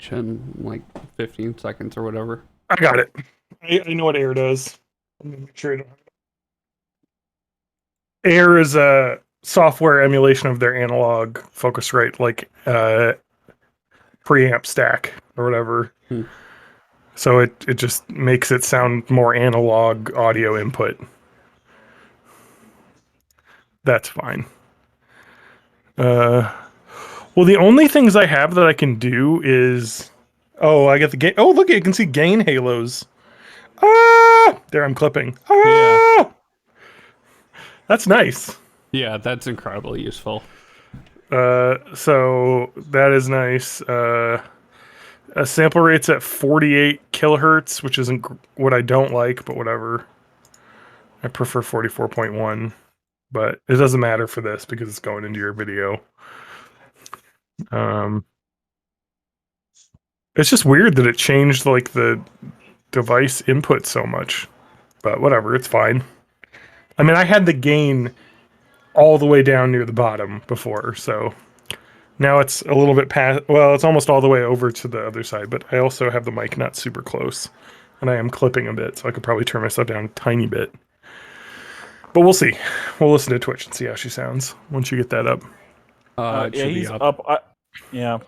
Twitch in like 15 seconds or whatever. I got it. I know what Air does. Let me make sure I don't. Air is a software emulation of their analog Focusrite, like preamp stack or whatever. So it just makes it sound more analog audio input. That's fine. Well, the only things I have that I can do is, I get the gain. Oh, look, you can see gain halos. Ah, there I'm clipping. Ah, that's nice. Yeah, that's incredibly useful. So that is nice. Sample rate's at 48 kilohertz, which isn't what I don't like, but whatever. I prefer 44.1, but it doesn't matter for this because it's going into your video. It's just weird that it changed like the device input so much, but whatever, it's fine. I mean, I had the gain all the way down near the bottom before, so now it's a little bit past. Well, it's almost all the way over to the other side, but I also have the mic not super close, and I am clipping a bit, so I could probably turn myself down a tiny bit. But we'll see. We'll listen to Twitch and see how she sounds once you get that up. It should he's be up. Yeah.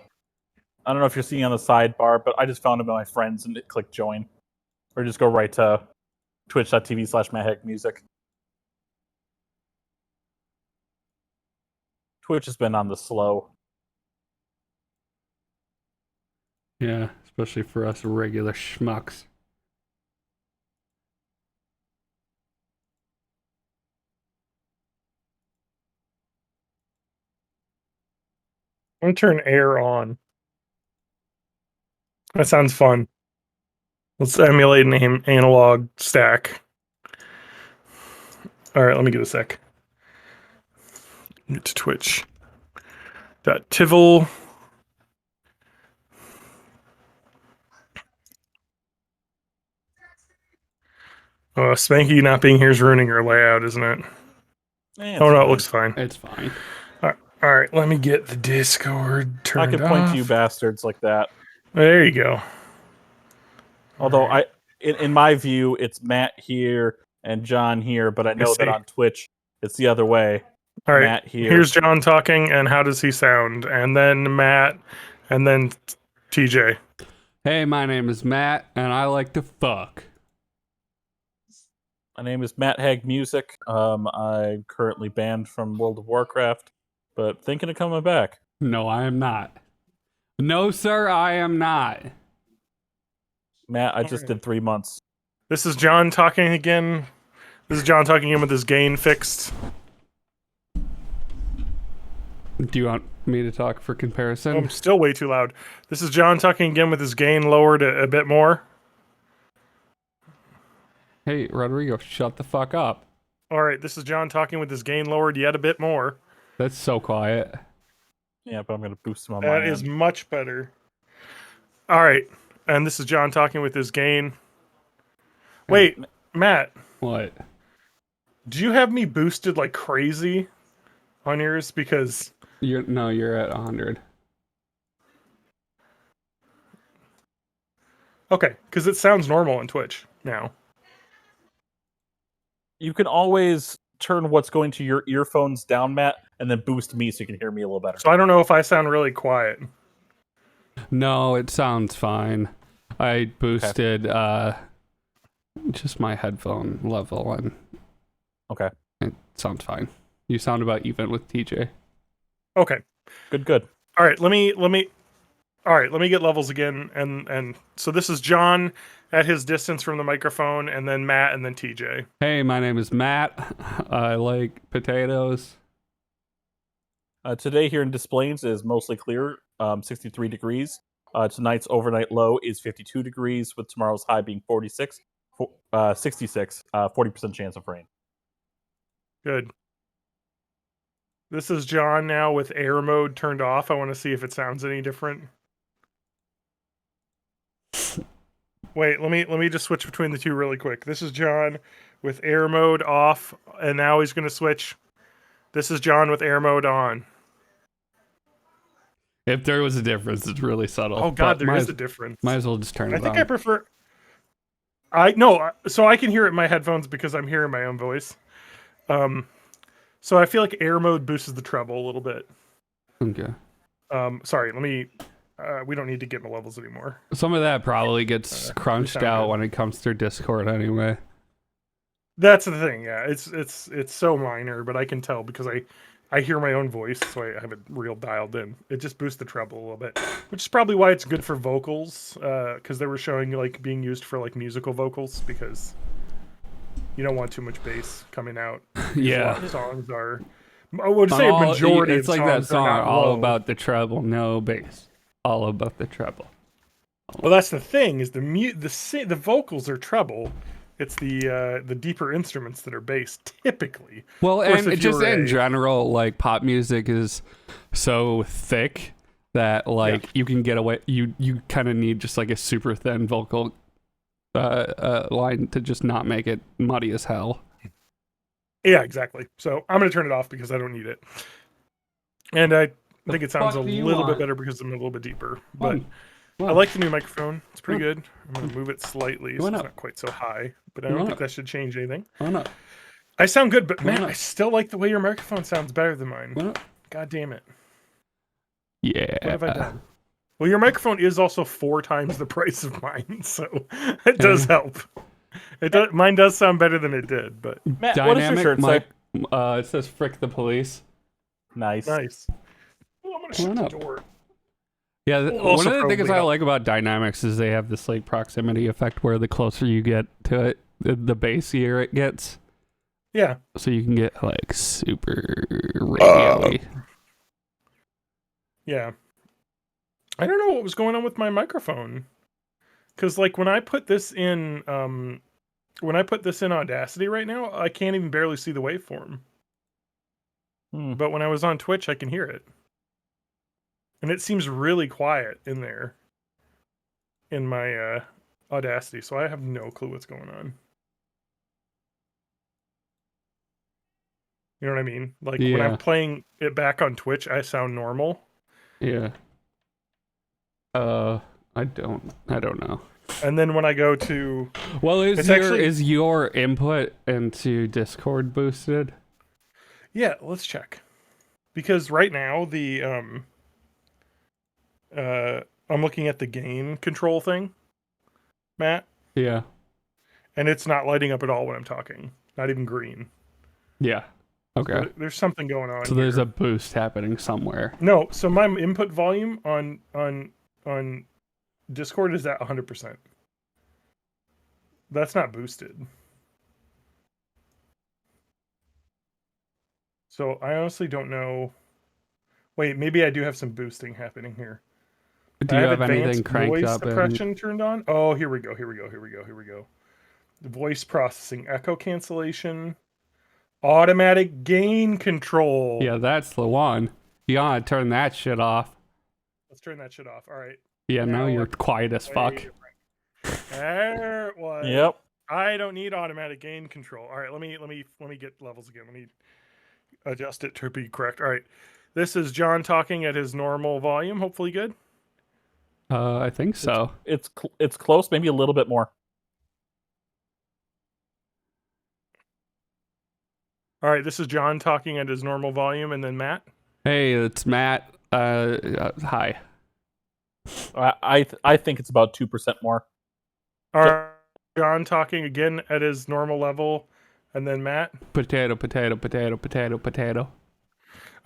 I don't know if you're seeing on the sidebar, but I just found him by my friends and click join. Or just go right to twitch.tv/MattHeckMusic. Twitch has been on the slow. Yeah, especially for us regular schmucks. I'm gonna turn Air on. That sounds fun. Let's emulate an analog stack. All right, let me get a sec. Get to Twitch. .tivel. Spanky not being here is ruining your layout, isn't it? Oh no, it looks fine. It's fine. All right, let me get the Discord turned off. I can point to you bastards like that. There you go. Although in my view, it's Matt here and John here, but I know that on Twitch it's the other way. All right, Matt here. Here's John talking, and how does he sound? And then Matt, and then TJ. Hey, my name is Matt, and I like to fuck. My name is Matt Hag Music. I'm currently banned from World of Warcraft, but thinking of coming back. No, I am not. No, sir, I am not. Matt, I just did 3 months. This is John talking again. This is John talking again with his gain fixed. Do you want me to talk for comparison? I'm still way too loud. This is John talking again with his gain lowered a bit more. Hey, Rodrigo, shut the fuck up. All right, this is John talking with his gain lowered yet a bit more. That's so quiet. Yeah, but I'm going to boost him on my end. That is much better. All right, and this is John talking with his gain. Wait, Matt. What? Do you have me boosted like crazy on yours? Because... You're at 100. Okay, because it sounds normal on Twitch now. You can always turn what's going to your earphones down, Matt, and then boost me so you can hear me a little better. So I don't know if I sound really quiet. No, it sounds fine. I boosted just my headphone level, and okay, it sounds fine. You sound about even with TJ. Okay. Good. All right, let me get levels again, and so this is John at his distance from the microphone, and then Matt, and then TJ. Hey, my name is Matt. I like potatoes. Today here in Des Plaines is mostly clear, 63 degrees. Tonight's overnight low is 52 degrees, with tomorrow's high being 66, 66, 40% chance of rain. Good. This is John now with air mode turned off. I want to see if it sounds any different. Wait, let me just switch between the two really quick. This is John with air mode off, and now he's going to switch. This is John with air mode on. If there was a difference, it's really subtle. Oh God, but there might, is a difference. might as well just turn I it think on. I prefer. I no, so I can hear it in my headphones because I'm hearing my own voice. So I feel like air mode boosts the treble a little bit. Okay. Sorry, let me. We don't need to get in the levels anymore. Some of that probably gets crunched sound out good. when it comes through Discord anyway. That's the thing. Yeah, it's so minor, but I can tell because I hear my own voice, so I have it real dialed in. It just boosts the treble a little bit, which is probably why it's good for vocals. Because they were showing like being used for like musical vocals because you don't want too much bass coming out. because A lot Yeah. of songs are. I would say a majority It's of like songs that song, are not all low. about the treble, no bass. All about the treble. Well, that's the thing is the vocals are treble. It's the deeper instruments that are bass typically. Well, Of course, and if just you're in a- general, like pop music is so thick that like you can get away. You kind of need just like a super thin vocal line to just not make it muddy as hell. Yeah, exactly. So I'm gonna turn it off because I don't need it. And I think it sounds a fuck do you little bit want? better because I'm a little bit deeper. But Come I on. like the new microphone. It's pretty Come good. I'm gonna move it slightly so Why it's not? not quite so high. But I Why don't not? think that should change anything. Why not? I sound good, but Why man, not? I still like the way your microphone sounds better than mine. Why not? God damn it. Yeah. What have I done? Well, your microphone is also 4 times the price of mine, so it does help. It does. Mine does sound better than it did, but Matt, what does your Dynamic shirt mic. say? It says "frick the police." Nice. nice. Oh, I'm gonna shut the up? door. Yeah, Well, one also of the things probably I help. like about dynamics is they have this like proximity effect where the closer you get to it, the bassier it gets. Yeah. So you can get like super radio-y. Yeah. I don't know what was going on with my microphone. Cause like when I put this in Audacity right now, I can't even barely see the waveform. Hmm. But when I was on Twitch, I can hear it. And it seems really quiet in there. In my Audacity, so I have no clue what's going on. You know what I mean? Like when Yeah. I'm playing it back on Twitch, I sound normal. Yeah. I don't know. And then when I go to Well, It's actually- is your input into Discord boosted? yeah, let's check. Because right now the I'm looking at the gain control thing, Matt, Yeah. and it's not lighting up at all when I'm talking. Not even green. Yeah. Okay. So there's something going on. So there's here. a boost happening somewhere. No, so my input volume on Discord is at 100%. That's not boosted. So I honestly don't know. Wait, maybe I do have some boosting happening here. Do I you have anything advanced cranked voice up? suppression turned on. Oh, here we go. The voice processing, echo cancellation, automatic gain control. Yeah, that's the one. You gotta turn that shit off. Let's turn that shit off. All right. Yeah, now Now you're I'm quiet as fuck. There it was. Yep. I don't need automatic gain control. All right, let me get levels again. Let me adjust it to be correct. All right. This is John talking at his normal volume. Hopefully good. I think so. It's close, maybe a little bit more. All right, this is John talking at his normal volume, and then Matt. Hey, it's Matt. Hi. I think it's about 2% more. All right, John talking again at his normal level, and then Matt. Potato, potato, potato, potato, potato.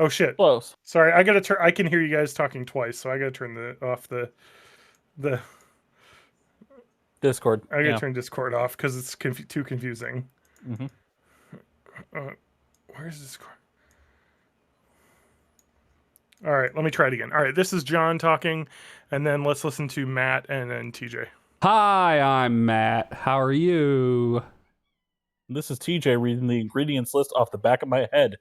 Oh shit! Close. Sorry, I gotta turn. I can hear you guys talking twice, so I gotta turn off the. Discord. I gotta Yeah. turn Discord off because it's too confusing. Mhm. Where's Discord? All right, let me try it again. All right, this is John talking, and then let's listen to Matt and then TJ. Hi, I'm Matt. How are you? This is TJ reading the ingredients list off the back of my head.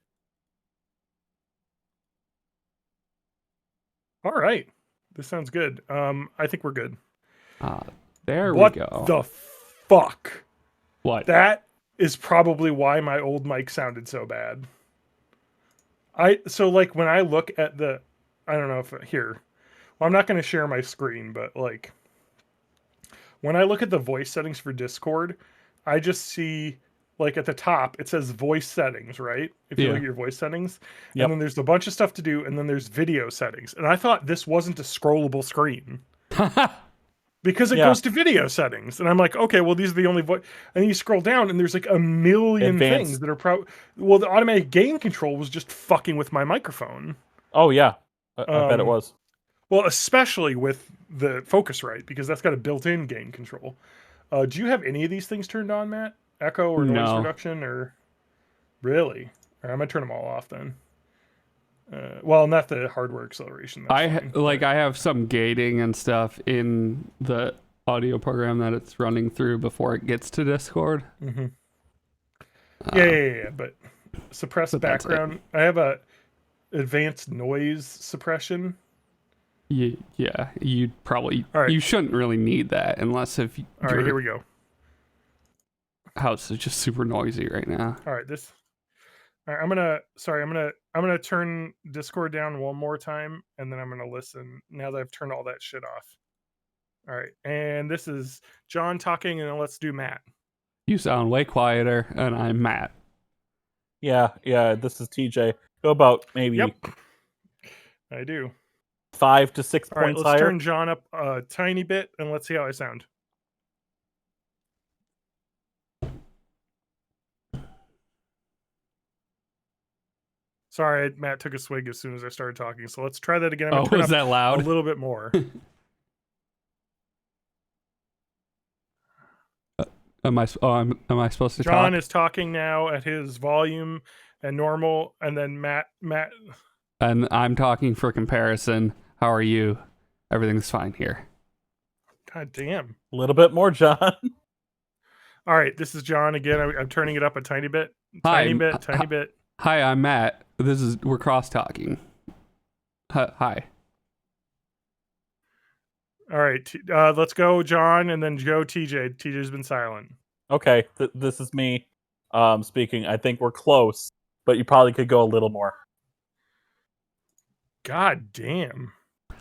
All right, this sounds good. I think we're good. There What we go. the fuck? What? That is probably why my old mic sounded so bad. So like when I look at the, I don't know if here, Well, I'm not going to share my screen, but like when I look at the voice settings for Discord, I just see like at the top it says voice settings, right? If you look Yeah. at your voice settings, Yep. and then there's a bunch of stuff to do, and then there's video settings. And I thought this wasn't a scrollable screen because it Yeah. goes to video settings. And I'm like, okay, well these are the only voice. And then you scroll down, and there's like a million Advanced. things that are well, the automatic gain control was just fucking with my microphone. Oh yeah, I bet it Um, was. Well, especially with the Focusrite, because that's got a built-in gain control. Do you have any of these things turned on, Matt? Echo or noise No. reduction, or really? All right, I'm gonna turn them all off then. Well, not the hardware acceleration. That's fine, but- I have some gating and stuff in the audio program that it's running through before it gets to Discord. Mhm. Yeah. But suppress But that's it. background. I have a advanced noise suppression. Yeah, you'd probably All right. you shouldn't really need that unless if All right, your here we go. house is just super noisy right now. All right, All right, I'm gonna turn Discord down one more time, and then I'm gonna listen now that I've turned all that shit off. All right, and this is John talking, and then let's do Matt. You sound way quieter, and I'm Matt. Yeah. This is TJ. Go about maybe Yep, I do. 5 to 6 All right, points let's higher. turn John up a tiny bit, and let's see how I sound. Sorry, Matt took a swig as soon as I started talking, so let's try that again. I'm Oh, gonna turn was up that a loud? little bit more. Am I supposed to John talk? is talking now at his volume and normal, and then Matt. And I'm talking for comparison. How are you? Everything's fine here. God damn. A little bit more, John. All right, this is John again. I'm turning it up a tiny bit, Hi, tiny bit. Hi, I'm Matt. We're cross talking. Hi. All right, let's go, John, and then go, TJ. TJ's been silent. Okay, this is me speaking. I think we're close, but you probably could go a little more. God damn.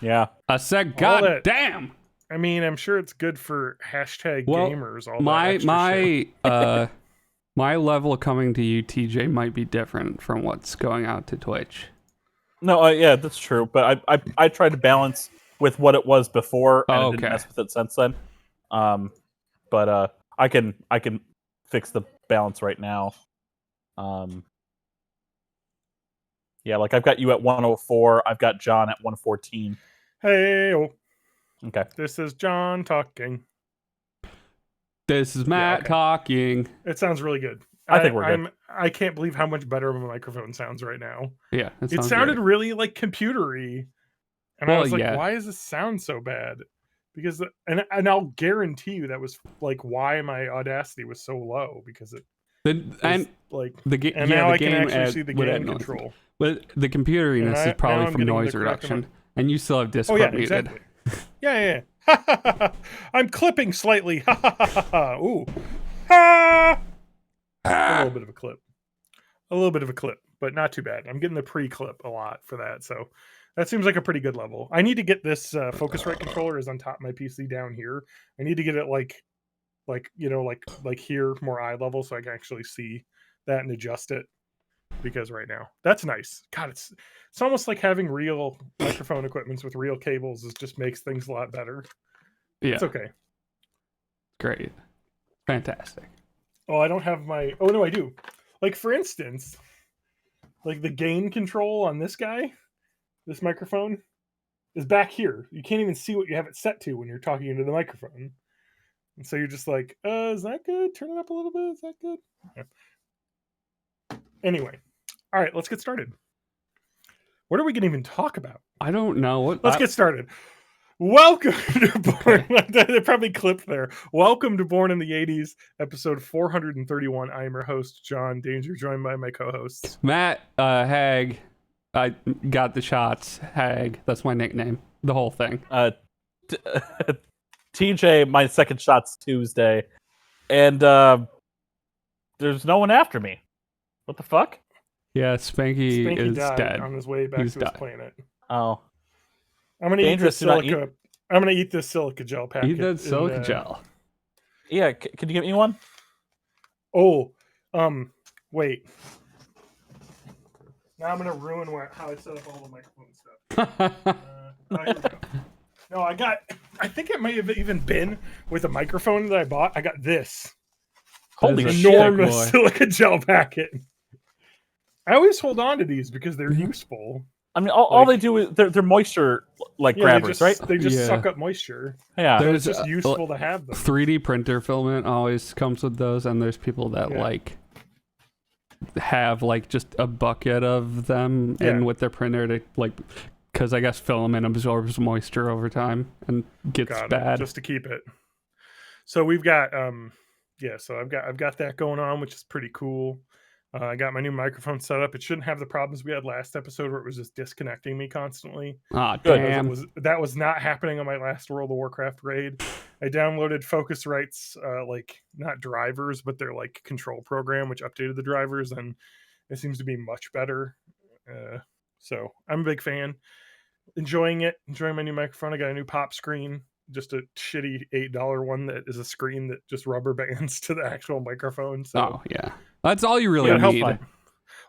Yeah. I said, All God that- damn. I mean, I'm sure it's good for hashtag Well, gamers. All that extra shit. my my level coming to you, TJ, might be different from what's going out to Twitch. No, yeah, that's true. But I tried to balance with what it was before, and I didn't Okay. mess with it since then. But I can fix the balance right now. Yeah, like I've got you at 104. I've got John at 114. Hey, Okay. this is John talking. This is Matt okay. talking. It sounds really good. I think we're good. I can't believe how much better my microphone sounds right now. Yeah, It sounded really like computery, and I Well, was like, yeah. "Why does this sound so bad?" Because and I'll guarantee you that was like why my Audacity was so low, because it and was, like, the game. and Yeah, now the I can game actually add- see the would add gain noise. control. But the computeriness And is now probably I'm from getting the noise correct reduction, amount. and you still have Oh Discord yeah, muted. exactly. Yeah. I'm clipping slightly. Ooh. A little bit of a clip. A little bit of a clip, but not too bad. I'm getting the pre-clip a lot for that, so that seems like a pretty good level. I need to get this Focusrite controller is on top of my PC down here. I need to get it like here, more eye level, so I can actually see that and adjust it. Because right now, that's nice. God, it's almost like having real microphone equipments with real cables just makes things a lot better. Yeah, It's okay. great, fantastic. Oh, I don't have my. Oh no, I do. Like for instance, like the gain control on this guy, this microphone, is back here. You can't even see what you have it set to when you're talking into the microphone. And so you're just like, is that good? Turn it up a little bit. Is that good? Yeah. Anyway, all right, let's get started. What are we going to even talk about? I don't know what. Let's get started. Welcome to Born. They probably clipped there. Welcome to Born in the 80s, episode 431. I am your host, John Danger, joined by my co-hosts. Matt Hag. I got the shots. Hag. That's my nickname. The whole thing. TJ, my second shot's Tuesday, and there's no one after me. What the fuck? Yeah, Spanky Spanky is died dead. on his way back He's to his died. planet. Oh, I'm gonna eat this Dangerous, do not silica. I'm gonna eat this silica gel packet. Eat that and, silica gel. Yeah, can you give me one? Oh, wait. Now I'm gonna ruin how I set up all the microphone stuff. Here we go. No, I think it might have even been with a microphone that I bought. I got this Holy That's a shit! enormous boy. silica gel packet. I always hold on to these because they're useful. I mean, all Like- they do is they're moisture grabbers, right? They just Yeah. suck up moisture. Yeah. So There's it's just useful to have them. 3D printer filament always comes with those, and there's people that Yeah. like have like just a bucket of them Yeah. in with their printer to like, because I guess filament absorbs moisture over time and gets Got it, bad. just to keep it. So we've got so I've got that going on, which is pretty cool. I got my new microphone set up. It shouldn't have the problems we had last episode where it was just disconnecting me constantly. Ah, Good. damn. That was not happening on my last World of Warcraft raid. I downloaded Focusrite's like not drivers, but their like control program, which updated the drivers, and it seems to be much better. So I'm a big fan. Enjoying it. Enjoying my new microphone. I got a new pop screen. Just a shitty $8 one that is a screen that just rubber bands to the actual microphone. So Oh yeah, that's all you really yeah, help need. fun.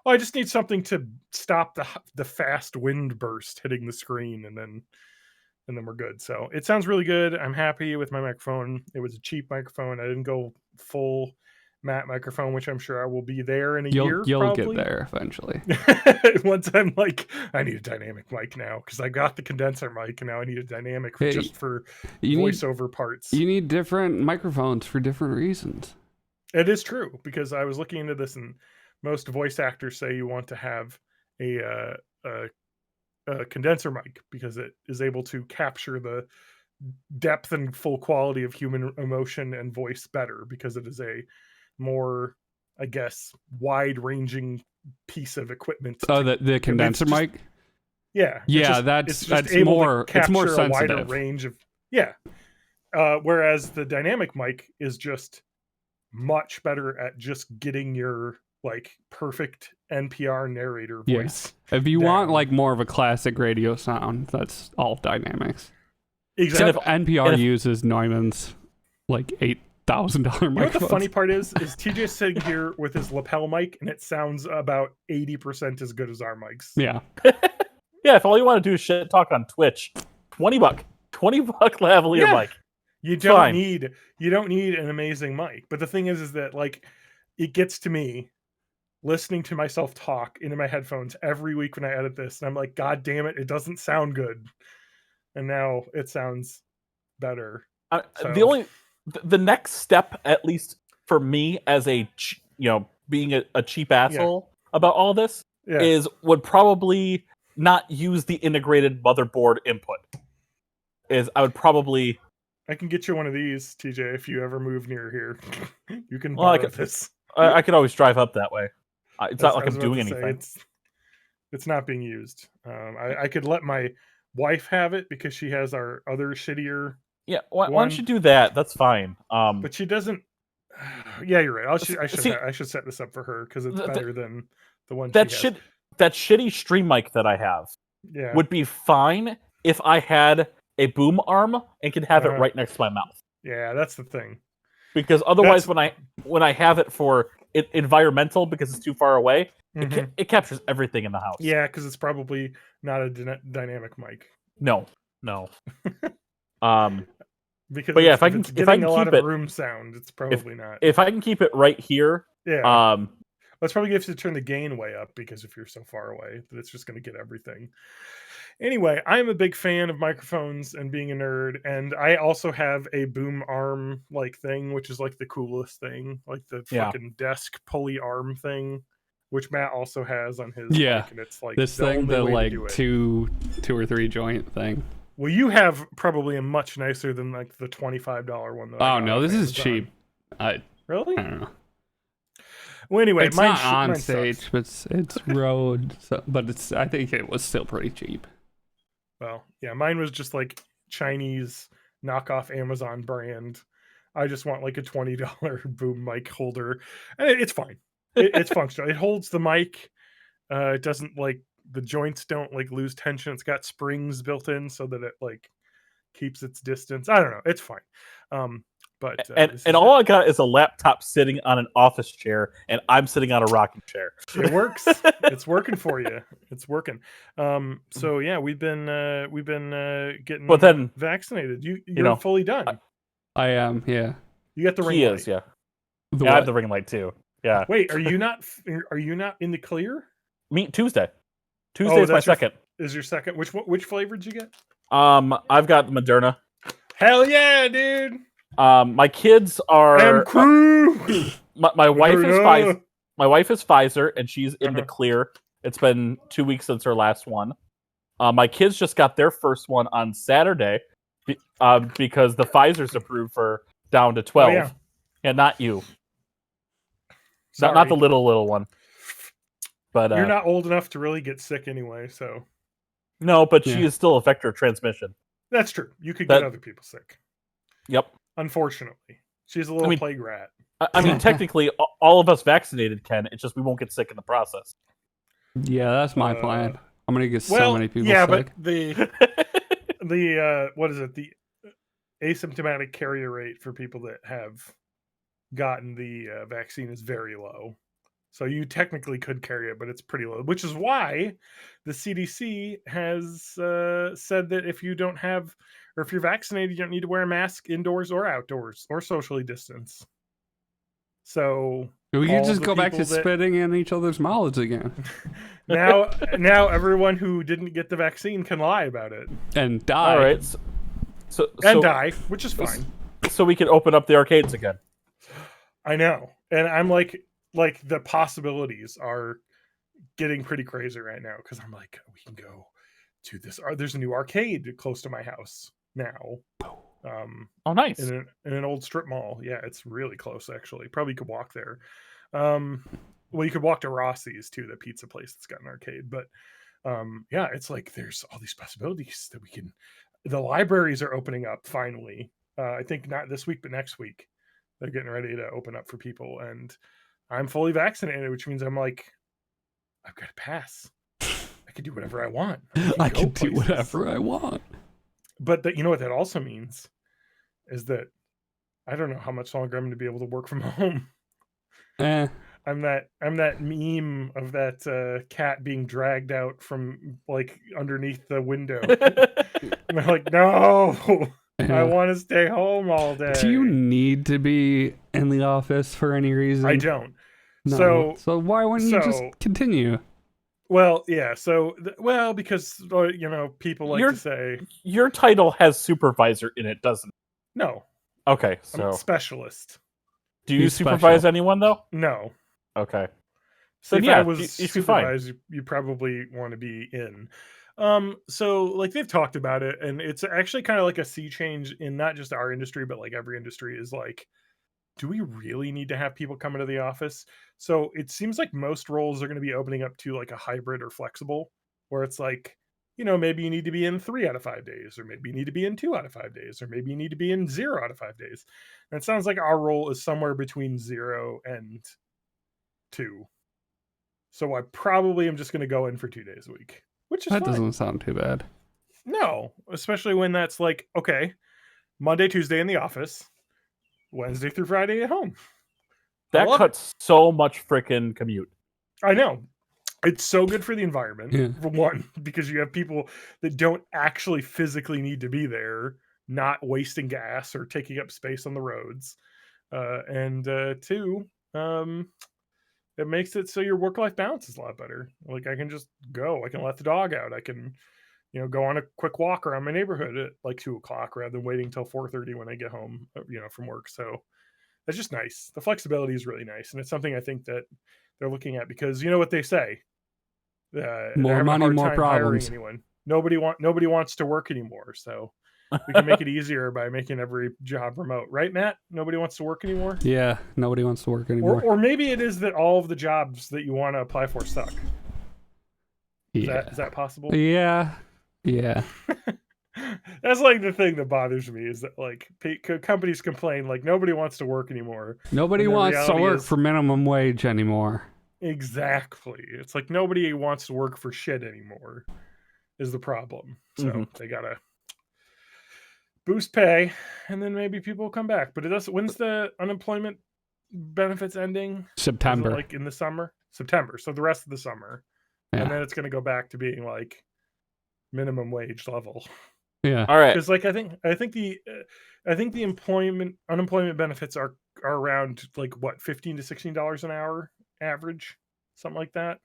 Well, I just need something to stop the fast wind burst hitting the screen, and then we're good. So it sounds really good. I'm happy with my microphone. It was a cheap microphone. I didn't go full matte microphone, which I'm sure I will be there in a year. You'll probably. get there eventually. Once I'm like, I need a dynamic mic now because I got the condenser mic and now I need a dynamic Hey, just for You need voiceover parts. you need different microphones for different reasons. It is true because I was looking into this, and most voice actors say you want to have a condenser mic because it is able to capture the depth and full quality of human emotion and voice better because it is a more, I guess, wide-ranging piece of equipment. Oh, the condenser just- mic. Yeah, Yeah, it's just that's able more to it's more capture a wider sensitive. range of whereas the dynamic mic is just much better at just getting your like perfect NPR narrator Yeah. voice. If you want down. like more of a classic radio sound, that's all dynamics. Exactly. Except NPR uses Neumann's like $8,000 You know what the microphones. funny part is TJ's sitting here with his lapel mic, and it sounds about 80% as good as our mics. Yeah. Yeah, if all you want to do is shit talk on Twitch, $20 lavalier Yeah. mic. You don't Fine. need an amazing mic. But the thing is that like it gets to me listening to myself talk into my headphones every week when I edit this, and I'm like, God damn it, it doesn't sound good. And now it sounds better. So- The next step, at least for me, as being a cheap asshole about all this, Yeah. would probably not use the integrated motherboard input. I would probably I can get you one of these, TJ, if you ever move near here. You can Well, I borrow could- this. I could always drive up that way. It's not I like was I'm about doing to say, anything. It's not being used. I could let my wife have it because she has our other shittier, Yeah, why one- don't you do that? That's fine. but she doesn't. Yeah, you're right. See- I should set this up for her because it's The- better than the one. that she has. that shitty stream mic that I have Yeah. would be fine if I had a boom arm and could have it Uh-huh. right next to my mouth. Yeah, that's the thing. Because otherwise, when I have it for environmental because it's too far away, Mhm. it captures everything in the house. Yeah, because it's probably not a dynamic mic. No. Because But yeah, if if I can- it's if I getting can a lot keep of it- room sound, it's probably not. If I can keep it right here, Yeah, let's probably have to turn the gain way up because if you're so far away, that it's just going to get everything. Anyway, I'm a big fan of microphones and being a nerd, and I also have a boom arm like thing, which is like the coolest thing, like the Yeah. fucking desk pulley arm thing, which Matt also has on his. Yeah, mic, and it's like This the thing, only the way to like do it. two or three joint thing. Well, you have probably a much nicer than like the $25 one. That I Oh got no, off this is Amazon. cheap. I Really? don't know. Well, anyway, It's mine not on mine sucks. stage, but it's Rode. So, but I think it was still pretty cheap. Well, yeah, mine was just like Chinese knockoff Amazon brand. I just want like a $20 boom mic holder, and it's fine. It's functional. It holds the mic. It doesn't like the joints don't like lose tension. It's got springs built in so that it like keeps its distance. I don't know. It's fine. But And all I got is a laptop sitting on an office chair, and I'm sitting on a rocking chair. it works. It's working for you. It's working. So yeah, we've been getting But then, vaccinated. You're fully done. I am. Yeah. You got the ring he light. is, yeah. The Yeah, I have what? the ring light too. Yeah. Wait, are you not in the clear? Meet Tuesday. Tuesday is my that's your- second. Is your second? Which flavor did you get? I've got Moderna. Hell yeah, dude! My kids are crew. my wife is Moderna. Pfizer. My wife is Pfizer, and she's in the Uh-huh. clear. It's been 2 weeks since her last one. My kids just got their first one on Saturday because the Pfizer's approved for down to 12. yeah. And not you. Sorry. Not the little one. But You're not old enough to really get sick anyway, so no, but she Yeah. is still a vector of transmission. that's true. You could That- get other people sick. Yep. Unfortunately, she's a little mean- plague rat. I mean, technically, all of us vaccinated can. It's just we won't get sick in the process. Yeah, that's my plan. I'm gonna get Well, so many people yeah, sick. but the what is it? The asymptomatic carrier rate for people that have gotten the vaccine is very low. So you technically could carry it, but it's pretty low, which is why the CDC has said that if you don't have, or if you're vaccinated, you don't need to wear a mask indoors or outdoors or socially distance. So We can all just the go back to people that- spitting in each other's mouths again now everyone who didn't get the vaccine can lie about it and die. All right. So and die, which is fine. So we can open up the arcades again. I know, and I'm like the possibilities are getting pretty crazy right now because I'm like, we can go to this. There's a new arcade close to my house now. Oh, nice. In an old strip mall. Yeah, it's really close actually. Probably could walk there. Well, you could walk to Rossi's too, the pizza place that's got an arcade. But yeah, it's like there's all these possibilities that we can. The libraries are opening up finally. I think not this week, but next week. They're getting ready to open up for people, and I'm fully vaccinated, which means I'm like, I've got a pass. I can do whatever I want. I go can do places. whatever I want. But you know what that also means is that I don't know how much longer I'm going to be able to work from home. Eh. I'm that meme of that cat being dragged out from like underneath the window. And they're like, no, I Yeah. want to stay home all day. Do you need to be in the office for any reason? I don't. No. So why wouldn't you just so- continue? Well, yeah. So because people like You're- to say Your title has supervisor in it, doesn't it? no. Okay, I'm so a specialist. do you He's supervise special. anyone though? No. Okay. So Then if yeah, I was you should be fine. supervised, you probably want to be in. So like they've talked about it, and it's actually kind of like a sea change in not just our industry, but like every industry is like, do we really need to have people come into the office? So it seems like most roles are going to be opening up to like a hybrid or flexible, where it's like, maybe you need to be in 3 out of 5 days, or maybe you need to be in 2 out of 5 days, or maybe you need to be in 0 out of 5 days. And it sounds like our role is somewhere between 0 and 2. So I probably am just going to go in for 2 days a week, which is That fine. doesn't sound too bad. No, especially when that's like, okay, Monday, Tuesday in the office, Wednesday through Friday at home. That love cuts so much freaking commute. I know. It's so good for the environment, Yeah. for one, because you have people that don't actually physically need to be there, not wasting gas or taking up space on the roads. And two, it makes it so your work-life balance is a lot better. Like I can just go, I can let the dog out, I can, go on a quick walk around my neighborhood at like 2:00 rather than waiting till 4:30 when I get home, from work. So that's just nice. The flexibility is really nice, and it's something I think that they're looking at because you know what they say. They're More having a money, hard more time hiring problems. Anyone. Nobody wants to work anymore. So we can make it easier by making every job remote, right, Matt? Nobody wants to work anymore. Yeah, nobody wants to work anymore. Or maybe it is that all of the jobs that you want to apply for suck. Yeah. Is that possible? Yeah. Yeah. That's like the thing that bothers me is that like companies complain like nobody wants to work anymore. Nobody And the wants to reality work is- for minimum wage anymore. Exactly. It's like nobody wants to work for shit anymore is the problem. So they gotta boost pay, and then maybe people will come back. But it doesn't. When's the unemployment benefits ending? Is it September. like in the summer? September. So the rest of the summer, and Yeah. then it's gonna go back to being like minimum wage level. Yeah. All right. Because like I think the unemployment benefits are around like what $15 to $16 an hour average, something like that.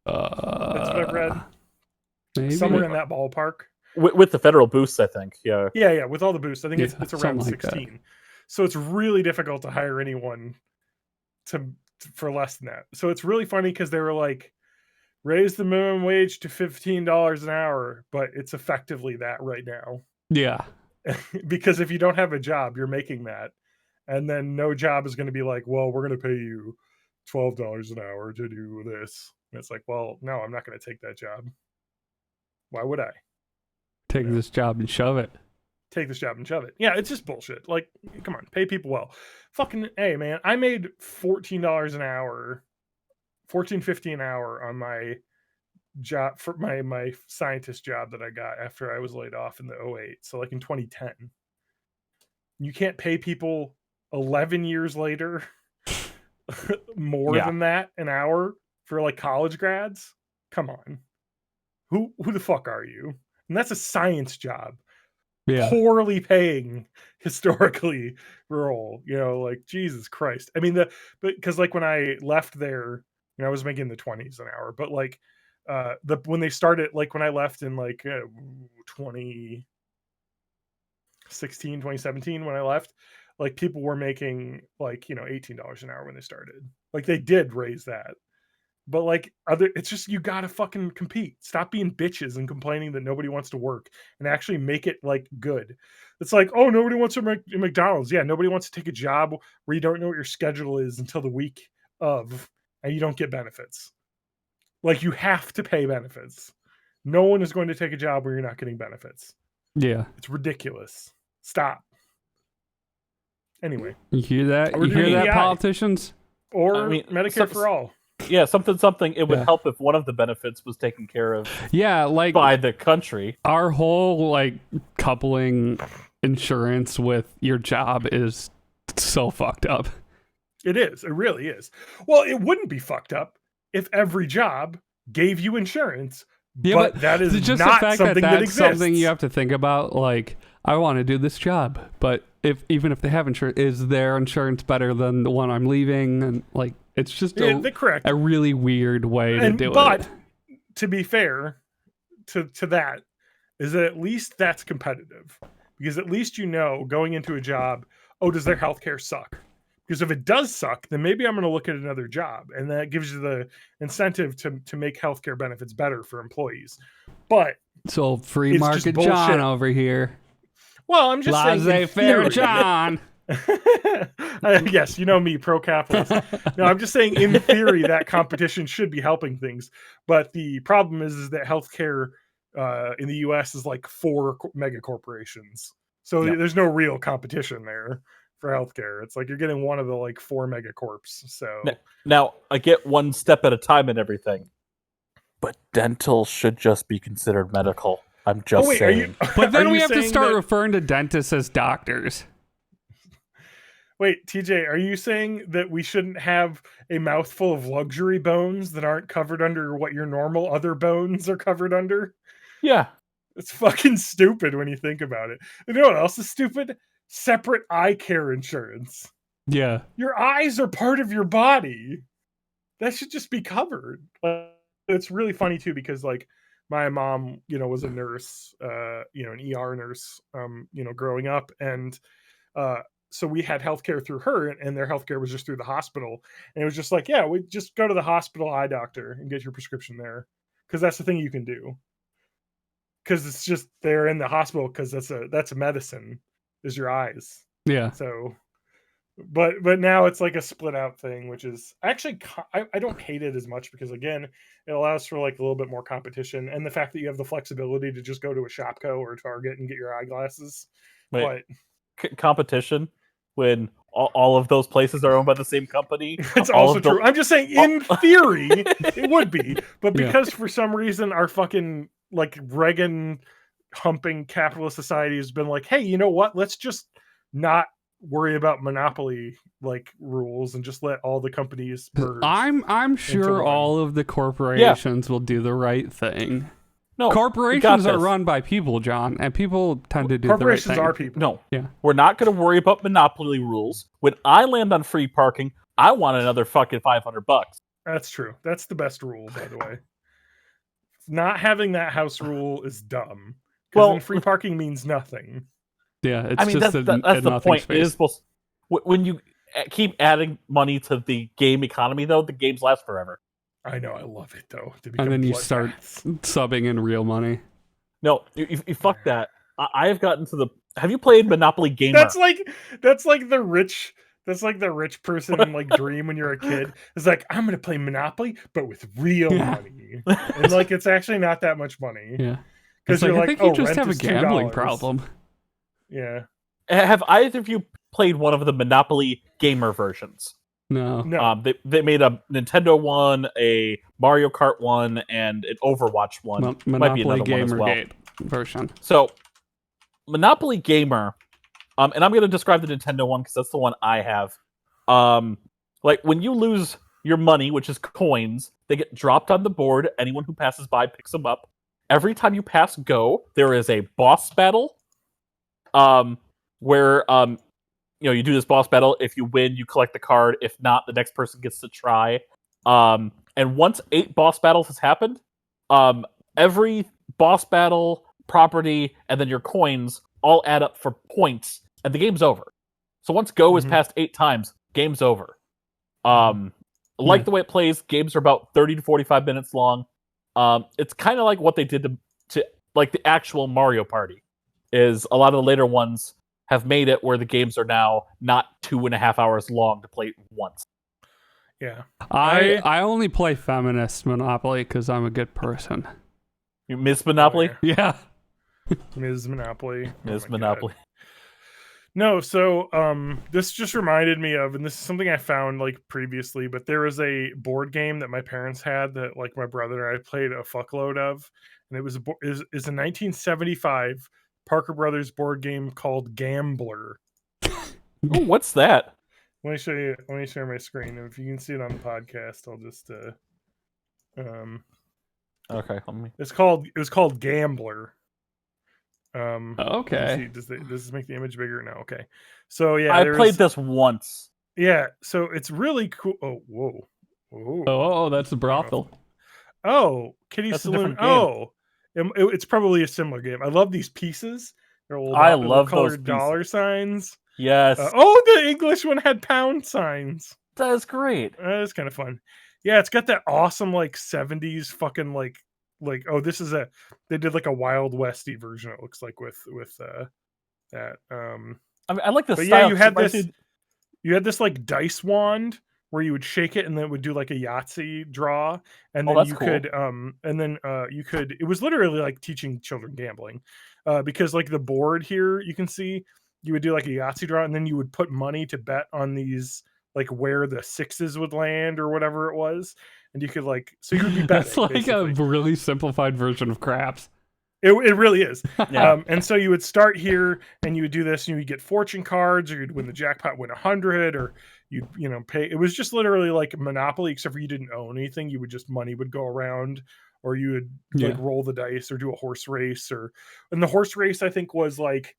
That's what I've read. Maybe. Somewhere in that ballpark. With the federal boosts, I think. Yeah. Yeah, with all the boosts, I think it's Yeah, around something like that. 16. So it's really difficult to hire anyone for less than that. So it's really funny because they were like, raise the minimum wage to $15 an hour, but it's effectively that right now. Yeah. Because if you don't have a job, you're making that, and then no job is going to be like, well, we're going to pay you $12 an hour to do this. And it's like, well, no, I'm not going to take that job. Why would I Take this job and shove it. take this job and shove it? Yeah, it's just bullshit. Like, come on, pay people well. Fucking hey, man, I made $14 an hour, $14.50 an hour on my job for my scientist job that I got after I was laid off in the 08. So like in 2010. You can't pay people 11 years later more than that an hour for like college grads. Come on. Who the fuck are you? And that's a science job. Yeah. Poorly paying historically role, like Jesus Christ. I mean because like when I left there, I was making the 20s an hour, but like when they started, like when I left in like 2017 when I left, like people were making like $18 an hour when they started. Like they did raise that, but like it's just, you gotta fucking compete. Stop being bitches and complaining that nobody wants to work, and actually make it like good. It's like, oh, nobody wants to make McDonald's. Yeah, nobody wants to take a job where you don't know what your schedule is until the week of, and you don't get benefits. Like you have to pay benefits. No one is going to take a job where you're not getting benefits. Yeah. It's ridiculous. Stop. Anyway, You hear that? We're You hear doing that, EI. politicians? or I mean, Medicare for all. Yeah, something. It would Yeah. help if one of the benefits was taken care of Yeah, like by the country. our whole like coupling insurance with your job is so fucked up. It is. It really is. Well, it wouldn't be fucked up if every job gave you insurance. Yeah, but that is just not the fact something that that that's exists. something you have to think about. Like, I want to do this job, but even if they have insurance, is their insurance better than the one I'm leaving? And like, it's just They're correct. a really weird way to do but it. to be fair to that, is that at least that's competitive, because at least going into a job, oh, does their healthcare suck? Because if it does suck, then maybe I'm going to look at another job, and that gives you the incentive to make healthcare benefits better for employees. But So free it's just market bullshit. John over here, well, I'm just saying, in laissez-faire theory- John. Yes, me, pro-capitalist. No, I'm just saying, in theory, that competition should be helping things. But the problem is that healthcare in the U.S. is like 4 mega corporations, so there's no real competition there for healthcare. It's like you're getting one of the like 4 mega corps. So Now, I get one step at a time and everything, but dental should just be considered medical. I'm just wait, saying. But then are we you have to saying start that- referring to dentists as doctors. Wait, TJ, are you saying that we shouldn't have a mouthful of luxury bones that aren't covered under what your normal other bones are covered under? Yeah. It's fucking stupid when you think about it. You know what else is stupid? Separate eye care insurance. Yeah. Your eyes are part of your body. That should just be covered. It's really funny too, because like my mom, was a nurse, an ER nurse, growing up, and so we had healthcare through her, and their healthcare was just through the hospital. And it was just like, yeah, we just go to the hospital eye doctor and get your prescription there, because that's the thing you can do. Because it's just they're in the hospital, because that's a medicine, is your eyes. Yeah. So, but now it's like a split out thing, which is actually I don't hate it as much, because again, it allows for like a little bit more competition, and the fact that you have the flexibility to just go to a Shopko or Target and get your eyeglasses. Wait. But Competition when all of those places are owned by the same company. It's All also of the- true. I'm just saying, in theory, it would be, but Yeah. because for some reason our fucking like Reagan humping capitalist society has been like, hey, you know what? Let's just not worry about monopoly like rules and just let all the companies merge. I'm sure one. all of the corporations will do the right thing. No, we got Corporations are this. run by people, John, and people tend to do Corporations the right are thing. people. No, Yeah. we're not going to worry about monopoly rules. When I land on free parking, I want another fucking $500. That's true. That's the best rule, by the way. Not having that house rule is dumb. Because Well- then free parking means nothing. Yeah, it's I mean, just that's a the nothing point. It space. is supposed when you keep adding money to the game economy, though, the games last forever. I know, I love it though. To And then you become start bloodbaths. subbing in real money. No, you fuck that. I have gotten to the. Have you played Monopoly Gamer? That's like the rich. That's like the rich person like dream when you're a kid. It's like, I'm gonna play Monopoly, but with real Yeah. money. And like it's actually not that much money. Yeah. Because It's you're I like, think you oh, just rent have a is gambling $2. problem. Yeah. Have either of you played one of the Monopoly Gamer versions? No. No. They made a Nintendo one, a Mario Kart one, and an Overwatch one. Might be Monopoly another one as well. Gamergate version. So, Monopoly Gamer, and I'm going to describe the Nintendo one because that's the one I have. Like when you lose your money, which is coins, they get dropped on the board. Anyone who passes by picks them up. Every time you pass go, there is a boss battle. Where you do this boss battle. If you win, you collect the card. If not, the next person gets to try. And once 8 boss battles has happened, every boss battle, property, and then your coins all add up for points, and the game's over. So once go is Mhm. passed 8 times, game's over. Like Yeah. the way it plays, games are about 30 to 45 minutes long. It's kind of like what they did to like the actual Mario Party. Is a lot of the later ones have made it where the games are now not 2.5 hours long to play once. Yeah. I only play feminist Monopoly because I'm a good person. You miss Monopoly? Oh, Yeah. Ms. Monopoly. Oh Miss my God. Monopoly. No, so this just reminded me of, and this is something I found like previously, but there was a board game that my parents had that like my brother and I played a fuckload of, and it was is a 1975 Parker Brothers board game called Gambler. Ooh, what's that? Let me show you. Let me share my screen. If you can see it on the podcast, I'll just Okay, let me. it was called Gambler. Let me Okay. see, does this make the image bigger? No. Okay. So yeah, I there played was- this once. Yeah, so it's really cool. Oh, whoa. Whoa. Oh, that's a brothel. Oh, Kitty That's a Saloon. different game. Oh, it's probably a similar game. I love these pieces. They're little, I little love those colored pieces. dollar signs. Yes, Oh, the English one had pound signs. that's great. That's kind of fun. Yeah, it's got that awesome like 70s fucking like oh, this is they did like a Wild Westy version, it looks like with that. I mean, I like the But style. yeah, you had 'cause this. I You had this like dice wand where you would shake it and then it would do like a Yahtzee draw, and Oh, then that's you cool. could you could, it was literally like teaching children gambling, because like the board here you can see you would do like a Yahtzee draw and then you would put money to bet on these like where the sixes would land or whatever it was, and you could like, so you would be betting. That's like basically. a really simplified version of craps. It really is. Yeah. And so you would start here and you would do this and you would get fortune cards, or you'd win the jackpot, win 100, or you'd, pay. It was just literally like Monopoly, except for you didn't own anything. You would just, money would go around, or you would like Yeah. roll the dice or do a horse race, and the horse race, I think, was like,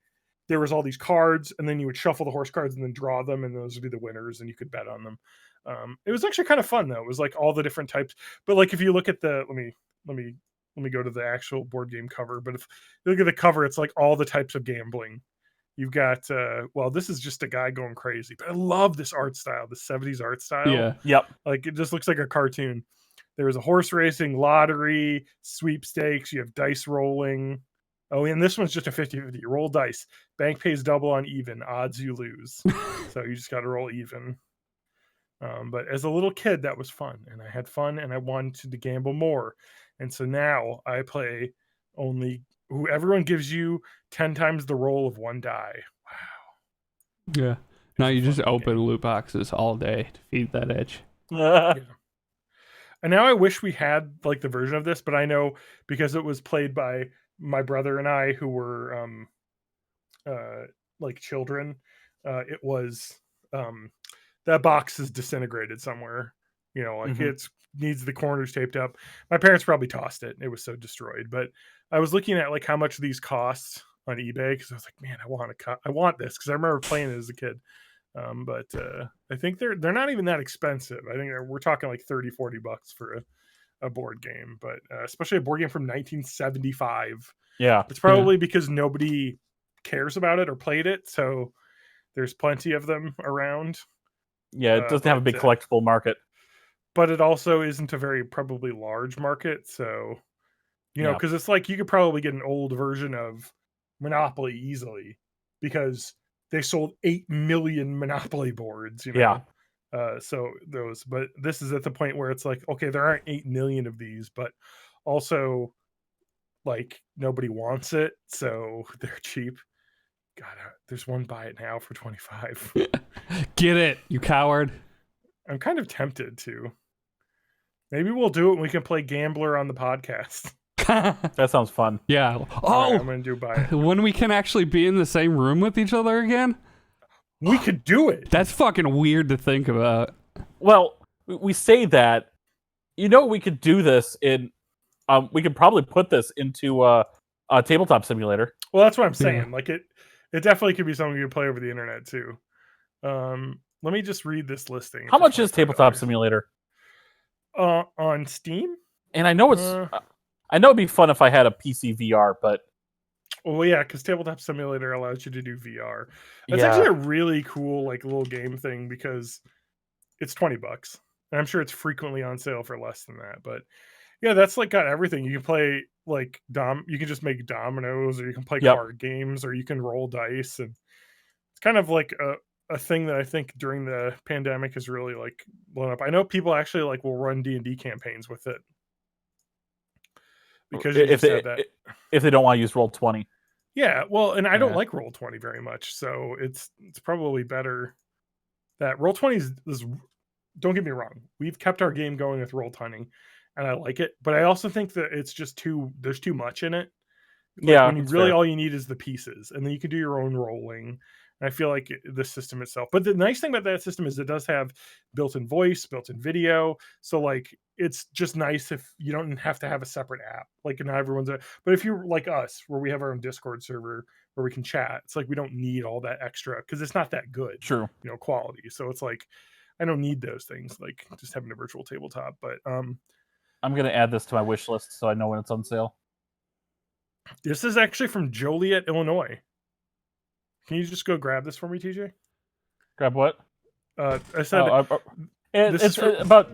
there was all these cards and then you would shuffle the horse cards and then draw them, and those would be the winners and you could bet on them. It was actually kind of fun though. It was like all the different types, but like if you look at the, let me go to the actual board game cover. But if you look at the cover, it's like all the types of gambling. You've got well, this is just a guy going crazy, but I love this art style, the 70s art style. Yeah. Yep. Like it just looks like a cartoon. There's a horse racing, lottery, sweepstakes, you have dice rolling. Oh, and this one's just a 50-50. You roll dice. Bank pays double on even. Odds you lose. So you just got to roll even. But as a little kid, that was fun. And I had fun and I wanted to gamble more. And so now I play only who everyone gives you 10 times the roll of one die. Yeah. Now you It's a just fun open game. loot boxes all day to feed that itch. And now I wish we had like the version of this, but I know because it was played by my brother and I who were like children, it was that box is disintegrated somewhere. You know, like Mhm. it's needs the corners taped up. My parents probably tossed it. It was so destroyed. But I was looking at like how much these cost on eBay because I was like, man, I want this because I remember playing it as a kid. But I think they're not even that expensive. I think we're talking like 30-40 bucks for a board game, but especially a board game from 1975. Yeah. It's probably because nobody cares about it or played it, so there's plenty of them around. Yeah, it doesn't have a big collectible market. But it also isn't a very probably large market, so you know, Yeah. because it's like you could probably get an old version of Monopoly easily because they sold 8 million Monopoly boards, you know. Yeah. So those, but this is at the point where it's like, okay, there aren't 8 million of these, but also like nobody wants it, so they're cheap. God, there's one buy it now for 25. Get it, you coward. I'm kind of tempted to. Maybe we'll do it and we can play Gambler on the podcast. That sounds fun. Yeah. All right, Oh, I'm gonna do buy it. when we can actually be in the same room with each other again? We could do it. That's fucking weird to think about. Well, we say that. You know, we could do this in. We could probably put this into a tabletop simulator. Well, that's what I'm saying. Yeah. Like it definitely could be something you could play over the internet too. Let me just read this listing. How It's much is tabletop $25. simulator? On Steam? And I know it's. I know it'd be fun if I had a PC VR, but Well, yeah, because Tabletop Simulator allows you to do VR. It's yeah, actually a really cool, like, little game thing because it's $20. And I'm sure it's frequently on sale for less than that. But yeah, that's like got everything. You can play like you can just make dominoes, or you can play Yep. card games, or you can roll dice, and it's kind of like a thing that I think during the pandemic has really like blown up. I know people actually like will run D&D campaigns with it because you if just have that. if they don't want to use Roll20. Yeah, well, and I don't Yeah. like Roll20 very much, so it's probably better that Roll20 is. Don't get me wrong, we've kept our game going with Roll20, and I like it, but I also think that it's just there's too much in it. Like, Yeah, when you that's really fair. all you need is the pieces, and then you can do your own rolling. And I feel like the system itself. But the nice thing about that system is it does have built-in voice, built-in video. So like it's just nice if you don't have to have a separate app. Like not everyone's but if you're like us, where we have our own Discord server where we can chat, it's like we don't need all that extra because it's not that good, True. you know, quality. So it's like I don't need those things, like just having a virtual tabletop. But I'm gonna add this to my wish list so I know when it's on sale. this is actually from Joliet, Illinois. Can you just go grab this for me, TJ? Grab what? I said, this it's is for- about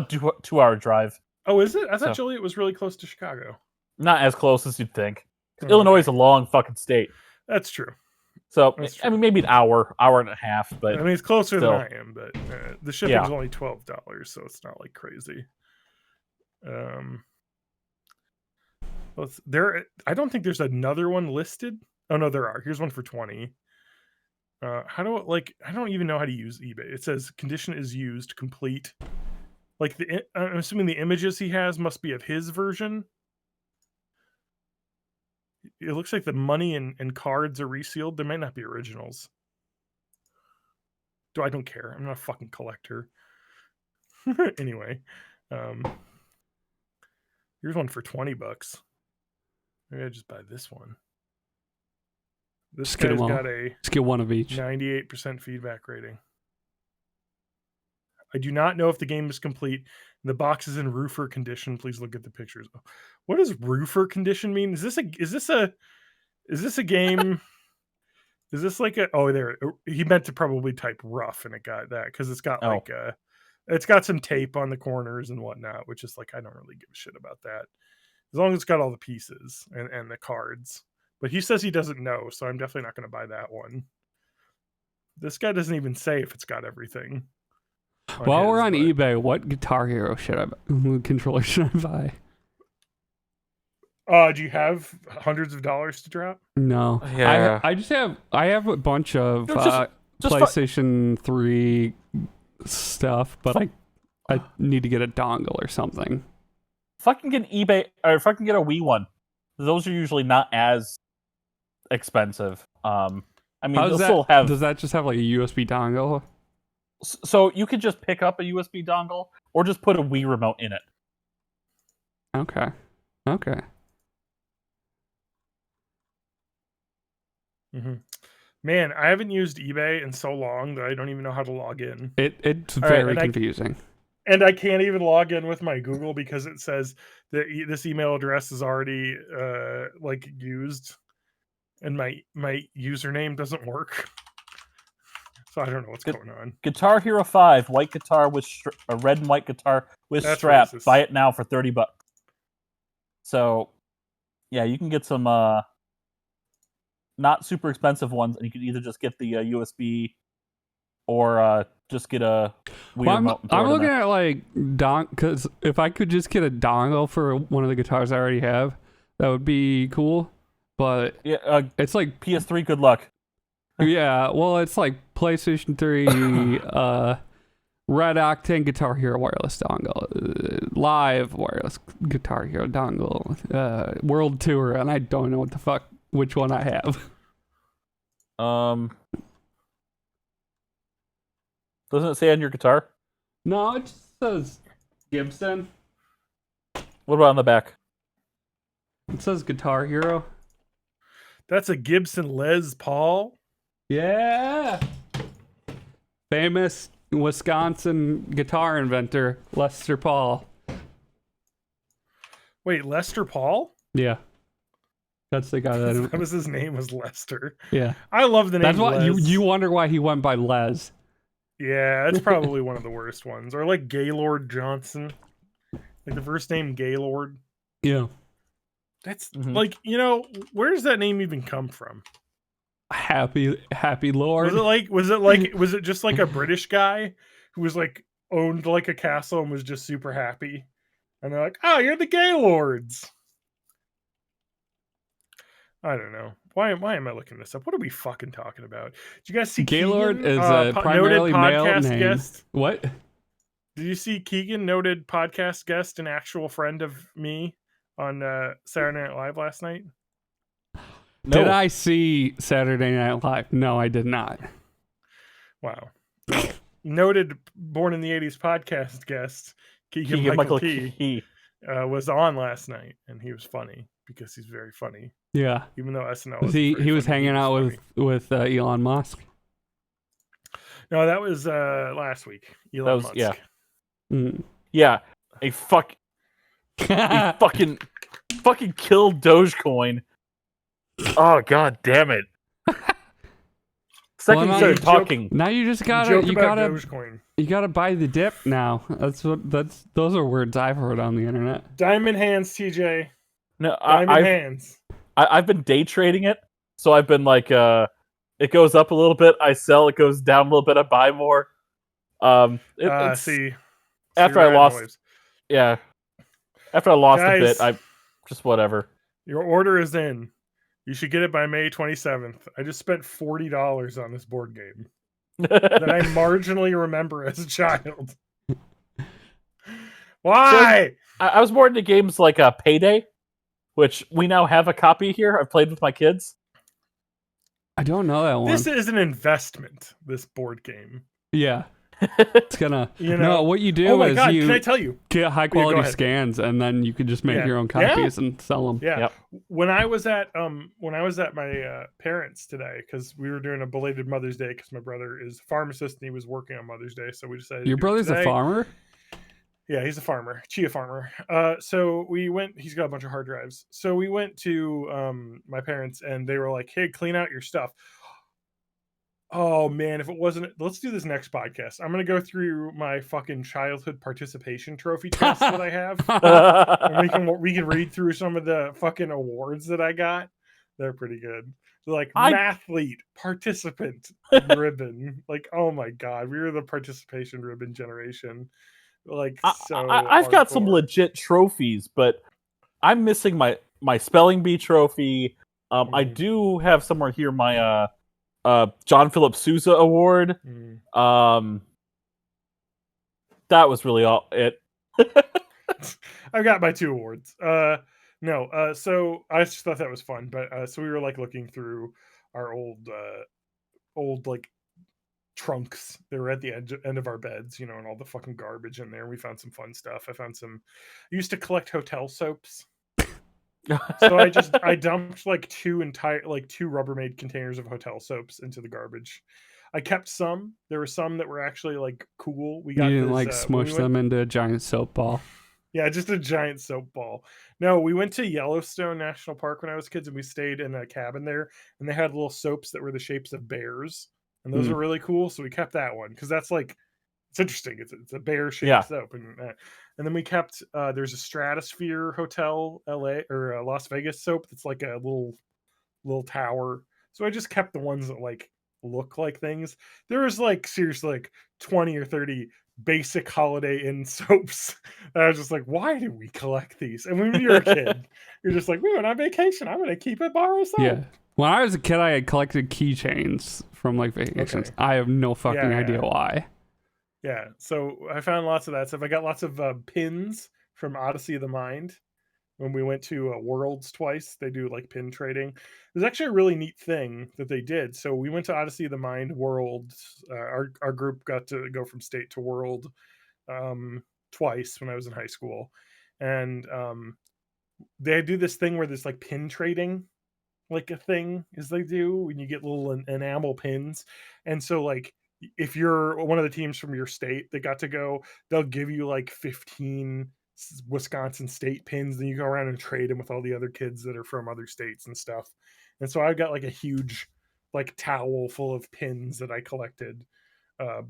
2-hour drive. oh, is it? I thought So- Joliet was really close to Chicago. Not as close as you'd think. Oh, Illinois is a long fucking state. That's true. So That's I true. mean, maybe an hour and a half, but I mean, it's closer still. than I am, but the shipping's Yeah. only $12, so it's not like crazy. Well, I don't think there's another one listed. Oh no, there are. Here's one for 20. I don't even know how to use eBay. It says condition is used, complete. Like I'm assuming the images he has must be of his version. It looks like the money and cards are resealed. They might not be originals. I don't care. I'm not a fucking collector. Anyway, here's one for $20. Maybe I just buy this one. This Just get guy's 'em all. got a Let's get one of each. 98% feedback rating. I do not know if the game is complete. The box is in roofer condition. Please look at the pictures. What does roofer condition mean? Is this a game? Is this like a? Oh, there. He meant to probably type rough, and it got that because it's got like it's got some tape on the corners and whatnot, which is like I don't really give a shit about that as long as it's got all the pieces and the cards. But he says he doesn't know, so I'm definitely not going to buy that one. This guy doesn't even say if it's got everything. While we're on eBay, what Guitar Hero controller should I buy? Do you have hundreds of dollars to drop? No. Yeah. I have a bunch of No, PlayStation 3 stuff, but I need to get a dongle or something. Fucking get eBay or fucking get a Wii one. Those are usually not as expensive. I mean, they'll still have. Does that just have like a USB dongle? So you could just pick up a USB dongle or just put a Wii remote in it. Okay. Mm-hmm. Man, I haven't used eBay in so long that I don't even know how to log in. It's All very right, confusing. And I can't even log in with my Google because it says that this email address is already like used, and my username doesn't work. So I don't know what's going on. Guitar Hero 5, white guitar with a red and white guitar with That's strap. racist. Buy it now for $30. So, yeah, you can get some not super expensive ones, and you can either just get the USB or just get a Wii remote. I'm looking at like because if I could just get a dongle for one of the guitars I already have, that would be cool. But yeah, it's like PS3. Good luck. Yeah, well, it's like PlayStation 3, Red Octane Guitar Hero wireless dongle, live wireless Guitar Hero dongle, World Tour, and I don't know which one I have. Doesn't it say on your guitar? No, it just says Gibson. What about on the back? It says Guitar Hero. That's a Gibson Les Paul. Yeah. Famous Wisconsin guitar inventor, Lester Paul. Wait, Lester Paul? Yeah. That's the guy that was his name was Lester. Yeah. I love the name. That's why Les. you wonder why he went by Les. Yeah, it's probably one of the worst ones. Or like Gaylord Johnson. Like the first name Gaylord. Yeah. That's like, where does that name even come from? Happy Lord. Was it just like a British guy who was like owned like a castle and was just super happy? And they're like, "Oh, you're the Gaylords." I don't know. Why am I looking this up? What are we fucking talking about? Did you guys see Gaylord Keegan, is a primarily noted male podcast name. guest? What? Did you see Keegan, noted podcast guest, an actual friend of me on Saturday Night Live last night? No. Did I see Saturday Night Live? No, I did not. Wow. Noted Born in the 80s podcast guest Keegan Michael Key was on last night, and he was funny because he's very funny. Yeah. Even though SNL was he was hanging out with Elon Musk. No, that was last week. Elon Musk. Yeah. Mm. Yeah. He fucking killed Dogecoin. Oh, god damn it. Second Well, started talking. Now you just gotta Dogecoin. You gotta buy the dip now. Those are words I've heard on the internet. Diamond hands, TJ. No, Diamond hands. I've been day trading it, so I've been like, it goes up a little bit, I sell. It goes down a little bit, I buy more. See. After I lost, yeah. After I lost a bit, I just whatever. Your order is in. You should get it by May 27th. I just spent $40 on this board game that I marginally remember as a child. Why? So I was more into games like Payday, which we now have a copy here. I've played with my kids. I don't know that one. This is an investment, this board game. Yeah. It's gonna no, what you do is you can I tell you? Get high quality scans and then you can just make your own copies and sell them. Yeah. Yep. When I was at my parents today, because we were doing a belated Mother's Day, because my brother is a pharmacist and he was working on Mother's Day, so we decided Your brother's a farmer? Yeah, he's a farmer, chia farmer. So we went. He's got a bunch of hard drives. So we went to my parents, and they were like, "Hey, clean out your stuff." Oh man, if it wasn't, let's do this next podcast. I'm gonna go through my fucking childhood participation trophy test that I have, and we can read through some of the fucking awards that I got. They're pretty good. So like mathlete, participant ribbon. Like, oh my god, we were the participation ribbon generation. Like, so I've got some legit trophies, but I'm missing my spelling bee trophy. I do have somewhere here my John Philip Sousa Award. That was really all it. I've got my 2 awards. No, so I just thought that was fun. But so we were like looking through our old like trunks. They were at the end of our beds, and all the fucking garbage in there. We found some fun stuff. I used to collect hotel soaps. So I dumped like 2 Rubbermaid containers of hotel soaps into the garbage. I kept some. There were some that were actually like cool. We got You didn't this, like when smush them into a giant soap ball. Yeah, just a giant soap ball. No, we went to Yellowstone National Park when I was kids, and we stayed in a cabin there, and they had little soaps that were the shapes of bears, and those Mm. are really cool. So we kept that one because that's like it's interesting. It's a bear shaped Yeah. soap, and then we kept there's a Stratosphere Hotel LA or Las Vegas soap that's like a little tower. So I just kept the ones that like look like things. There was like seriously like 20 or 30 basic Holiday Inn soaps. And I was just like, why do we collect these? And when you're a kid, you're just like, we went on vacation. I'm gonna keep it, borrow soap. Yeah. When I was a kid, I had collected keychains from like vacations. Okay. I have no fucking Yeah. idea why. Yeah, so I found lots of that stuff. I got lots of pins from Odyssey of the Mind. When we went to Worlds twice, they do like pin trading. There's actually a really neat thing that they did. So we went to Odyssey of the Mind Worlds. Our group got to go from state to world twice when I was in high school, and they do this thing where there's like pin trading, like a thing as they do when you get little enamel pins, and so like if you're one of the teams from your state that got to go, they'll give you like 15 Wisconsin state pins, then you go around and trade them with all the other kids that are from other states and stuff. And so I got like a huge like towel full of pins that I collected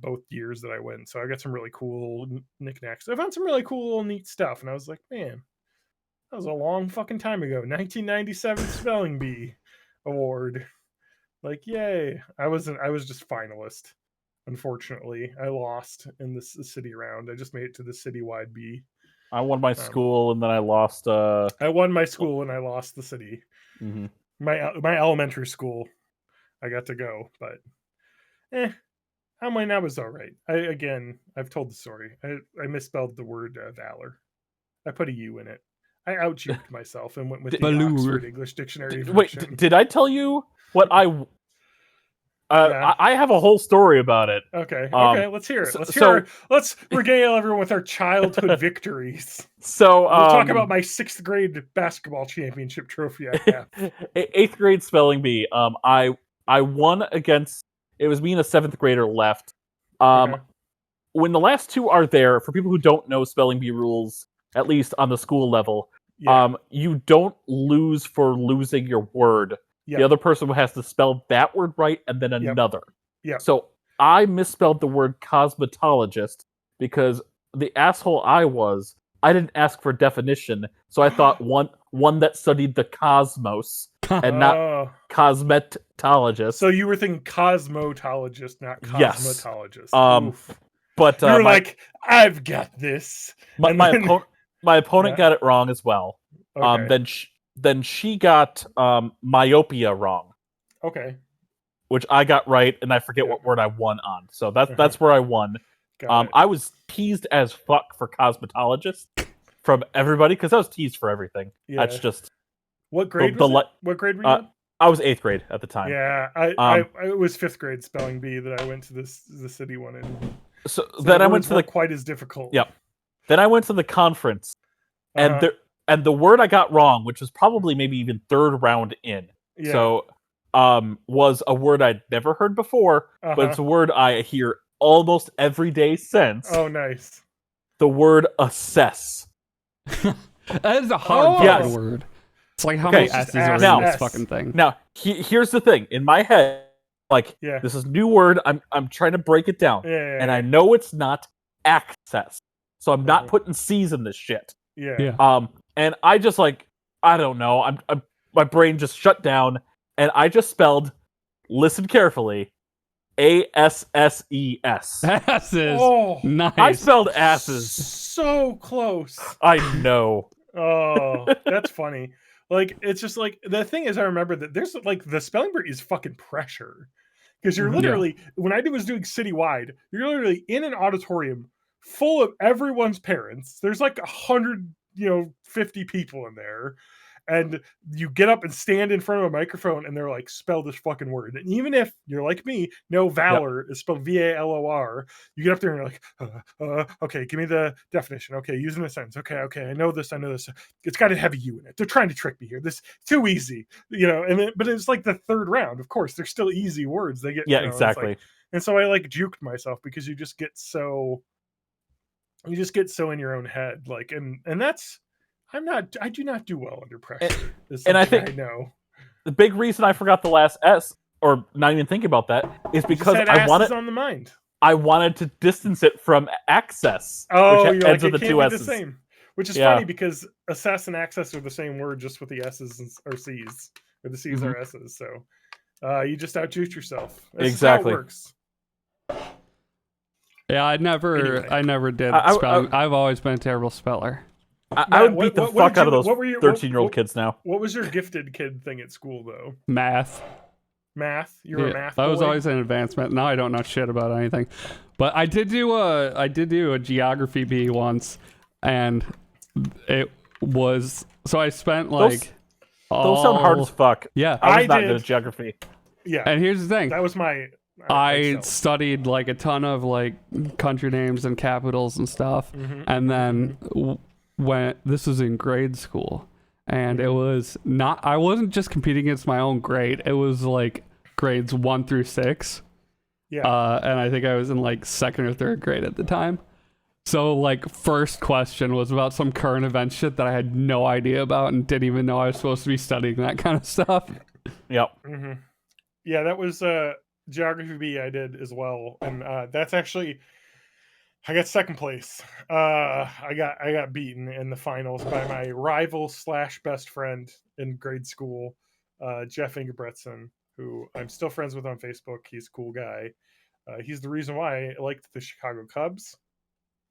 both years that I went. So I got some really cool knickknacks. I found some really cool little neat stuff, and I was like, man, that was a long fucking time ago. 1997 Spelling Bee Award. Like, yay. I was just finalist. Unfortunately, I lost in the city round. I just made it to the citywide B. I won my school and then I lost. I won my school and I lost the city. Mm-hmm. My elementary school, I got to go, but I mean, that was all right. I've told the story. I misspelled the word valor. I put a U in it. I out-juked myself and went with the Velour. Oxford English Dictionary. Wait, did I tell you what I? Yeah. I have a whole story about it. Okay, let's hear it. Let's regale everyone with our childhood victories. So We'll talk about my 6th grade basketball championship trophy I have. 8th grade spelling bee. I won against. It was me and a 7th grader left. Okay. When the last 2 are there, for people who don't know spelling bee rules, at least on the school level, Yeah. You don't lose for losing your word. Yep. The other person has to spell that word right and then another. Yep. So I misspelled the word cosmetologist because the asshole I didn't ask for definition, so I thought one that studied the cosmos and not cosmetologist. So you were thinking cosmetologist, not Yes. cosmetologist. Oof. But you were like, I've got this. My opponent got it wrong as well. Okay. Then she got myopia wrong. Okay. Which I got right, and I forget what word I won on. So that's where I won. I was teased as fuck for cosmetologist from everybody because I was teased for everything. Yeah. That's just what grade was it? What grade were you in? I was 8th grade at the time. Yeah, I it was 5th grade spelling bee that I went to the city one in. So then I went to quite as difficult. Yep. Then I went to the conference, and the word I got wrong, which was probably maybe even 3rd round in. Yeah. So was a word I'd never heard before, but it's a word I hear almost every day since. Oh, nice. The word assess. That is a hard word. It's like how many S's are in this fucking thing. Now, here's the thing. In my head, this is a new word. I'm trying to break it down. And I know it's not access. So I'm not putting C's in this shit. Yeah. And I just I don't know. I'm my brain just shut down, and I just spelled. Listen carefully. ASSES. Asses. Oh, nice. I spelled asses. So close. I know. Oh, that's funny. Like, it's just like the thing is, I remember that there's like the spelling bee is fucking pressure. because you're Mhm. literally when I was doing citywide, you're literally in an auditorium full of everyone's parents. There's like 150 people in there, and you get up and stand in front of a microphone, and they're like, "Spell this fucking word." And even if you're like me, no, valor is spelled VALOR. You get up there and you're like, "Okay, give me the definition. Okay, using a sentence. Okay, I know this. It's got a heavy U in it. They're trying to trick me here. This too easy, but it's like the third round. Of course, they're still easy words. They get Yeah, it's exactly. like, and so I like juked myself because you just get so in your own head, like, and that's I do not do well under pressure. And I I think know the big reason I forgot the last S, or not even thinking about that, is you just because had I asses wanted on the mind. to distance it from access, Oh, which you're ends like, with it the can't two be S's. the same, which is Yeah. funny because assess and access are the same word, just with the S's or C's, or the C's Mhm. are S's. So you just outjuked yourself. This Exactly. is how it works. Yeah, I Anyway. never did I- spelling. I've always been a terrible speller. I Matt, would beat the what fuck did out of you- those what were your- 13-year-old kids now. What was your gifted kid thing at school though? Math. Math. You were a Yeah, math. that was boy? always an advancement. Now I don't know shit about anything. But I did do a geography B once, and it was so I spent like Those sound hard as fuck. Yeah. I was I not did. good at geography. Yeah, And here's the thing. that was my. I excelled. studied like a ton of like country names and capitals and stuff, Mhm. and then when this was in grade school, and it was not. I wasn't just competing against my own grade. It was like grades 1 through 6. Yeah. And I think I was in like 2nd or 3rd grade at the time. So like first question was about some current event shit that I had no idea about and didn't even know I was supposed to be studying that kind of stuff. Yep. Mm-hmm. Yeah, that was geography B I did as well, and that's actually I got second place. I got beaten in the finals by my rival / best friend in grade school, Jeff Ingebretson, who I'm still friends with on Facebook. He's a cool guy. He's the reason why I liked the Chicago Cubs,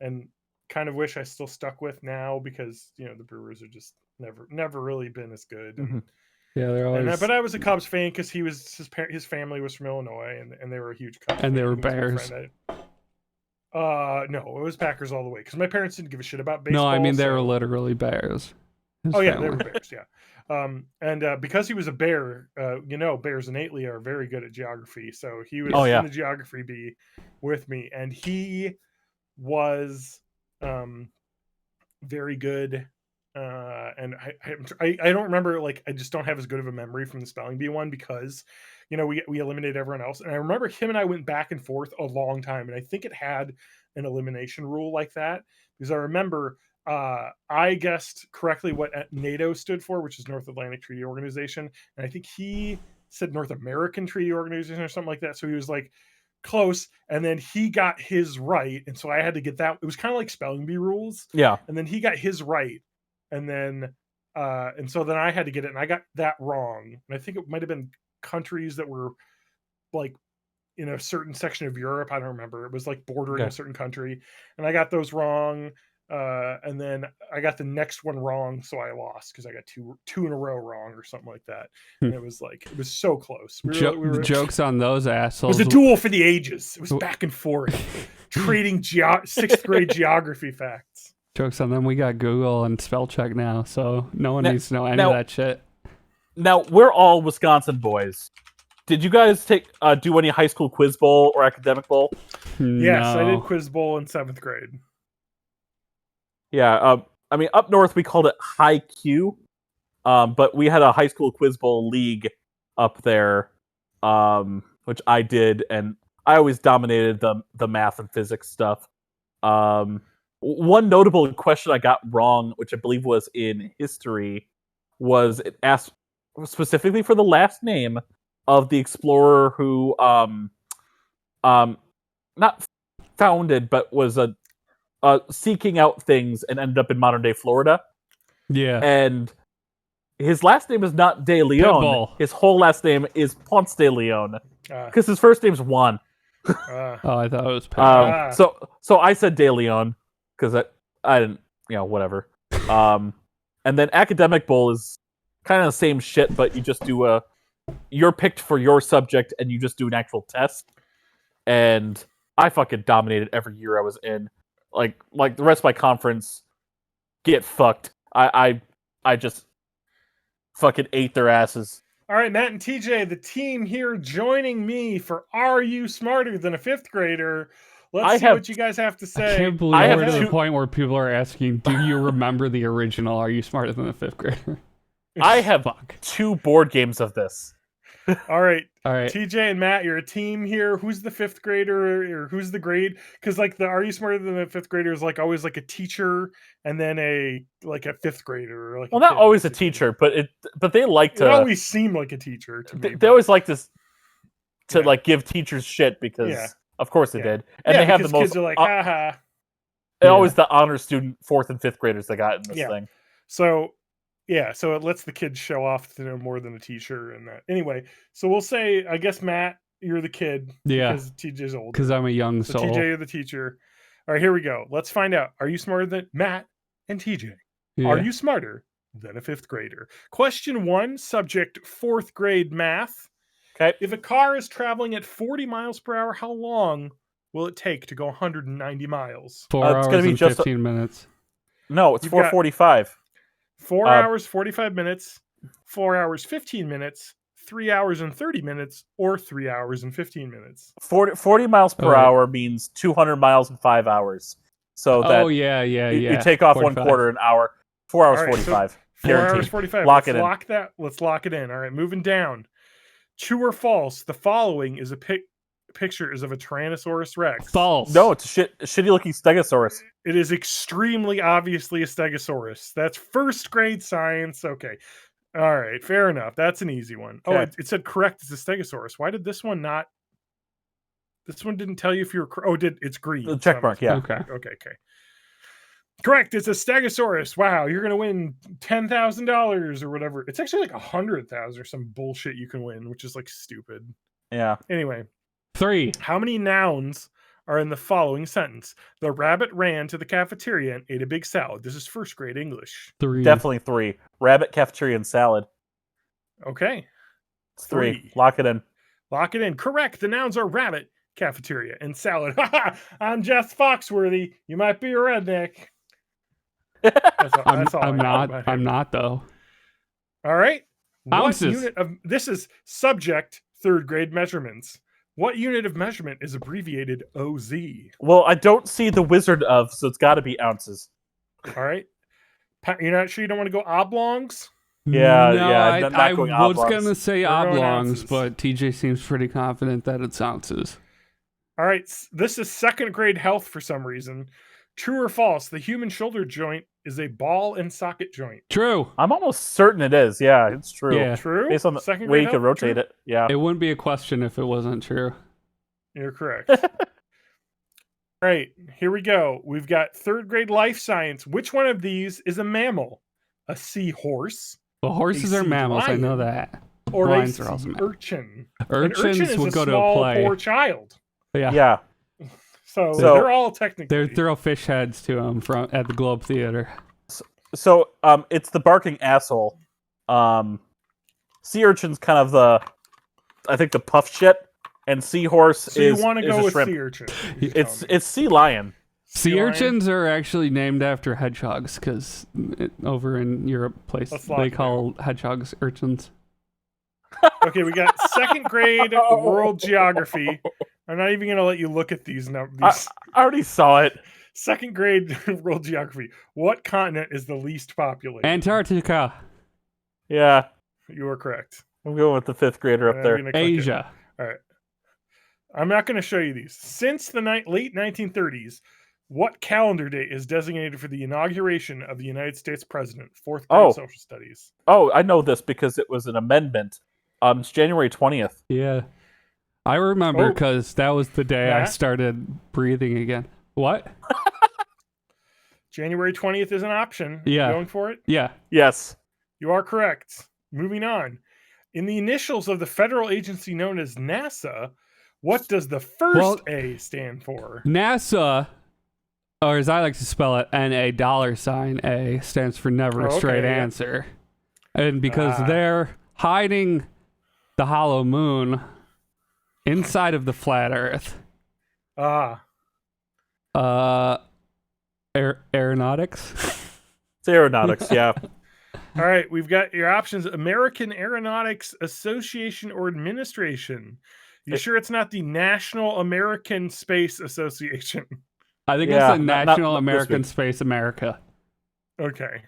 and kind of wish I still stuck with now because the Brewers are just never really been as good. Mhm. Yeah, they're always. But I was a Cubs fan because his family was from Illinois, and they were a huge Cubs. And they fan. were He was my Bears. friend. No, it was Packers all the way because my parents didn't give a shit about baseball. No, I mean they were so- literally Bears. His Oh yeah, family. they were Bears. Yeah, and because he was a Bear, Bears innately are very good at geography. So he was Oh, yeah. in the geography bee with me, and he was very good. And I don't remember, like, I just don't have as good of a memory from the spelling bee one because we eliminated everyone else, and I remember him and I went back and forth a long time, and I think it had an elimination rule like that because I remember I guessed correctly what NATO stood for, which is North Atlantic Treaty Organization, and I think he said North American Treaty Organization or something like that, so he was like close, and then he got his right, and so I had to get that. It was kind of like spelling bee rules. Yeah. And then he got his right, and then and so then I had to get it, and I got that wrong. And I think it might have been countries that were like in a certain section of Europe. I don't remember. It was like bordering Okay. a certain country, and I got those wrong. And then I got the next one wrong, so I lost because I got two in a row wrong or something like that. And it was so close. The jokes on those It assholes. was a duel for the ages. It was back and forth, trading 6th grade geography facts. Jokes on them. We got Google and spell check now, so no one needs to know any now- of that shit. Now we're all Wisconsin boys. Did you guys do any high school quiz bowl or academic bowl? Yes, I No. did quiz bowl in 7th grade. Yeah. I mean, up north we called it High Q, but we had a high school quiz bowl league up there, which I did, and I always dominated the math and physics stuff. One notable question I got wrong, which I believe was in history, was it asked specifically for the last name of the explorer who not founded but was seeking out things and ended up in modern day Florida. Yeah. And his last name is not De Leon. Pitbull. His whole last name is Ponce de Leon Uh, because his first name's Juan. uh, Oh, I thought it was. Ah. So I said De Leon because I didn't, whatever. And then academic bowl is kind of the same shit, but you just do you're picked for your subject and you just do an actual test. And I fucking dominated every year I was in. Like the rest of my conference, get fucked. I just fucking ate their asses. All right, Matt and TJ, the team here joining me for Are You Smarter Than a Fifth Grader? Let's see what you guys have to I say. can't believe we're to the point where people are asking, do you remember the original Are You Smarter Than a Fifth Grader? I have 2 board games of this. All right. All right. TJ and Matt, you're a team here. Who's the fifth grader or who's the grade? Because like the Are You Smarter Than a Fifth Grader is like always like a teacher and then a fifth grader. Or like well, not always a teacher, but they like to. It always seem like a teacher to me. They always like to like give teachers shit because of course they did, and they have the most. Kids are like, haha. Always the honor student 4th and 5th graders they got in this thing. So it lets the kids show off to know more than a teacher and that. Anyway, so we'll say, I guess, Matt, you're the kid. Yeah. Because TJ's older. Because I'm a young so soul. TJ, you're the teacher. All right, here we go. Let's find out. Are you smarter than Matt and TJ? Yeah. Are you smarter than a 5th grader? Question 1, subject 4th grade math. Okay. If a car is traveling at 40 miles per hour, how long will it take to go 190 miles? 4 hours gonna be and just 15 minutes. No, it's 4:45. 4 hours, 45 minutes, 4 hours, 15 minutes, 3 hours and 30 minutes, or 3 hours and 15 minutes. 40 miles per hour means 200 miles in 5 hours. So that you take off 45. 1/4 an hour. 4 hours, All right, 45. So 4 Guaranteed. hours, 45. Lock it in. Let's lock it in. All right, moving down. True or false? The following is a pictures of a Tyrannosaurus Rex. False. No, it's a shitty looking Stegosaurus. It is extremely obviously a Stegosaurus. That's 1st grade science. Okay. All right. Fair enough. That's an easy one. Okay. Oh, it said correct. It's a Stegosaurus. Why did this one not? This one didn't tell you if you were. It's green. The check mark, yeah. Okay. Okay. Correct. It's a Stegosaurus. Wow. You're going to win $10,000 or whatever. It's actually like 100,000 or some bullshit you can win, which is like stupid. Yeah. Anyway. 3. How many nouns are in the following sentence? The rabbit ran to the cafeteria and ate a big salad. This is 1st grade English. 3. Definitely 3. Rabbit, cafeteria, and salad. Okay. It's 3. Lock it in. Lock it in. Correct. The nouns are rabbit, cafeteria, and salad. I'm Jeff Foxworthy. You might be a redneck. That's all I'm I know not. about I'm him. not though. All right. Ounces. What unit of this is subject 3rd grade measurements? What unit of measurement is abbreviated OZ? Well, I don't see the Wizard of, so it's got to be ounces. All right. You're not sure you don't want to go oblongs? Yeah, no, yeah, not I going was oblongs. gonna say We're going oblongs, ounces. but TJ seems pretty confident that it's ounces. All right. This is 2nd grade health for some reason. True or false? The human shoulder joint is a ball and socket joint. True. I'm almost certain it is. Yeah, it's true. Yeah. True? Based on the 2nd way grade you can health? rotate True? it. Yeah. It wouldn't be a question if it wasn't true. You're correct. All right, here we go. We've got 3rd grade life science. Which one of these is a mammal? A seahorse Well, horses A are sea mammals. I know lion. that. or Lions a are also sea mammals. urchin? An Urchins urchin is would a go to a small, play. poor child. Yeah. Yeah. So So- they're all technically. They throw fish heads to them from at the Globe Theater. So, it's the barking asshole. Sea urchin's kind of I think the puff shit, and seahorse so you is want to is go a with shrimp. sea urchin? you're telling me. It's sea lion. Sea lion? urchins are actually named after hedgehogs because over in Europe, Let's lock they it call hedgehogs urchins. Okay, we got 2nd grade world geography. I'm not even going to let you look at these numbers. I already saw it. 2nd grade world geography. What continent is the least populated? Antarctica, Yeah. You are correct. I'm going with the 5th grader up I'm there. gonna click it. Asia. All right. I'm not going to show you these. Since the late 1930s, what calendar date is designated for the inauguration of the United States president? 4th grade Oh. social studies. Oh, I know this because it was an amendment. It's January 20th. Yeah. I remember Oh. because that was the day I Matt? started breathing again. What? January 20th is an option. Yeah. Going for it? Yeah. Yes. You are correct. Moving on. In the initials of the federal agency known as NASA, what does the first Well- A stand for? NASA, or as I like to spell it, NA $A stands for never a Oh, straight okay, yeah. answer. And because Ah. they're hiding the hollow moon inside of the flat Earth. Ah, Aeronautics. It's aeronautics, yeah. all right. We've got your options: American Aeronautics Association or Administration. You sure it's not the National American Space Association? I think Yeah, it's the not National this American week. Space America. Okay,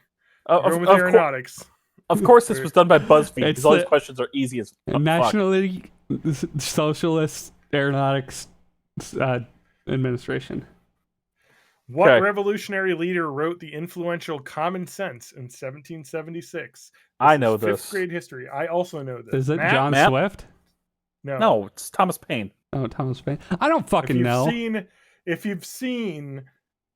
Of, going with of, aeronautics. of course, this was done by BuzzFeed It's because all these the- questions are easy as fuck. Nationally Socialist Aeronautics Administration. What Okay. revolutionary leader wrote the influential Common Sense in 1776? I is know fifth this. grade history. I also know this. Is it Matt? John Matt? Swift? No, it's Thomas Paine. Oh, Thomas Paine. I don't If fucking you've know. seen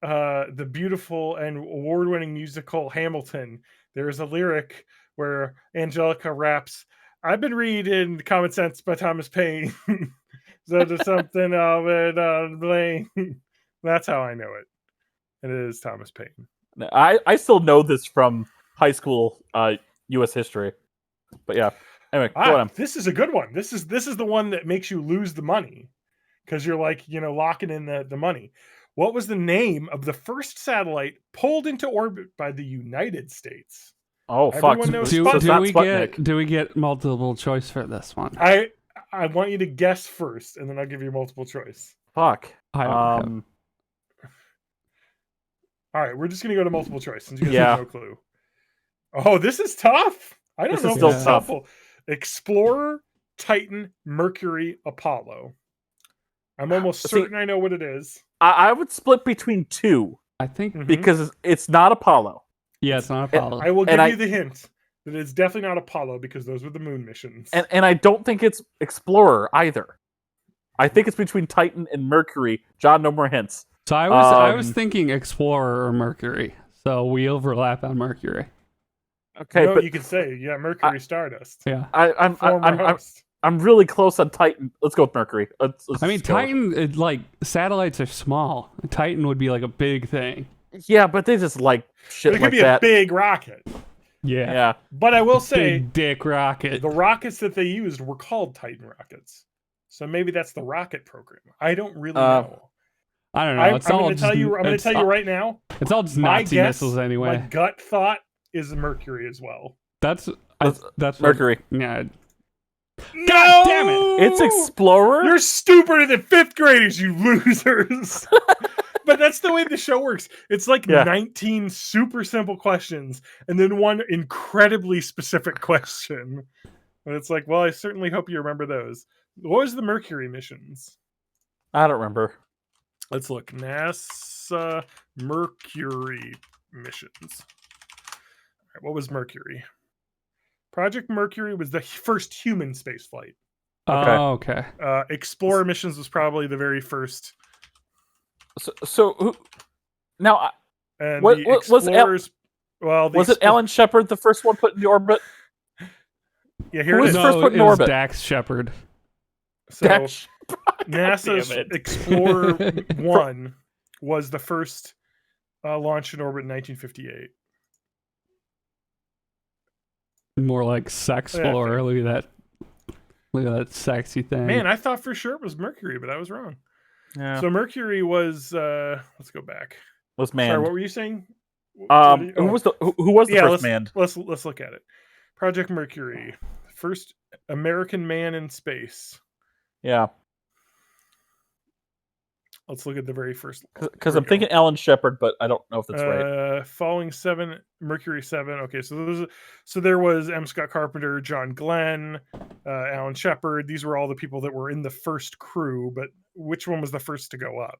the beautiful and award-winning musical Hamilton, there is a lyric where Angelica raps, "I've been reading Common Sense by Thomas Paine." So there's something of it on blame. That's how I know it. And it is Thomas Paine. I still know this from high school U.S. history. But yeah. Anyway, go on. This is a good one. This is the one that makes you lose the money because you're like, locking in the money. What was the name of the first satellite pulled into orbit by the United States? Oh, fuck. Everyone knows So Sputnik. it's not Sputnik. do we get multiple choice for this one? I want you to guess first, and then I'll give you multiple choice. Fuck. I don't have- All right, we're just gonna go to multiple choice since you guys Yeah. have no clue. Oh, this is tough. I don't This know is if still this is tough. helpful. Explorer, Titan, Mercury, Apollo. I'm almost See- certain I know what it is. I would split between two I think. Mhm. because it's not Apollo. Yeah, it's not Apollo. I will give And you the hint that it's definitely not Apollo because those were the moon missions. And I don't think it's Explorer either. I think it's between Titan and Mercury. John, no more hints. So I was Um, thinking Explorer or Mercury. So we overlap on Mercury. Okay, no, but you could say, yeah, Mercury Stardust. Yeah. I'm Former host. I'm really close on Titan. Let's go with Mercury. Let's I mean, just go. Titan, satellites are small. Titan would be like a big thing. Yeah, but they just like shit But it could like be that. a big rocket. Yeah. Yeah. But I will say, Big dick rocket. the rockets that they used were called Titan rockets. So maybe that's the rocket program. I don't really know. I don't know. I'm It's all going to just, tell you. I'm going to tell you right now. It's all just My Nazi guess, missiles my anyway. gut thought is Mercury as well. That's Let's- that's what- Mercury. yeah. God damn it! It's Explorer. You're stupider than fifth graders, you losers. But that's the way the show works. It's like Yeah. 19 super simple questions and then one incredibly specific question. And it's like, well, I certainly hope you remember those. What was the Mercury missions? I don't remember. Let's look. NASA Mercury missions. All right, what was Mercury? Project Mercury was the first human space flight. Okay. Oh, okay. Explorer missions was probably the very first. So who, now And What- the what- was Al- Explorers. Well, the was it Alan Shepard the first one put into orbit? Yeah, here who it was is. first put in it was orbit? Dax Shepard. So Dax- NASA's damn it. Explorer 1 was the first launched in orbit in 1958. More like sex Yeah, floor. fair. Look at that sexy thing. Man, I thought for sure it was Mercury, but I was wrong. Yeah. So Mercury was let's go back. was Sorry, manned. what were you saying? What did you- Who oh. was the who was the Yeah, first manned? let's look at it. Project Mercury, first American man in space. Yeah, Let's look at the very first. because Here I'm we go. thinking Alan Shepard, but I don't know if that's right. Following Mercury 7. Okay, so there was M. Scott Carpenter, John Glenn, Alan Shepard. These were all the people that were in the first crew, but which one was the first to go up?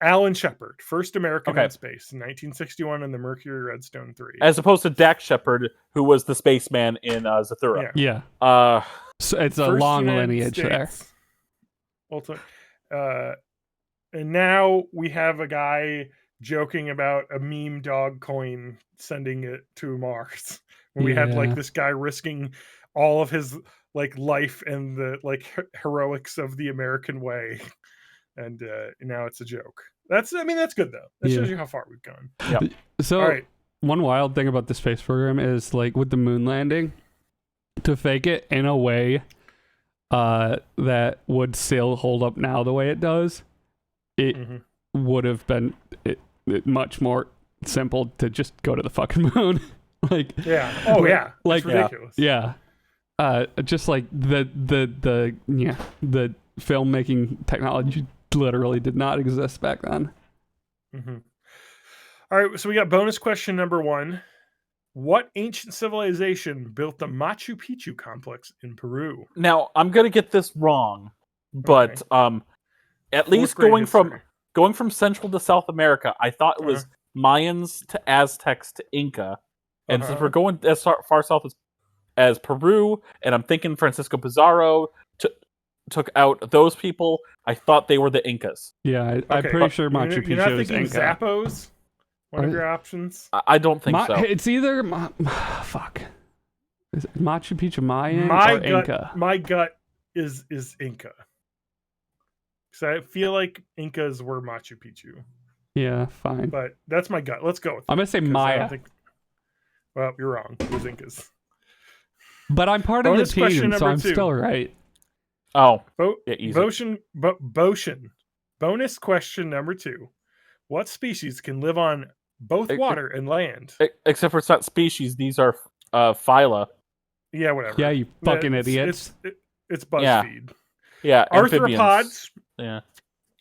Alan Shepard, first American Okay. in space in 1961 in the Mercury Redstone 3. As opposed to Dax Shepard, who was the spaceman in Zathura. Yeah. yeah. So it's a First long United lineage there. States. And now we have a guy joking about a meme dog coin sending it to Mars. When we had like Yeah. this guy risking all of his like life and the like heroics of the American way, and now it's a joke. That's good though. That shows Yeah. you how far we've gone. So All right, one wild thing about the space program is like with the moon landing, to fake it in a way that would still hold up now the way it does, it would have been much more simple to just go to the fucking moon. Like, yeah. Oh, yeah. Like, It's ridiculous. yeah. Just like the filmmaking technology literally did not exist back then. All right, so we got bonus question number 1. What ancient civilization built the Machu Picchu complex in Peru? Now I'm gonna get this wrong, but at least grade going history. from Central to South America, I thought it was Mayans to Aztecs to Inca, and since we're going as far south as Peru, and I'm thinking Francisco Pizarro took out those people, I thought they were the Incas. Yeah, I'm Okay, pretty sure Machu You're not Picchu is thinking Inca. Zappos? One of your options? I don't think so. It's either fuck. Is it Machu Picchu Mayan My or gut, Inca? my gut is Inca. Because I feel like Incas were Machu Picchu. Yeah, fine. But that's my gut. Let's go with it. I'm gonna say 'cause I Maya, don't think- Well, you're wrong. It was Incas. but I'm part of the Bonus question team, so number I'm 2. still right. Oh, Bo- yeah, easy. Boshin. Bonus question number 2. What species can live on both water and land? Except for it's not species; these are phyla. Yeah, whatever. Yeah, you fucking It's- idiots. It's BuzzFeed. Yeah, amphibians. Arthropods, Yeah,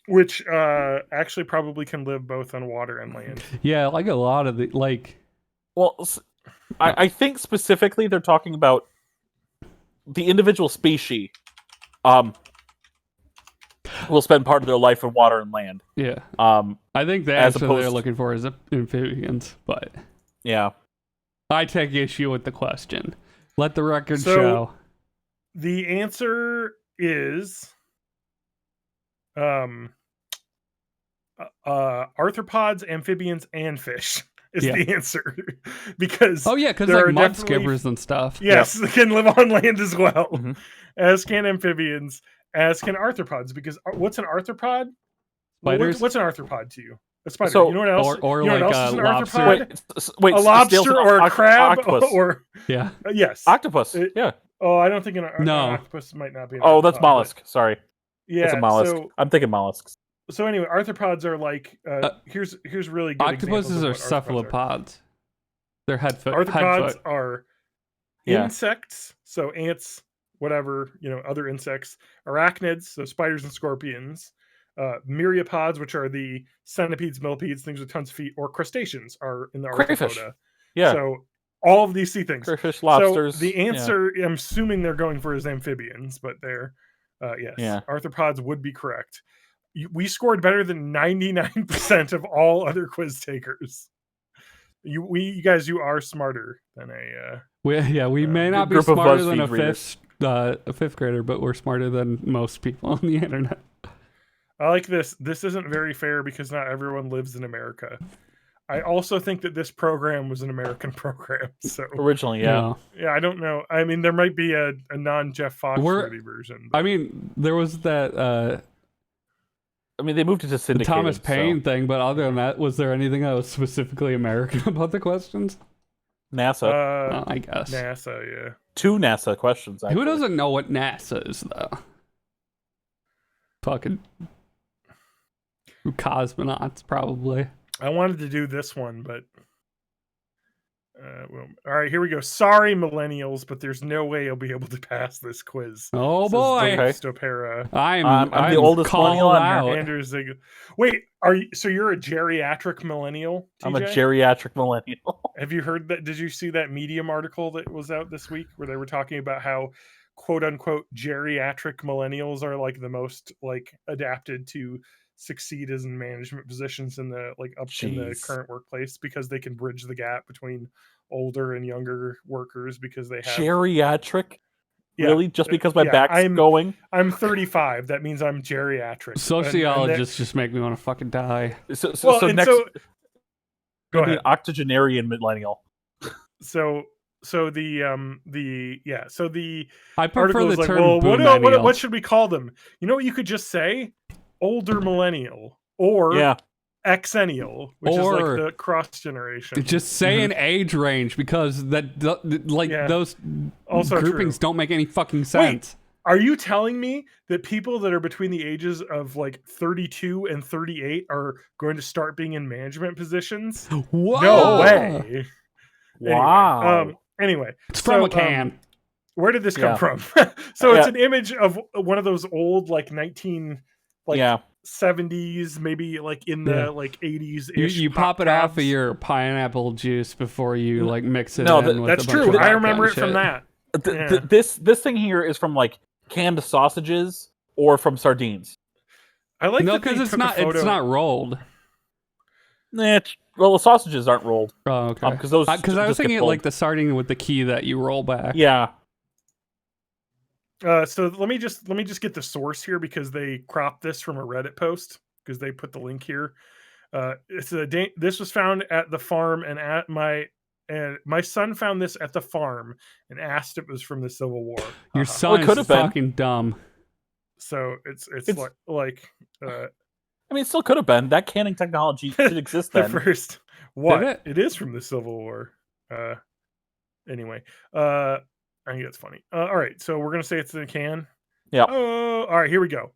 which actually probably can live both on water and land. Yeah, like a lot of the well, I think specifically they're talking about the individual species. Will spend part of their life in water and land. yeah. Um, I think the as answer opposed they're to- looking for is amphibians, but yeah. I take issue with the question. Let the record So- show. The answer is arthropods, amphibians, and fish is Yeah. the answer. Because Oh yeah, because there like are mud definitely- skippers and stuff. yes, they can live on land as well, Mhm. as can amphibians, as can arthropods. Because what's an arthropod? Well, Spiders? what's an arthropod to you? A spider. So- you know what else? or you know what like else a is an lobster. arthropod? Wait, A lobster snails and or a crab octopus. or Yeah. yes. Octopus. It- Yeah. Oh, I don't think an No. octopus might not be. An Oh, that's arthropod, but- mollusk. Sorry, Yeah, it's a mollusk. so I'm thinking mollusks. so anyway, arthropods are like here's really good Octopuses are examples of what arthropods are. cephalopods. They're head foot. Arthropods are Yeah. insects, so ants, whatever, other insects, arachnids, so spiders and scorpions, myriapods, which are the centipedes, millipedes, things with tons of feet, or crustaceans are in the Crayfish. arthropoda. Yeah, So all of these sea things. crayfish, lobsters. So the yeah. answer, I'm assuming they're going for is amphibians, but they're yes, Yeah. arthropods would be correct. We scored better than 99% of all other quiz takers. You guys, you are smarter than a. We may not be group of smarter than BuzzFeed a fifth grader, but we're smarter than most people on the internet. I like this. This isn't very fair because not everyone lives in America. I also think that this program was an American program. So Originally, yeah. yeah, I don't know. I mean, there might be a non-Jeff Foxworthy version. I mean, there was that I mean, they moved it to the syndicated. Thomas Paine so. thing, but other than that, was there anything that was specifically American about the questions? NASA. Oh, I guess. NASA, yeah. 2 NASA questions. Who actually. doesn't know what NASA is, though? Fucking cosmonauts, probably. I wanted to do this one, but well, all right, here we go. Sorry, millennials, but there's no way you'll be able to pass this quiz. Oh Says boy, Dave Okay. Stopera. I'm the oldest millennial on here. Andrew Ziegler. Wait, are you? So you're a geriatric millennial? TJ? I'm a geriatric millennial. Have you heard that? Did you see that Medium article that was out this week where they were talking about how "quote unquote" geriatric millennials are like the most like adapted to succeed as in management positions in the in the Jeez. current workplace because they can bridge the gap between older and younger workers because they have Geriatric? Yeah, Really? Just because my yeah, back's going? I'm 35. That means I'm geriatric. And Sociologists just make me want to fucking die. So well, and next, go I'll be ahead. an octogenarian millennial. So the I prefer article the is like, term well, boomenial. what should we call them? You know what you could just say? Older millennial or Yeah. Xennial, which is Or- like the cross generation. Just say an age range because Yeah. those Also groupings true. don't make any fucking sense. Are you telling me that people that are between the ages of like 32 and 38 are going to start being in management positions? Whoa! No way. Wow. Anyway, It's from so, a can. where did this come Yeah. from? So it's Yeah. an image of one of those old like 19 like yeah. 70s, maybe like in the Yeah. like 80s. You pop it off of your pineapple juice before you like mix it No, in with That's a bunch true. of I vodka remember and it from shit. that. Yeah. This thing here is from like canned sausages or from sardines. I like No, that they because it's took a not photo. rolled. Well, the sausages aren't rolled. Oh, okay. Because those Because I was just get thinking it pulled. like the sardine with the key that you roll back. Yeah. So let me just get the source here because they cropped this from a Reddit post because they put the link here. This was found at the farm and my son found this at the farm and asked if it was from the Civil War. Your Haha. son could is have been. fucking dumb. So it's It's- like I mean, it still could have been. That canning technology did exist the then. first what it? it is from the Civil War. Anyway, I think that's funny. All right, so we're gonna say it's in a can. Yeah. Oh, all right, here we go.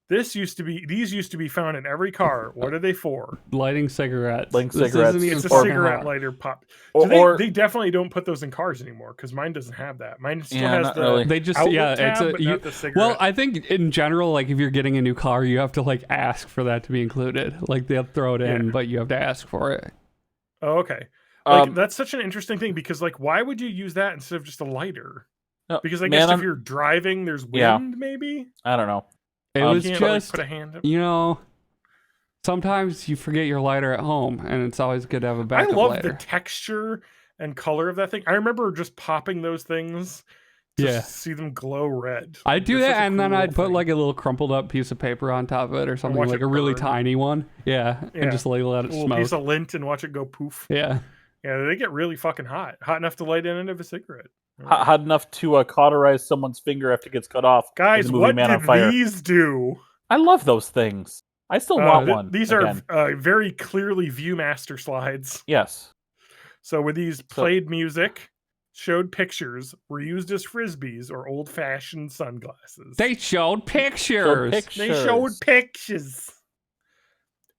These used to be found in every car. What are they for? Lighting cigarettes. Lighting This cigarettes. isn't even It's a fucking cigarette hot. lighter pop. Or, They definitely don't put those in cars anymore because mine doesn't have that. Mine still Yeah, has not the really. They just outlet tab, it's a but you, not the cigarette. well, I think in general, like if you're getting a new car, you have to like ask for that to be included. Like they'll throw it in, Yeah. but you have to ask for it. Oh, okay. Like Um, that's such an interesting thing because like why would you use that instead of just a lighter? no, Because I man, guess I'm- if you're driving, there's wind, Yeah. maybe. I don't know. It You was You can't like, just put a hand up. you know. Sometimes you forget your lighter at home, and it's always good to have a I backup love lighter. the texture and color of that thing. I remember just popping those things to Yeah. see them glow red. I'd do They're that, such a and then cool I'd put thing. like a little crumpled up piece of paper on top of it, or something watch like it a really burn. tiny one. Yeah, Yeah. and just let a it little smoke. piece of lint and watch it go poof. Yeah, Yeah, they get really fucking hot enough to light in end of a cigarette. Hot enough to cauterize someone's finger after it gets cut off. Guys, in the movie what Man on did Fire. these do? I love those things. I still want one. These again. are very clearly ViewMaster slides. Yes. So with these played music, showed pictures, were used as frisbees or old-fashioned sunglasses. they showed pictures. Showed They showed pictures.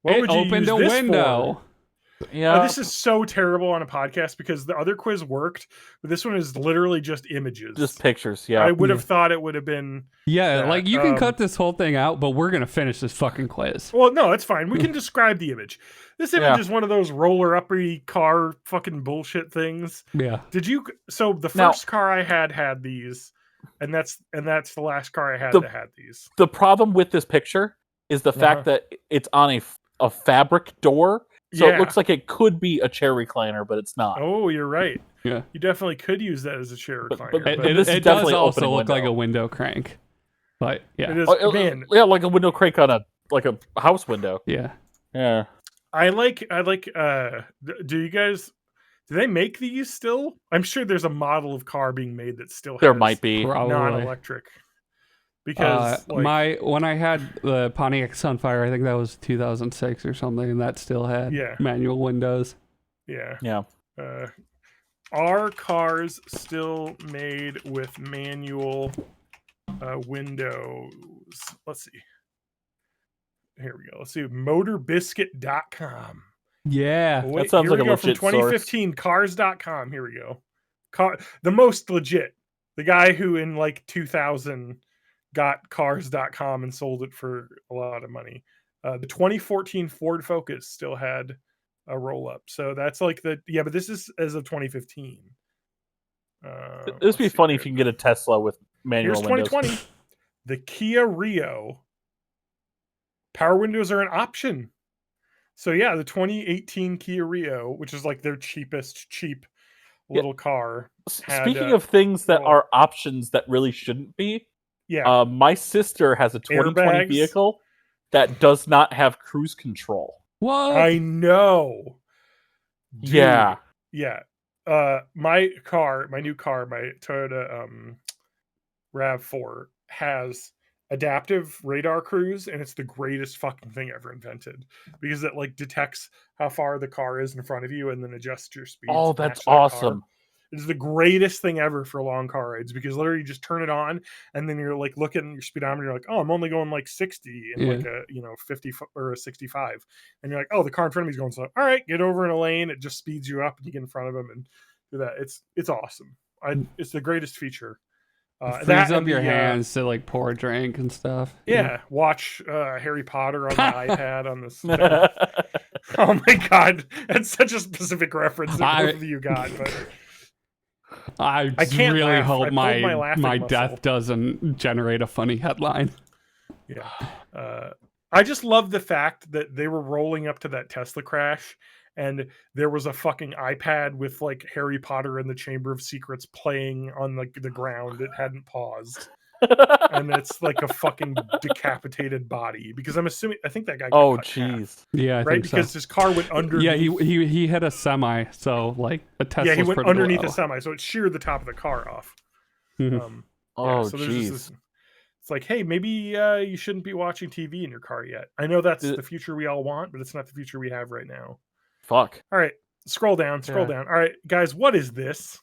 What It would you opened use a this window. for? Yeah. This is so terrible on a podcast because the other quiz worked, but this one is literally just images. just pictures. Yeah. I would have thought it would have been. Yeah, that, like you can cut this whole thing out, but we're gonna finish this fucking quiz. Well, no, it's fine. We can describe the image. This image Yeah. is one of those roller uppy car fucking bullshit things. Yeah, Did you? So the Now- first car I had these, and that's the last car I had The- that had these. The problem with this picture is the fact that it's on a fabric door, so Yeah. it looks like it could be a chair recliner, but it's not. Oh, you're right. yeah. You definitely could use that as a chair But- recliner. but- but It, this is it does definitely also opening look like window. a window crank, but yeah, it is, Oh, man. yeah, like a window crank on a house window. yeah. Yeah. I like. Do you guys? Do they make these still? I'm sure there's a model of car being made that still There has might be. Probably. non-electric. Because when I had the Pontiac Sunfire, I think that was 2006 or something, and that still had Yeah. manual windows. yeah. Yeah. Are cars still made with manual windows? Let's see. Here we go. Let's see. Motorbiscuit.com. Yeah, Wait, That sounds here like we a go from legit source. 2015 cars.com. Here we go. The most legit. The guy who in like 2000 got cars.com and sold it for a lot of money. The 2014 Ford Focus still had a roll up. So that's like but this is as of 2015. This would be funny if you can get a Tesla with manual Here's windows. 2020. The Kia Rio. Power windows are an option. So yeah, the 2018 Kia Rio, which is like their cheap little car. had, Speaking of things that well- are options that really shouldn't be, Yeah. my sister has a 2020 Airbags? vehicle that does not have cruise control. what? I know. Dude, Yeah. Yeah. My new car, my Toyota RAV4 has adaptive radar cruise, and it's the greatest fucking thing ever invented because it like detects how far the car is in front of you and then adjusts your speed. Oh, to that's match that car. awesome. It is the greatest thing ever for long car rides because literally you just turn it on and then you're like looking at your speedometer. You're like, oh, I'm only going like 60 in like a 50 or a 65, and you're like, oh, the car in front of me is going slow. All right, get over in a lane. It just speeds you up and you get in front of them and do that. It's awesome. It's the greatest feature. Frees up your hands to like pour a drink and stuff. Yeah, watch Harry Potter on the iPad on this. Oh my god, that's such a specific reference that both of you got. But I can't really laugh. hope I pulled my laughing my muscle. death doesn't generate a funny headline. Yeah, I just love the fact that they were rolling up to that Tesla crash, and there was a fucking iPad with like Harry Potter and the Chamber of Secrets playing on like the ground. It hadn't paused. And it's like a fucking decapitated body because I think that guy got Oh, cut in half, jeez. Yeah, I right? think Because so. his car went underneath. Yeah, he hit a semi, so like a Tesla. Yeah, he went underneath a semi, so it sheared the top of the car off. Mhm. Oh, so there's just jeez. this, it's like, hey, maybe you shouldn't be watching TV in your car yet. I know that's the future we all want, but it's not the future we have right now. Fuck. All right, scroll down. All right, guys, what is this?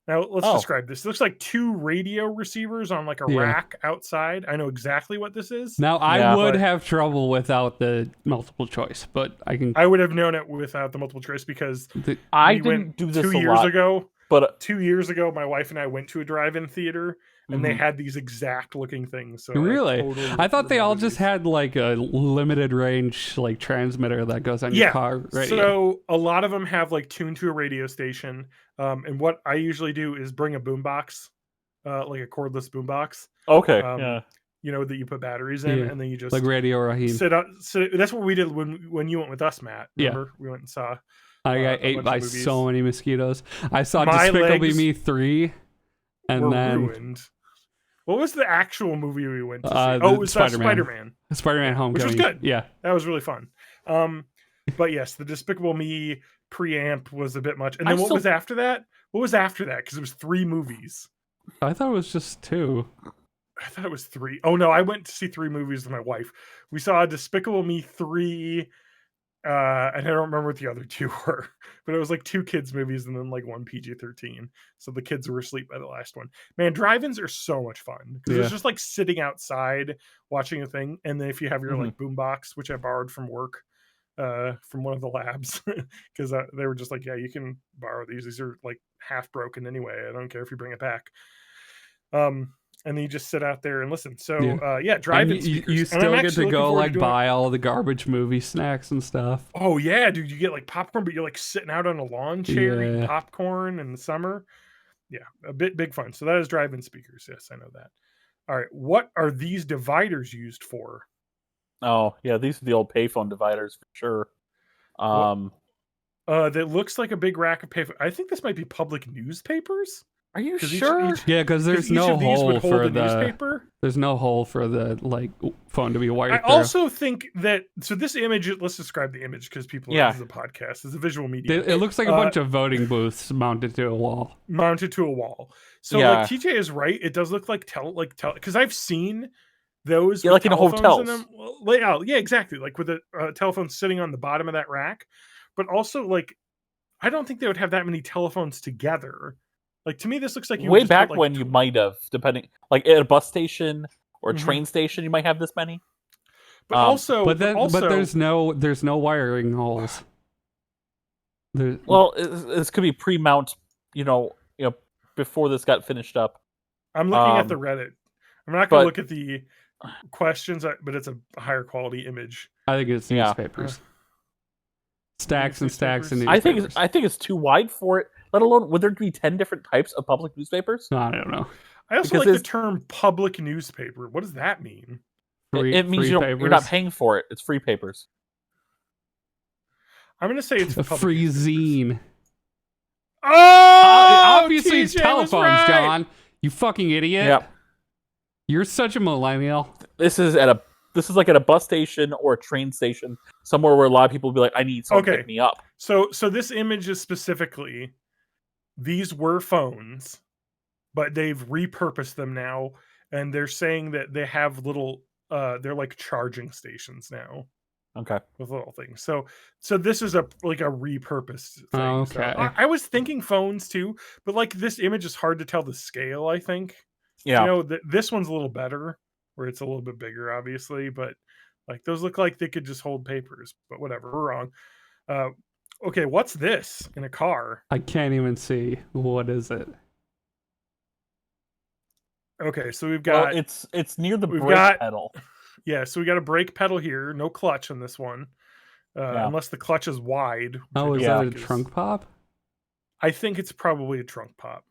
Now let's describe this. It looks like 2 radio receivers on like a rack outside. I know exactly what this is. Now I would have trouble without the multiple choice, but I would have known it without the multiple choice because I we didn't went do this 2 a years lot, ago. but 2 years ago, my wife and I went to a drive-in theater, and they had these exact looking things. So really, I thought they all remember just had like a limited range like transmitter that goes on your car radio. So a lot of them have like tuned to a radio station. And what I usually do is bring a boombox, like a cordless boombox. okay, you know, that you put batteries in, and then you just like Radio Raheem. sit. That's what we did when you went with us, Matt. Remember? We went and saw. I got ate by so many mosquitoes. I saw My Despicable legs Me 3, and were then ruined. What was the actual movie we went to see? It was Spider-Man. Spider-Man. Spider-Man Homecoming, which was good. Yeah, that was really fun. But yes, the Despicable Me preamp was a bit much. And then what was after that? What was after that? Because it was 3 movies. I thought it was just 2. I thought it was 3. Oh no, I went to see 3 movies with my wife. We saw Despicable Me 3, and I don't remember what the other 2 were, but it was like 2 kids movies and then like 1 PG-13. So the kids were asleep by the last one. Man, drive-ins are so much fun because it's just like sitting outside watching a thing, and then if you have your like boombox, which I borrowed from work, from one of the labs, because they were just like, yeah, you can borrow these. These are like half broken anyway. I don't care if you bring it back. And then you just sit out there and listen. So drive-in speakers. You still get to go like buy all the garbage movie snacks and stuff. Oh yeah, dude, you get like popcorn, but you're like sitting out on a lawn chair eating popcorn in the summer. Yeah, a big fun. So that is drive-in speakers. Yes, I know that. All right, what are these dividers used for? Oh yeah, these are the old payphone dividers for sure. That looks like a big rack of payphone. I think this might be public newspapers. Are you sure? Yeah, because there's no hole for the newspaper. There's no hole for the like phone to be wired. I also think that this image. Let's describe the image because people. This is a podcast. It's a visual medium. It looks like a bunch of voting booths mounted to a wall. So like TJ is right. It does look like because I've seen those. Yeah, like in hotels. In them layout. Yeah, exactly. Like with a telephone sitting on the bottom of that rack, but also like I don't think they would have that many telephones together. Like to me, this looks like way back when you might have, depending, like at a bus station or a train station, you might have this many. But but there's no wiring holes. Well, this could be pre-mount, before this got finished up. I'm looking at the Reddit. I'm not going to look at the questions, but it's a higher quality image. I think it's newspapers. Stacks and stacks and newspapers. I think it's too wide for it. Let alone, would there be 10 different types of public newspapers? No, I don't know. I also like the term public newspaper. What does that mean? It means you're not paying for it. It's free papers. I'm going to say it's a free zine. Oh! Obviously, it's telephones, John. You fucking idiot. Yep. You're such a millennial. This is like at a bus station or a train station, somewhere where a lot of people will be like, I need someone to pick me up. So this image is specifically, these were phones, but they've repurposed them now and they're saying that they have little they're like charging stations now Okay. with little things. So this is a repurposed thing. Oh, So okay. I was thinking phones too, but like this image is hard to tell the scale, I think. Yeah. You know, this one's a little better, where it's a little bit bigger, obviously, but like those look like they could just hold papers, but whatever, we're wrong. Okay, what's this in a car? I can't even see. What is it? Okay, so we've Well, got it's near the we've brake got- pedal. yeah, so we got a brake pedal here, no clutch on this one. Yeah. Unless the clutch is wide. which I Oh, is don't that a think is- trunk pop? I think it's probably a trunk pop.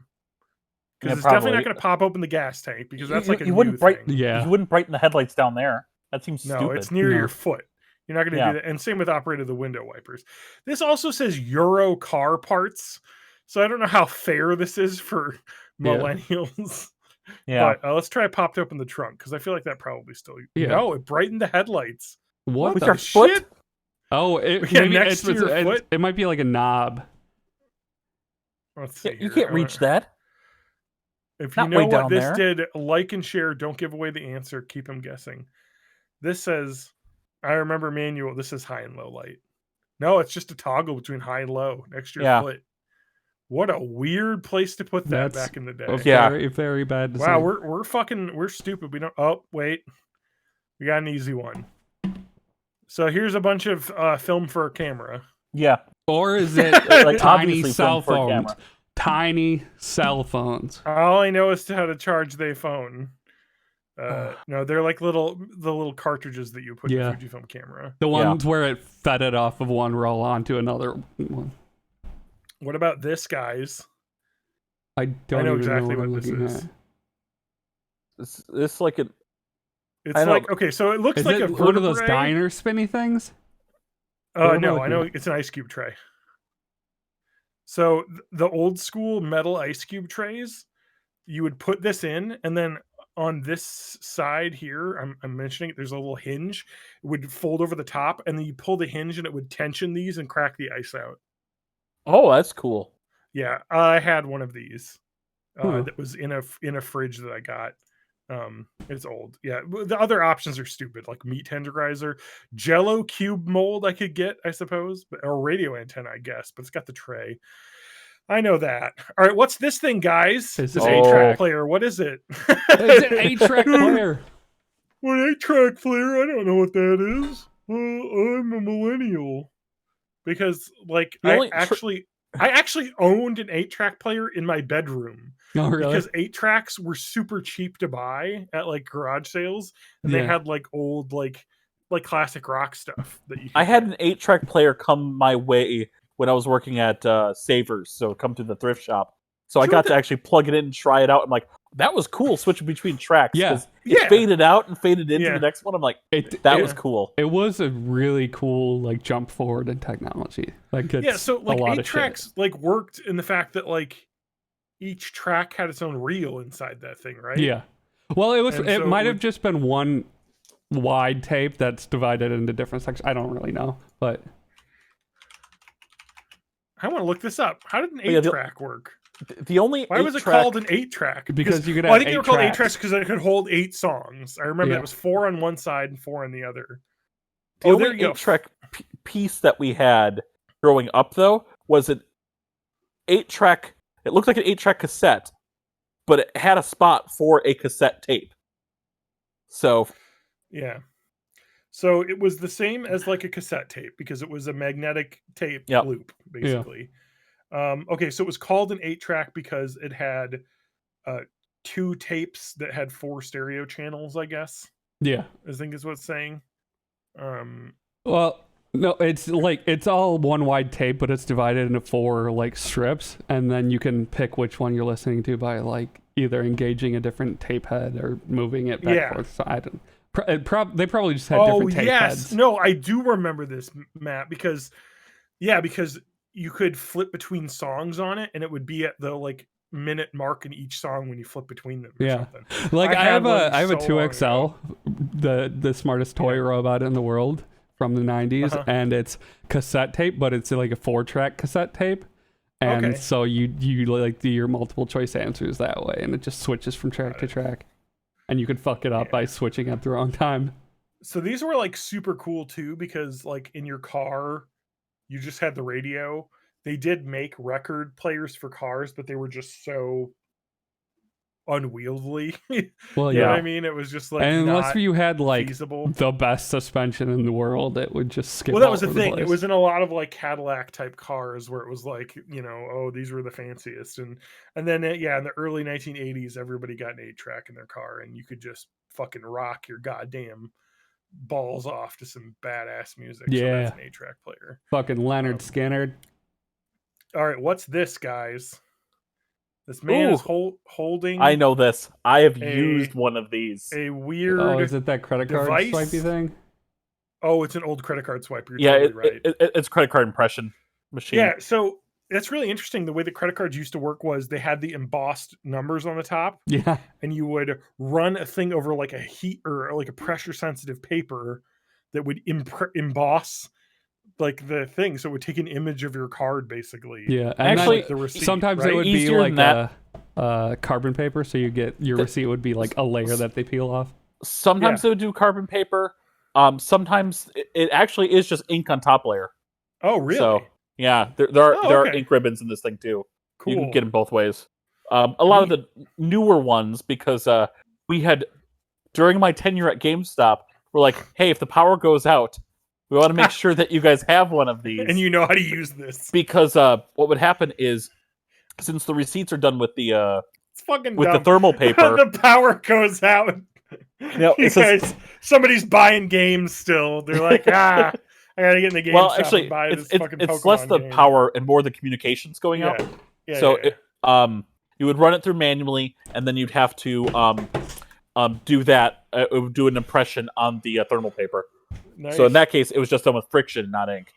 Because Yeah, it's definitely probably. not going to pop open the gas tank, because that's You- like a you wouldn't new brighten- thing. Yeah. You wouldn't brighten the headlights down there. That seems No, stupid. it's near No. your foot. You're not going to Yeah. do that. And same with operated the window wipers. This also says Euro car parts. So I don't know how fair this is for Yeah. millennials. Yeah. But let's try popped open the trunk, because I feel like that probably still. Yeah. No, it brightened the headlights. What With the your sh- foot? shit? Oh, it, Yeah, maybe next to your foot? it might be like a knob. Let's see. Yeah, you here. can't reach that. If you Not know way what down this there. did, like and share. Don't give away the answer. Keep them guessing. This says, I remember manual. This is high and low light. No, it's just a toggle between high and low next to your Yeah. foot. What a weird place to put that That's back in the day. A Yeah. very, very bad design. Wow, we're stupid. We don't. Oh wait, we got an easy one. So here's a bunch of film for a camera. Yeah. Or is it Like, tiny obviously cell filmed for a phones? camera. Tiny cell phones. All I know is how to charge their phone. No, they're like the little cartridges that you put in Yeah. a Fujifilm camera. The Yeah. ones where it fed it off of one roll onto another one. What about this, guys? I don't know even exactly know what I'm what this looking is. at. It's like an. It's I know. like, okay, so it looks Is like it a one of those vertebrae. diner spinny things? What am I No, I looking know at? it's an ice cube tray. So the old school metal ice cube trays, you would put this in, and then on this side here, I'm mentioning it, there's a little hinge. It would fold over the top, and then you pull the hinge, and it would tension these and crack the ice out. Oh, that's cool. Yeah, I had one of these. Huh. That was in a fridge that I got. It's old. Yeah, the other options are stupid, like meat tenderizer, Jello cube mold. I could get, I suppose, or radio antenna, I guess. But it's got the tray. I know that. All right, what's this thing, guys? This This is 8-track Oh. player. What is it? It's an 8-track player. What 8-track player? I don't know what that is. I'm a millennial. Because like The only I actually owned an 8-track player in my bedroom. Oh, really? Because 8-tracks were super cheap to buy at like garage sales, and they Yeah. had like old like classic rock stuff that you. I could had get. an 8-track player come my way when I was working at Savers, so come to the thrift shop. So I Sure got to actually plug it in and try it out. I'm like, that was cool, switching between tracks. Yeah. 'cause it Yeah. faded out and faded into Yeah. the next one. I'm like, It that it, was cool. It was a really cool like jump forward in technology. Like it's Yeah, so like a lot 8 of shit. tracks like worked in the fact that like each track had its own reel inside that thing, right? Yeah. Well, it was. And It so might it have would- just been one wide tape that's divided into different sections. I don't really know, but I want to look this up. How did an yeah, 8-track work? The only Why was it 8-track called an 8-track? Because you could well, I have think they 8 were called 8 tracks. tracks because it could hold 8 songs. I remember Yeah. it was 4 on one side and 4 on the other. The Oh, there only you go. 8-track piece that we had growing up, though, was an 8-track. It looked like an 8-track cassette, but it had a spot for a cassette tape. So, Yeah. So it was the same as like a cassette tape because it was a magnetic tape Yep. loop, basically. Okay, so it was called an 8-track because it had 2 tapes that had 4 stereo channels, I guess. yeah. I think is what it's saying. Well, no, it's like it's all one wide tape, but it's divided into 4 like strips, and then you can pick which one you're listening to by like either engaging a different tape head or moving it back Yeah. and forth. So I don't. They probably just had Oh different tape yes, heads. no, I do remember this, Matt, because you could flip between songs on it, and it would be at the like minute mark in each song when you flip between them. Or Yeah. something. Like I I had have one a so long 2XL, the smartest toy Yeah. robot in the world from the 90s, Uh-huh. and it's cassette tape, but it's like a 4-track cassette tape. And Okay. so you like do your multiple choice answers that way, and it just switches from track to track. and you could fuck it up by switching at the wrong time. So these were like super cool too, because like in your car, you just had the radio. They did make record players for cars, but they were just so unwieldy. Well, You know yeah. what I mean? It was just like And unless not you had like feasible. the best suspension in the world, it would just skip. Well, that all was the over thing. It place. was in a lot of like Cadillac type cars where it was like, oh, these were the fanciest, and then in the early 1980s, everybody got an 8-track in their car, and you could just fucking rock your goddamn balls off to some badass music. So Yeah. that's an 8-track player. Fucking Leonard Skinner. All right, what's this, guys? This man is holding. I know this. I have A- used one of these. a weird. Oh, is it that credit card device? swipey thing? Oh, it's an old credit card swiper. You're Yeah, totally right. it's a credit card impression machine. Yeah, so that's really interesting. The way the credit cards used to work was they had the embossed numbers on the top, Yeah. and you would run a thing over like a heat or like a pressure sensitive paper that would emboss like the thing, so it would take an image of your card basically. Yeah. And Actually, the receipt, sometimes right? it would be Easier like than carbon paper, so you get your receipt would be like a layer that they peel off. Sometimes they would do carbon paper. Sometimes it actually is just ink on top layer. Oh, really? So yeah, there are okay. ink ribbons in this thing too. Cool. You can get them both ways. A lot of the newer ones, because we had during my tenure at GameStop, we're like, hey, if the power goes out, we want to make sure that you guys have one of these. And you know how to use this. Because what would happen is, since the receipts are done with the It's fucking with dumb. the thermal paper, The power goes out. No, You it's just- guys, somebody's buying games still. They're like, I gotta get in the game. well, shop actually, and buy it's this fucking it's less Pokemon the game. power and more the communications going out. Yeah, So yeah. you would run it through manually, and then you'd have to do that. It would do an impression on the thermal paper. Nice. So in that case, it was just done with friction, not ink.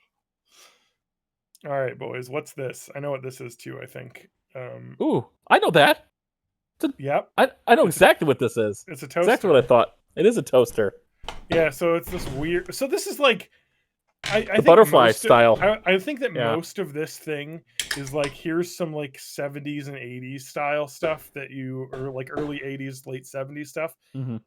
All right, boys, what's this? I know what this is too. I think. Ooh, I know that. Yep, I know exactly what this is. it's a toaster. Exactly what I thought. It is a toaster. Yeah, so it's this weird. So this is like, I think butterfly most of- style. I think that Yeah. most of this thing is like, here's some like 70s and 80s style stuff or like early 80s, late 70s stuff. Mhm.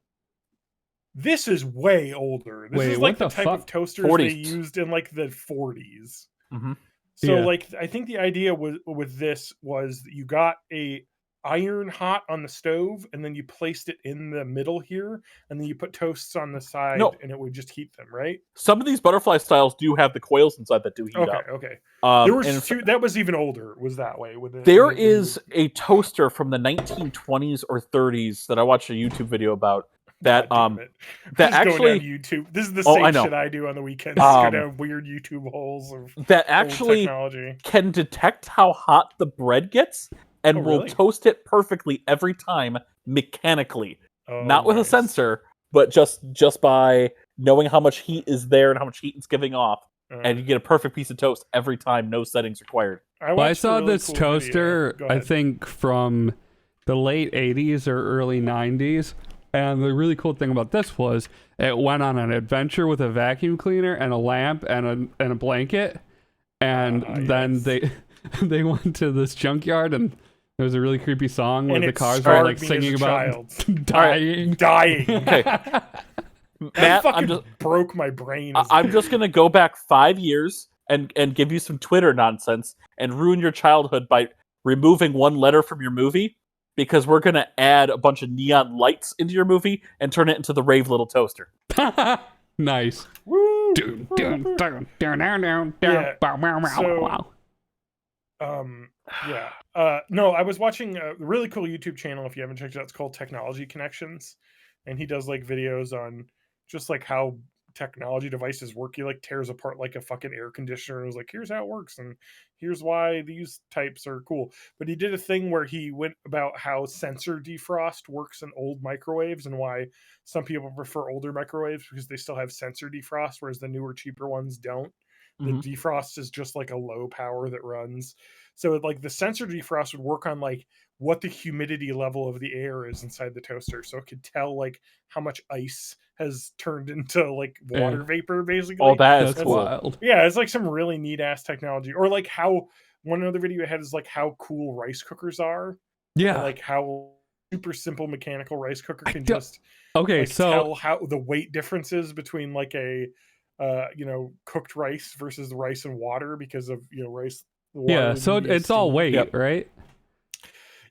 This is way older. This Wait, is like what the the type fuck? of toasters 40s. they used in like the 40s. Mhm. So Yeah. like, I think the idea with this was that you got a iron hot on the stove, and then you placed it in the middle here, and then you put toasts on the side, No. and it would just heat them, right? Some of these butterfly styles do have the coils inside that do heat up. Okay. There There was that was even older. Was that way with it? There is a toaster from the 1920s or 30s that I watched a YouTube video about that God damn it. that Just going actually down YouTube. This is the Oh, same I know. shit I do on the weekends. Go Um, down weird YouTube holes of that old actually technology. can detect how hot the bread gets and Oh, will really? toast it perfectly every time mechanically, Oh, not with a nice. sensor, but just by knowing how much heat is there and how much heat it's giving off, and you get a perfect piece of toast every time, no settings required. I watched a saw really this cool toaster, video. Go I ahead. think from the late 80s or early 90s. And the really cool thing about this was it went on an adventure with a vacuum cleaner and a lamp and a blanket. And then yes. they went to this junkyard, and there was a really creepy song where And the it cars were scarred like me as singing a about child. dying. Dying. Okay, That Matt, fucking broke my brain. as a I'm kid. just gonna go back 5 years and give you some Twitter nonsense and ruin your childhood by removing one letter from your movie, because we're gonna add a bunch of neon lights into your movie and turn it into the Rave Little Toaster. Nice. Woo! Dun, dun, dun, dun, dun, dun, Yeah, bow, wow, wow, so- wow. No, I was watching a really cool YouTube channel. If you haven't checked it out, it's called Technology Connections, and he does like videos on just like how technology devices work. He like tears apart like a fucking air conditioner and was like, here's how it works, and here's why these types are cool. But he did a thing where he went about how sensor defrost works in old microwaves, and why some people prefer older microwaves because they still have sensor defrost, whereas the newer, cheaper ones don't. Mhm. The defrost is just like a low power that runs. So like the sensor defrost would work on like what the humidity level of the air is inside the toaster, so it could tell like how much ice has turned into like water vapor, basically. Oh, that is That's cool. wild. Yeah, it's like some really neat ass technology. Or like how one other video I had is like how cool rice cookers are. Yeah. And, like how super simple mechanical rice cooker can don't- just Okay, like, so tell how the weight differences between like a cooked rice versus the rice and water because of rice the water yeah, would so be it's all steamed. weight, Yep. right?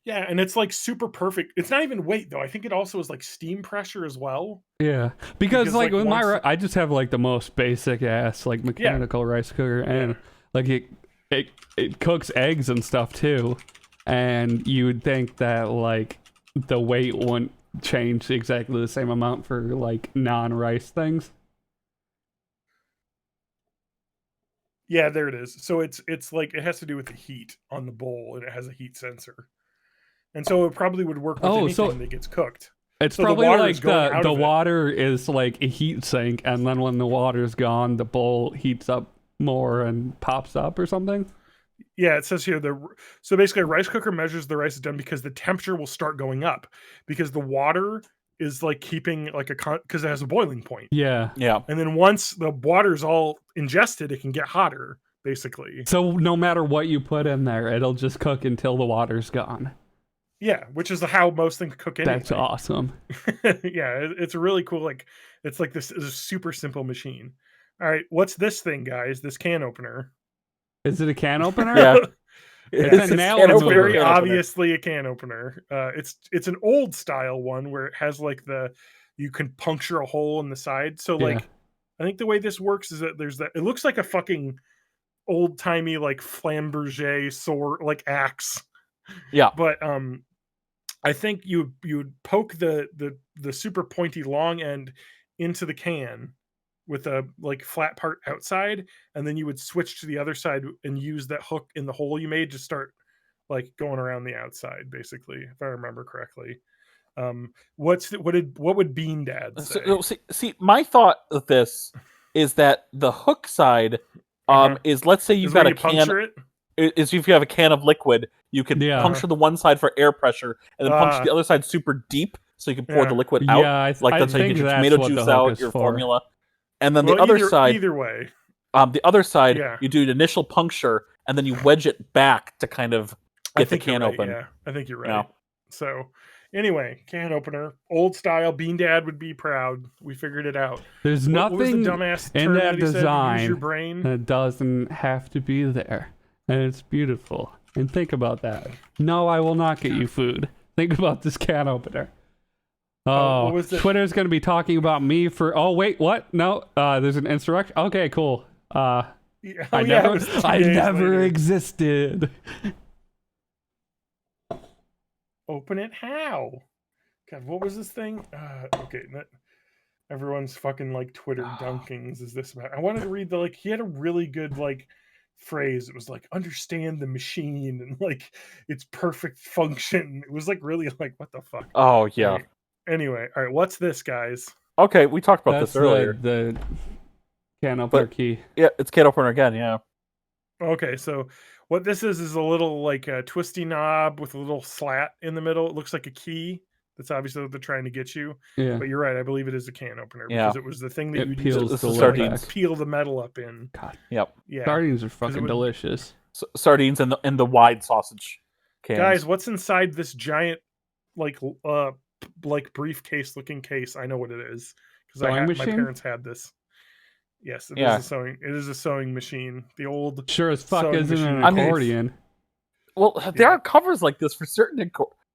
Yeah, and it's like super perfect. It's not even weight though. I think it also is like steam pressure as well. Yeah, because Because, like like, with my once- I just have like the most basic ass like mechanical rice cooker, and like it cooks eggs and stuff too, and you would think that like the weight wouldn't change exactly the same amount for like non-rice things. Yeah, there it is. So it's like it has to do with the heat on the bowl, and it has a heat sensor, and so it probably would work with Oh, anything so- that gets cooked. It's So the probably water like is going out the of it. water is like a heat sink, and then when the water's gone, the bowl heats up more and pops up or something. Yeah, it says here so basically a rice cooker measures the rice is done because the temperature will start going up because the water is like keeping like because it has a boiling point. Yeah. Yeah. And then once the water's all ingested, it can get hotter, basically. So no matter what you put in there, it'll just cook until the water's gone. Yeah, which is how most things cook anyway. That's awesome. Yeah, it's a really cool, like, it's like this is a super simple machine. All right, what's this thing, guys? This can opener. Is it a can opener? Yeah. It's a nail can It's remover. very can opener. obviously a can opener. It's an old style one where it has like you can puncture a hole in the side. So like, Yeah. I think the way this works is that it looks like a fucking old timey like Flamberger sword, like axe. Yeah. But I think you would poke the super pointy long end into the can with a like flat part outside, and then you would switch to the other side and use that hook in the hole you made to start like going around the outside, basically, if I remember correctly. What would Bean Dad say? See, my thought of this is that the hook side is, let's say you've Is where got a you can. puncture it? Is if you have a can of liquid, you can Yeah. puncture the one side for air pressure, and then puncture Ah. the other side super deep, so you can pour Yeah. the liquid out. Yeah, Like I that's how you think get your that's tomato what the juice hook out, is your for. formula. And then the Well, other side, either way, you Yeah. do an initial puncture, and then you wedge it back to kind of I get the think you're can right, open. Yeah, I think you're right. Yeah. So, anyway, can opener, old style. Bean Dad would be proud. We figured it out. There's What was the nothing dumbass in term that he said? Use design your brain. that doesn't have to be there. And it's beautiful. And think about that. No, I will not get you food. Think about this can opener. Oh, what was it? Twitter's going to be talking about me for... Oh, wait, what? No, there's an insurrection. Okay, cool. Yeah, I it never, was 2 I days never later. existed. Open it how? God, what was this thing? Okay, everyone's fucking like Twitter dunkings. Is this about? I wanted to read he had a really good like phrase. It was like understand the machine and like its perfect function. It was like really like what the fuck. Oh yeah. Right. Anyway, all right, what's this, guys? Okay, we talked about That's this earlier. the can opener key. Yeah, it's can opener again. Yeah. Okay, so what this is a little like a twisty knob with a little slat in the middle. It looks like a key. That's obviously what they're trying to get you. Yeah. But you're right. I believe it is a can opener Yeah. because it was the thing that It you'd peels use This the is lid sardines. back. peel the metal up in. God, Yep. Yeah, sardines are fucking would- delicious. Sardines and the wide sausage cans. guys, what's inside this giant like briefcase looking case? I know what it is because Sewing my machine? parents had this. Yes, it Yeah. is a sewing. It is a sewing machine. The old. Sure as fuck Sewing isn't an machine. I mean, accordion. Well, there Yeah. are covers like this for certain.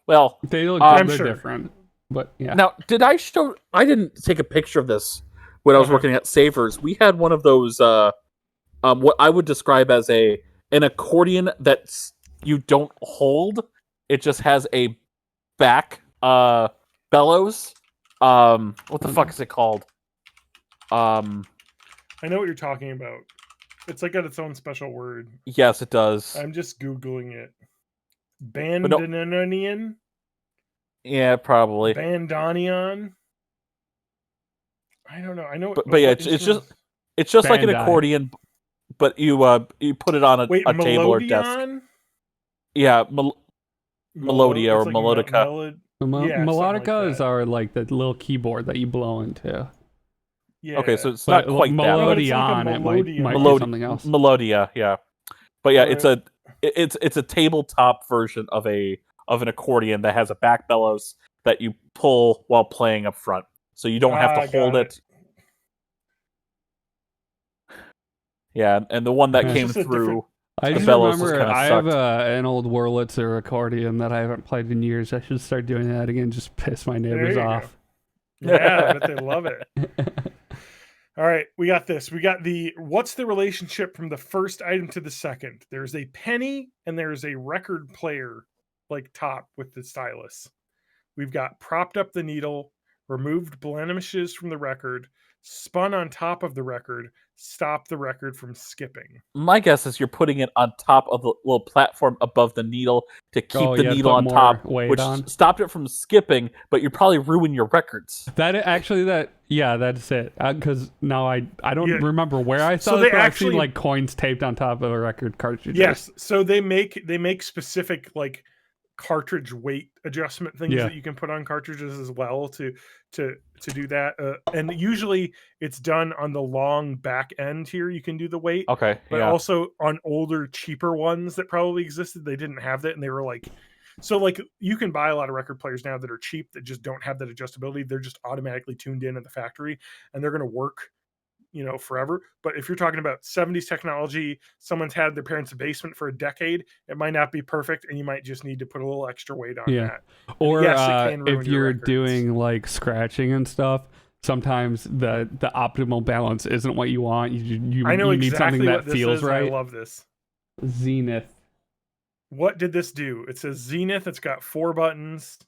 Well, They look I'm they're sure. different. But yeah. now did I show? I didn't take a picture of this when I was Uh-huh. working at Savers. We had one of those. What I would describe as an accordion that's you don't hold. It just has a back bellows. What the fuck is it called? I know what you're talking about. It's like got its own special word. Yes, it does. I'm just googling it. no- Bandonion. Yeah, probably. Bandonion. I don't know. I know. But yeah, what it's just- instrument- It's just like an Bandai. accordion, but you put it on a Wait, table or desk. Melodion? Yeah, Melodia or It's like Melodica. Yeah, something like Melodicas that. are like the little keyboard that you blow into. Yeah. Okay, so it's But not quite that. No, it's like a Melodion, it might Melodion. be Melodi- something else. Melodia, yeah. But yeah, it's a tabletop version of a of an accordion that has a back bellows that you pull while playing up front, so you don't have to hold got it. Yeah, and the one that It's came just a through. different- I The just bellows just remember kinda I have sucked. an old Wurlitzer accordion that I haven't played in years. I should start doing that again. Just piss my neighbors you go. off. Yeah, I bet they love it. All right, we got this. We got what's the relationship from the first item to the second? There's a penny and there's a record player like top with the stylus. We've got propped up the needle, removed blemishes from the record, spun on top of the record, stopped the record from skipping. My guess is you're putting it on top of the little platform above the needle to keep the yeah, needle put on more top, weight which on. stopped it from skipping, but you probably ruin your records. That's it. Because now I don't Yeah. remember where I So saw they this, but I've actually- seen like coins taped on top of a record cartridge. Yes, so they make specific like cartridge weight adjustment things Yeah. that you can put on cartridges as well to do that. And usually it's done on the long back end here. You can do the weight, Okay, but yeah. also on older, cheaper ones that probably existed, they didn't have that, and they were like, so like you can buy a lot of record players now that are cheap that just don't have that adjustability. They're just automatically tuned in at the factory, and they're going to work, forever. But if you're talking about 70s technology, someone's had their parents' basement for a decade, it might not be perfect, and you might just need to put a little extra weight on that. Or yes, it can ruin if your you're records. doing like scratching and stuff, sometimes the optimal balance isn't what you want. You I know you need exactly something what that this feels is, and right. I love this. Zenith. What did this do? It says Zenith. It's got 4 buttons.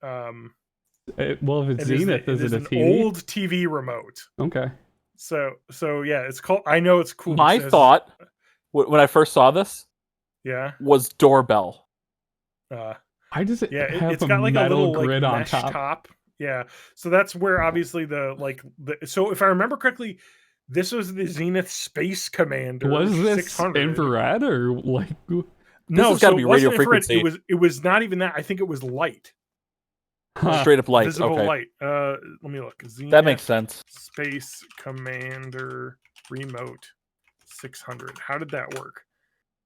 Well, if it's It Zenith, is is it a an TV? old TV remote. Okay. So yeah, it's called. I know it's cool. My It says- thought when I first saw this yeah, was doorbell. I just yeah, have it's a got like a metal little grid like on mesh top. Yeah, so that's where obviously so if I remember correctly, this was the Zenith Space Commander. Was this 600. infrared or like? No, has gotta so be it wasn't radio infrared. frequency. It was not even that. I think it was light, Straight up light. visible Okay, light. Let me look. Zenith that makes sense. Space Commander Remote 600. How did that work?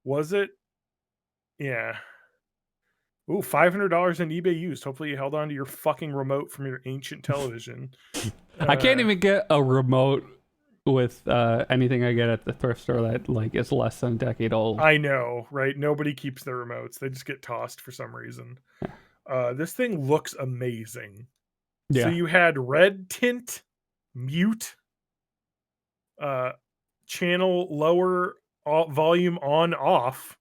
Was it? Yeah. Ooh, $500 in eBay used. Hopefully you held on to your fucking remote from your ancient television. I can't even get a remote with anything I get at the thrift store that like is less than a decade old. I know, right? Nobody keeps their remotes. They just get tossed for some reason. This thing looks amazing. Yeah. So you had red tint, mute, channel lower, volume on off,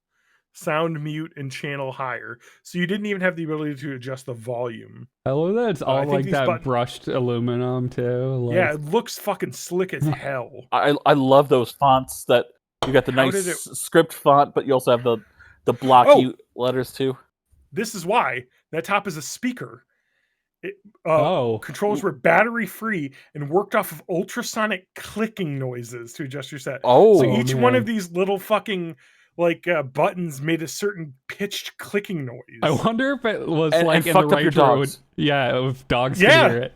sound mute, and channel higher. So you didn't even have the ability to adjust the volume. I love that it's all think like these that buttons- brushed aluminum too. Like, Yeah, it looks fucking slick as hell. I love those fonts that you got the How nice did it- script font, but you also have the blocky letters too. This is why that top is a speaker. oh, Controls were battery free and worked off of ultrasonic clicking noises to adjust your set. Oh, So each one man. of these little fucking buttons made a certain pitched clicking noise. I wonder if it was And like in the fucked up your right road. dogs. Yeah, if dogs Yeah. could hear it.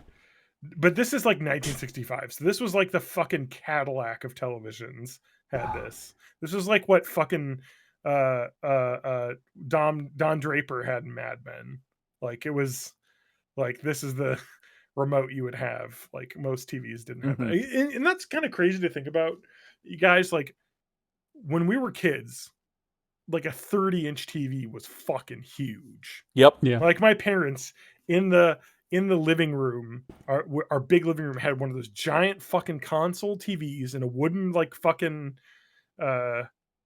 But this is like 1965. So this was like the fucking Cadillac of televisions had this. This was like what fucking Don Draper had in Mad Men. Like it was like this is the remote you would have. Like most TVs didn't have that. And that's kind of crazy to think about. You guys, like when we were kids, like a 30-inch TV was fucking huge. Yep. Yeah. Like my parents in the living room, our big living room had one of those giant fucking console TVs in a wooden like fucking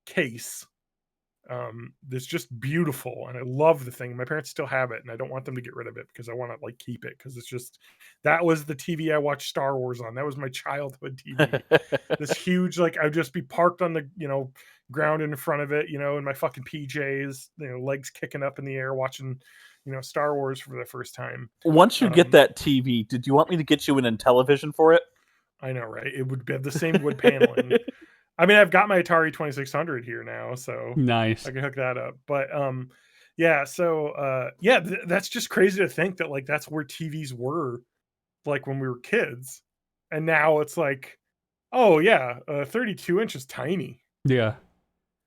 case. That's just beautiful, and I love the thing. My parents still have it, and I don't want them to get rid of it because I want to like keep it because it's just that was the TV I watched Star Wars on. That was my childhood TV. This huge, like I'd just be parked on the ground in front of it, in my fucking PJs, legs kicking up in the air, watching Star Wars for the first time. Once you get that TV, did you want me to get you an Intellivision for it? I know, right? It would have the same wood paneling. I mean, I've got my Atari 2600 here now, so Nice. I can hook that up. But yeah, so that's just crazy to think that like that's where TVs were like when we were kids, and now it's like, oh yeah, 32 inch is tiny. Yeah.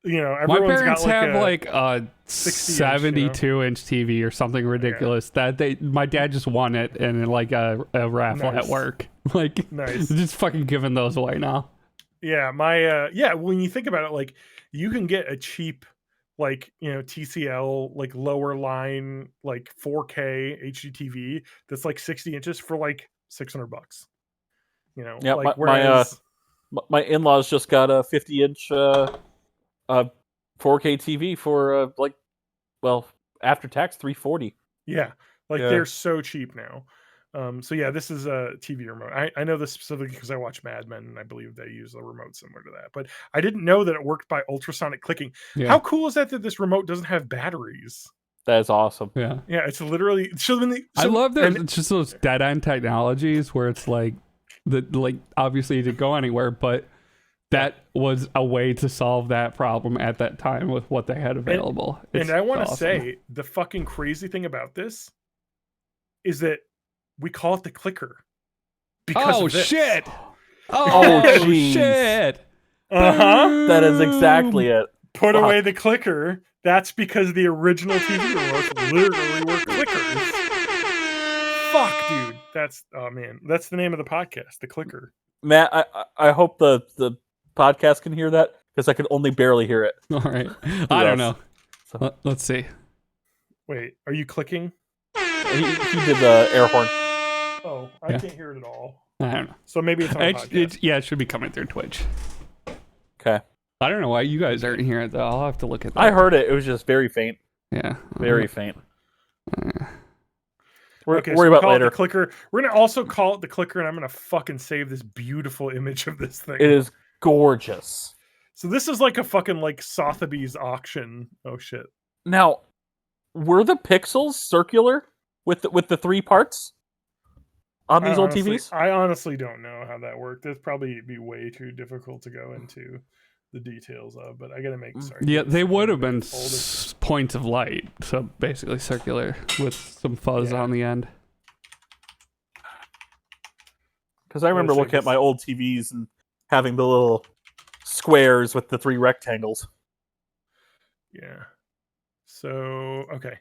You know, My everyone's parents got have a, like a 60-inch, 72-inch TV or something ridiculous that my dad just won it in like a raffle Nice. at work. Like, Nice. just fucking giving those away now. Yeah, my when you think about it, like you can get a cheap like, you know, TCL like lower line like 4K HDTV that's like 60 inches for like $600. You know, Yeah, like my whereas my in-laws just got a 50-inch 4K TV for like, well, after tax, $340. yeah, like Yeah. they're so cheap now. So yeah, this is a TV remote. I know this specifically because I watch Mad Men and I believe they use a remote similar to that. But I didn't know that it worked by ultrasonic clicking. Yeah. How cool is that this remote doesn't have batteries? That is awesome. Yeah. Yeah, it's literally I love that and- it's just those dead end technologies where it's like obviously it didn't go anywhere, but that was a way to solve that problem at that time with what they had available. And I want to awesome. say the fucking crazy thing about this is that we call it the clicker. Because Oh of this. shit! Oh, Oh jeez. shit! Uh-huh. That is exactly it. Put Fuck. away the clicker. That's because the original TV remotes literally were clickers. Fuck, dude. That's oh man. That's the name of the podcast, the clicker. Matt, I hope the podcast can hear that because I can only barely hear it. All right. I don't know. So- Let's see. Wait, are you clicking? He did the air horn. Oh, I Yeah. can't hear it at all. I don't know. So maybe it's on the podcast. Yeah, it should be coming through Twitch. Okay. I don't know why you guys aren't hearing it though. I'll have to look at that. I heard it. It was just very faint. Yeah. Very faint. We're Okay, so worry we'll about call it later. the clicker. We're gonna also call it the clicker, and I'm gonna fucking save this beautiful image of this thing. It is gorgeous. So this is like a fucking like Sotheby's auction. Oh shit. Now, were the pixels circular with the 3 parts on these old TVs? I honestly don't know how that worked. That'd probably be way too difficult to go into the details of. But I gotta make sorry. Yeah, this they thing would have a been bit older. points of light, so basically circular with some fuzz Yeah. on the end. Because I remember Let's looking check at my old TVs and having the little squares with the 3 rectangles. Yeah. So okay.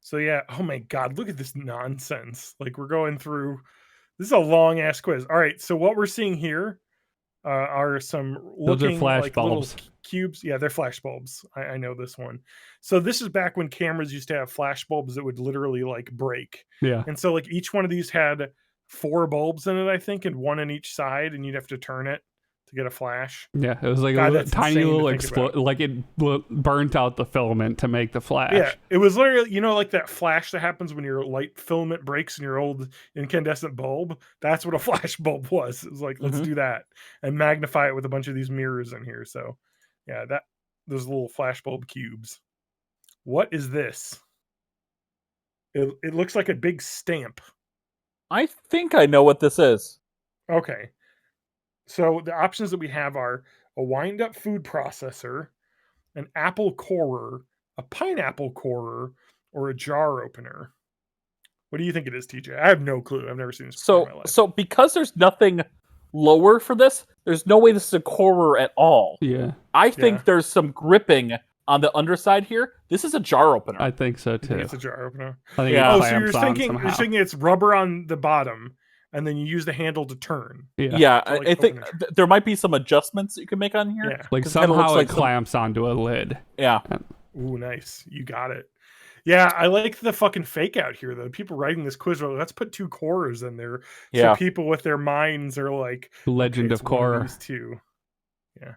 So yeah. Oh my god, look at this nonsense. Like we're going through. This is a long ass quiz. All right. So what we're seeing here are some Those are looking flash like bulbs. little cubes. Yeah, they're flash bulbs. I know this one. So this is back when cameras used to have flash bulbs that would literally like break. Yeah. And so like each one of these had 4 bulbs in it, I think, and one on each side, and you'd have to turn it to get a flash. Yeah, it was like God, a that's tiny insane to little think about. like it burnt out the filament to make the flash. Yeah, it was literally, you know, like that flash that happens when your light filament breaks in your old incandescent bulb. That's what a flash bulb was. It was like, let's Mhm. do that and magnify it with a bunch of these mirrors in here. So, yeah, those little flash bulb cubes. What is this? It looks like a big stamp. I think I know what this is. Okay. So the options that we have are a wind-up food processor, an apple corer, a pineapple corer, or a jar opener. What do you think it is, TJ? I have no clue. I've never seen this before in my life. So because there's nothing lower for this, there's no way this is a corer at all. Yeah, I think Yeah. there's some gripping on the underside here. This is a jar opener. I think so You think too. it's a jar opener. I think Yeah. it Oh, so you're clamps on thinking somehow. it's rubber on the bottom, and then you use the handle to turn. yeah, to, like, I think open there might be some adjustments that you can make on here. Yeah. Like 'Cause it kinda somehow looks it like some- clamps onto a lid. Yeah. Ooh, nice. You got it. Yeah, I like the fucking fake out here though. People writing this quiz are like, let's put 2 corers in there. Yeah. So people with their minds are like, Legend okay, of it's one Korra. these 2. Yeah.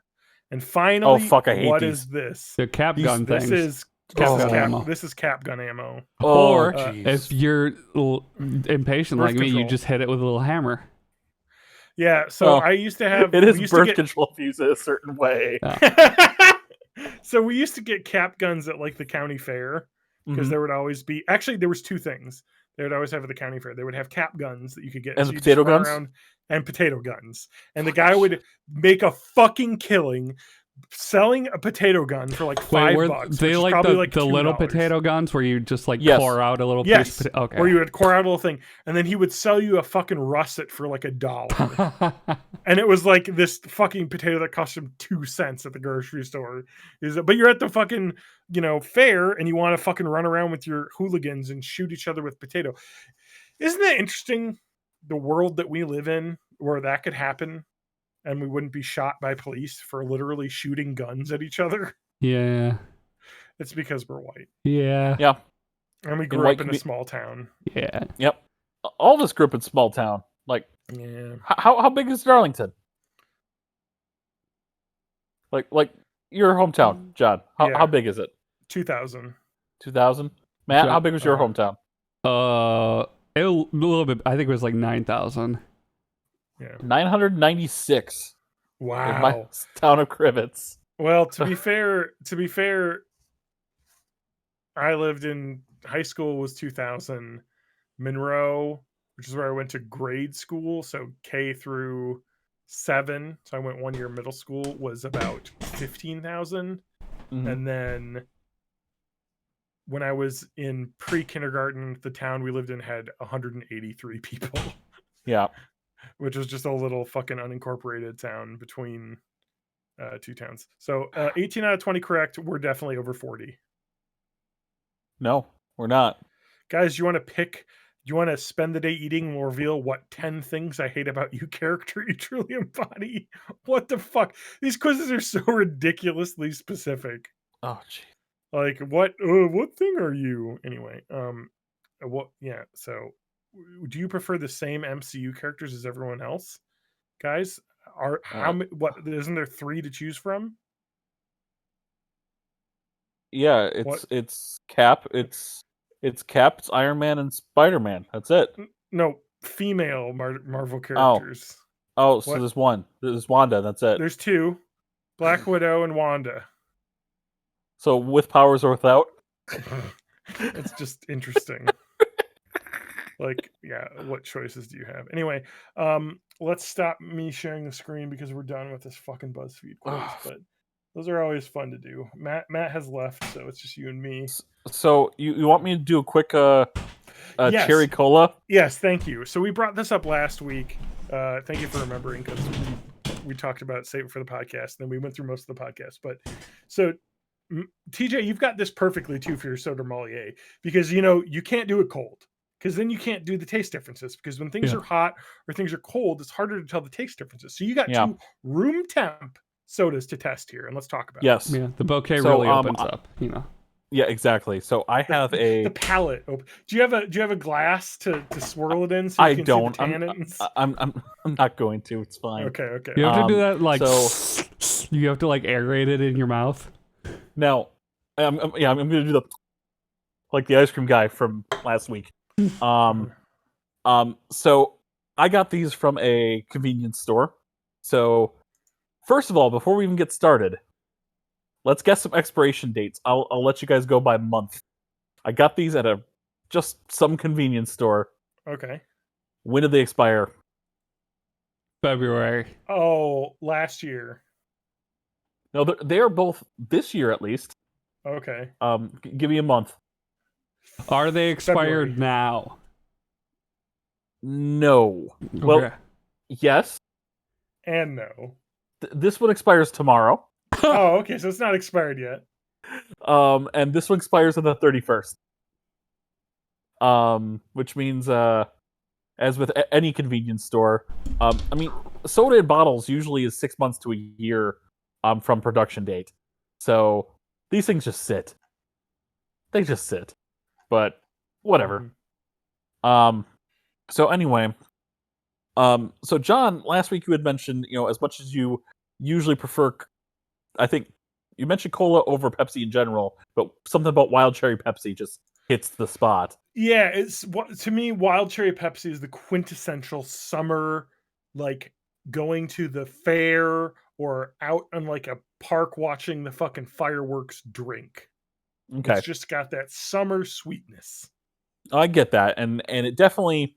And finally, fuck, I hate what these. is this? The cap These- gun This things. is Cap this is gun cap, ammo. this is cap gun ammo. Oh, Or jeez. if you're impatient Birth like me, you control. just hit it with a little hammer. Yeah, so Oh, I used to have it is we used to birth get- control fuse a certain way. So we used to get cap guns at like the county fair because Mhm. there would always be actually there was 2 things they would always have at the county fair. They would have cap guns that you could get And the you just potato run guns? around, and potato guns, and the guy would make a fucking killing selling a potato gun for like Wait, $5, were which they is like probably the, like the little $2. potato guns where you just like Yes. pour out a little Yes, piece? Okay. where you would pour out a little thing, and then he would sell you a fucking russet for like $1. And it was like this fucking potato that cost him 2 cents at the grocery store. But you're at the fucking, fair, and you want to fucking run around with your hooligans and shoot each other with potato. Isn't that interesting? The world that we live in, where that could happen, and we wouldn't be shot by police for literally shooting guns at each other. Yeah. It's because we're white, Yeah. Yeah. and we grew white up in a commu- small town. Yeah. Yep. All this group in small town. Like, Yeah. how big is Darlington? Like your hometown, John. Yeah. How big is it? 2000. 2000. Matt, John- how big was your uh, hometown? A little bit. I think it was like 9,000. Yeah. 996 in my Wow. town of Crivets. Well, to be fair, I lived in high school was 2000. Monroe, which is where I went to grade school, so K through 7. So I went 1 year middle school, was about 15,000. Mhm. And then when I was in pre-kindergarten, the town we lived in had 183 people, Yeah. which was just a little fucking unincorporated town between two towns. So 18 out of 20 correct. We're definitely over 40. No, we're not. Guys, you want to pick? You want to spend the day eating and we'll reveal what 10 things I hate about you character you truly embody? What the fuck? These quizzes are so ridiculously specific. Oh, gee. Like what thing are you? Anyway, yeah, so do you prefer the same MCU characters as everyone else? Guys, isn't there 3 to choose from? Yeah, it's Cap, it's Cap, it's Iron Man, and Spider-Man. That's it. No, female Marvel characters. Oh, so What? there's one. There's Wanda. That's it. There's 2, Black Widow and Wanda. So with powers or without. It's just interesting. Like, yeah, what choices do you have? Anyway, let's stop me sharing the screen because we're done with this fucking BuzzFeed quiz. But those are always fun to do. Matt has left, so it's just you and me. So you want me to do a quick Yes. cherry cola? Yes, thank you. So we brought this up last week. Thank you for remembering, because we talked about it, save it for the podcast, and then we went through most of the podcast. But so TJ, you've got this perfectly too for your sommelier, because you can't do it cold, because then you can't do the taste differences, because when things are hot or things are cold, it's harder to tell the taste differences. So you got 2 room temp sodas to test here, and let's talk about Yes. Yeah. The bouquet So, really opens up. Yeah, exactly. So I have the palate open. Do you have a glass to swirl it in so you I can don't. see the tannins? I'm not going to. It's fine. Okay. You have to do that like so- you have to like aerate it in your mouth. Now, I'm going to do the ice cream guy from last week. So I got these from a convenience store. So first of all, before we even get started, let's guess some expiration dates. I'll let you guys go by month. I got these at just some convenience store. Okay. When did they expire? February. Oh, last year. No, they are both this year at least. Okay. Give me a month. Are they expired February. now? No. Well, Okay. yes. And no. This one expires tomorrow. Oh, okay. So it's not expired yet. And this one expires on the 31st. Which means, as with any convenience store, I mean, soda in bottles usually is 6 months to a year, from production date. So these things just sit. They just sit. But whatever. So anyway, so John, last week you had mentioned, as much as you usually prefer, I think you mentioned cola over Pepsi in general, but something about wild cherry Pepsi just hits the spot. Yeah, to me, wild cherry Pepsi is the quintessential summer, like going to the fair or out on like a park watching the fucking fireworks drink. Okay, It's just got that summer sweetness. I get that, and it definitely.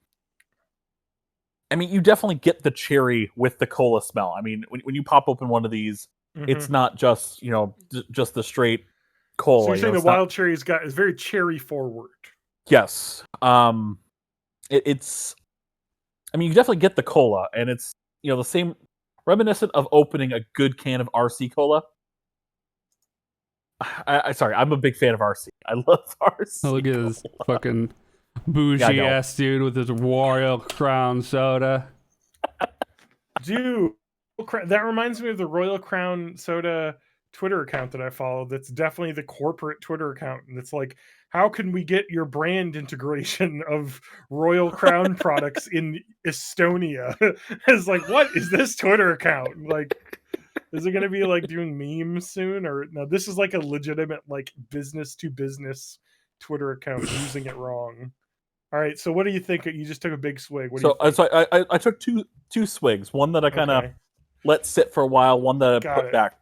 I mean, you definitely get the cherry with the cola smell. I mean, when you pop open one of these, It's not just just the straight cola. So you're saying the it's not- wild cherry is very cherry forward. Yes. It's. I mean, you definitely get the cola, and it's the same, reminiscent of opening a good can of RC cola. Sorry, I'm a big fan of RC. I love RC. Look at this cola. fucking bougie know. ass dude with his Royal Crown soda. Dude, that reminds me of the Royal Crown Soda Twitter account that I follow. That's definitely the corporate Twitter account, and it's like, how can we get your brand integration of Royal Crown products in Estonia? It's like, what is this Twitter account? Like, is it going to be like doing memes soon, or no? This is like a legitimate like business to business Twitter account using it wrong. All right, so what do you think? You just took a big swig. What do you think? So I took two swigs. One that I kind of Okay. let sit for a while. One that I Got put it. back.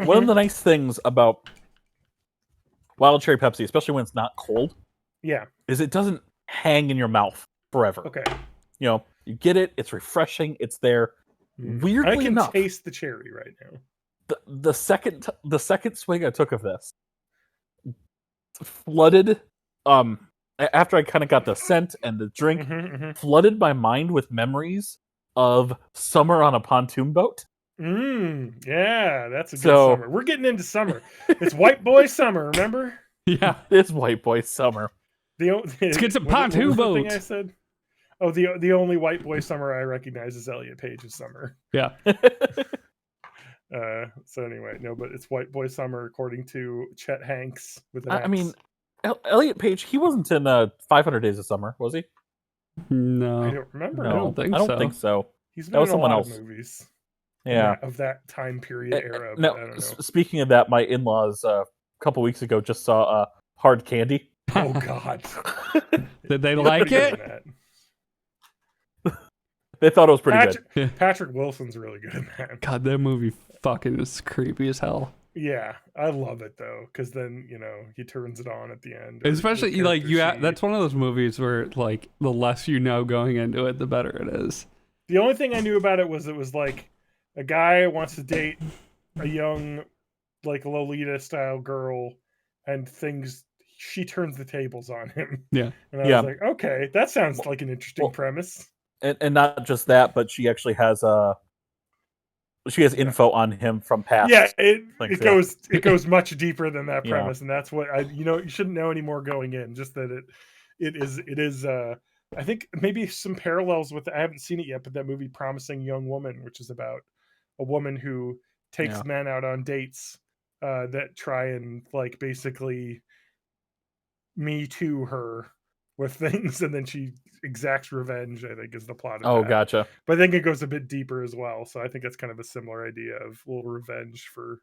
One of the nice things about wild cherry Pepsi, especially when it's not cold, Yeah. is it doesn't hang in your mouth forever. Okay. You get it. It's refreshing. It's there. Weirdly I can enough, taste the cherry right now. the second swig I took of this flooded. After I kind of got the scent and the drink, flooded my mind with memories of summer on a pontoon boat. Yeah, that's a good So- summer. We're getting into summer. It's white boy summer, remember? Yeah. It's white boy summer. Let's get some pontoon boats. I said. Oh, the only white boy summer I recognize is Elliot Page's summer. Yeah. So anyway, no, but it's white boy summer according to Chet Hanks with an I X. mean, Elliot Page, he wasn't in 500 Days of Summer, was he? No. I don't remember. No, don't think I don't so. think so. He's That been was in a someone lot else. of movies. Yeah. Of that time period era. No, But I don't know. speaking of that, my in-laws a couple weeks ago just saw Hard Candy. Oh God. Did they He's like pretty good it? in that. They thought it was pretty Patrick, good. Patrick Wilson's really good in that. God, that movie fucking is creepy as hell. Yeah, I love it though, because then he turns it on at the end. or Especially the like character sheet. that's one of those movies where like the less you know going into it, the better it is. The only thing I knew about it was like a guy wants to date a young, like Lolita style girl, and she turns the tables on him. Yeah. And I Yeah. was like, okay, that sounds like an interesting Well, premise. And not just that, but she actually has info on him from past. Yeah, it things, it goes much deeper than that Yeah. premise, and that's what you shouldn't know any more going in. Just that it is. I think maybe some parallels with. I haven't seen it yet, but that movie Promising Young Woman, which is about a woman who takes Yeah. men out on dates that try and like basically me too her with things, and then she exacts revenge. I think is the plot of Oh, that. gotcha. But I think it goes a bit deeper as well. So I think that's kind of a similar idea of a little revenge for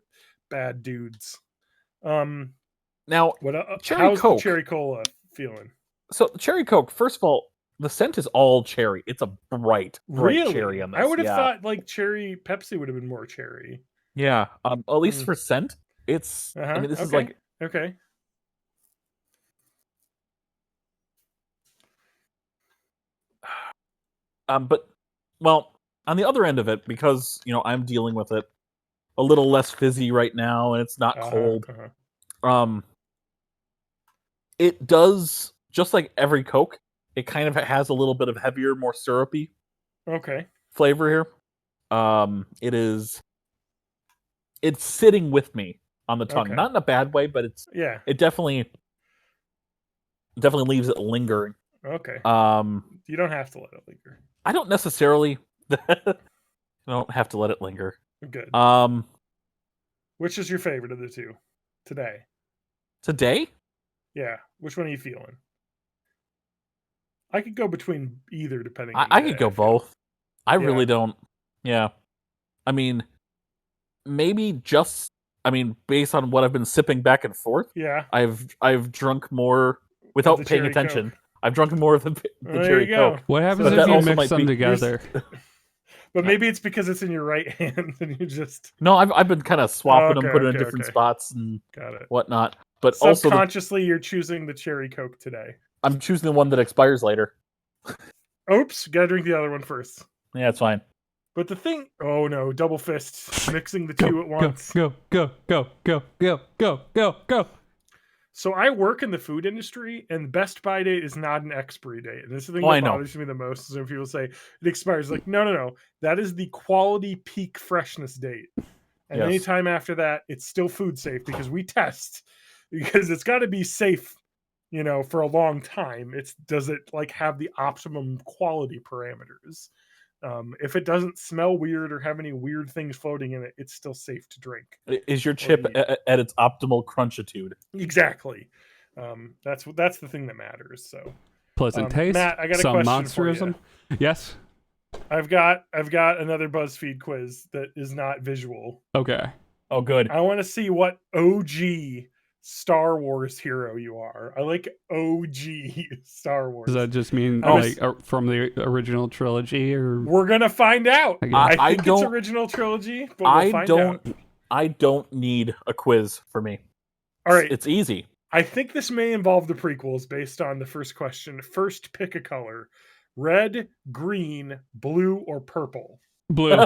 bad dudes. Now, Cherry how's Coke. the cherry cola feeling? so Cherry Coke, first of all, the scent is all cherry. It's a bright Really? cherry on this. I would have yeah. thought like cherry Pepsi would have been more cherry. Yeah. At least for scent, it's. I Uh-huh, mean, this is okay. like. Okay. But well, on the other end of it, because I'm dealing with it a little less fizzy right now, and it's not cold. It does, just like every Coke, it kind of has a little bit of heavier, more syrupy Okay. flavor here. It's sitting with me on the tongue, Okay. not in a bad way, but Yeah. it definitely leaves it lingering. Okay. I You don't have to let it linger. don't necessarily. I don't have to let it linger. Good. Which Which is your favorite of the two today? today? Yeah. Which one are you feeling? I could go between either depending. I on the could day, go feel. both. I Yeah. really don't. Yeah. I mean, maybe just. I mean, based on what I've been sipping back and forth, Yeah. I've drunk more without the paying cherry attention. I've drunk more of the There cherry you go. Coke. What happens So if that you also mix might them be- together? But maybe it's because it's in your right hand and you just No, I've been kind of swapping Okay, them, putting okay, in different okay. spots and got it. whatnot. But also, Subconsciously, you're choosing the cherry Coke today. I'm choosing the one that expires later. Oops, gotta drink the other one first. Yeah, it's fine. But the thing, oh no, double fists, mixing the two at once. Go. So I work in the food industry, and Best Buy date is not an expiry date. And this is the thing Oh, I that know. bothers me the most is when people say it expires. Like, no. That is the quality peak freshness date. And Yes. anytime after that, it's still food safe because we test. Because it's got to be safe, for a long time. Does it like have the optimum quality parameters? If it doesn't smell weird or have any weird things floating in it, it's still safe to drink. Is your chip at its optimal crunchitude? Exactly. That's the thing that matters. So Pleasant taste. Matt, I got a some question for monsterism. Yes. I've got another BuzzFeed quiz that is not visual. Okay. Oh, good. I want to see what OG Star Wars hero you are. I like OG Star Wars. Does that just mean I from the original trilogy, or We're gonna find out. Okay. I think it's don't- original trilogy, but we'll find out. I don't need a quiz for me. All right. It's easy. I think this may involve the prequels based on the first question. First, pick a color: red, green, blue, or purple. blue?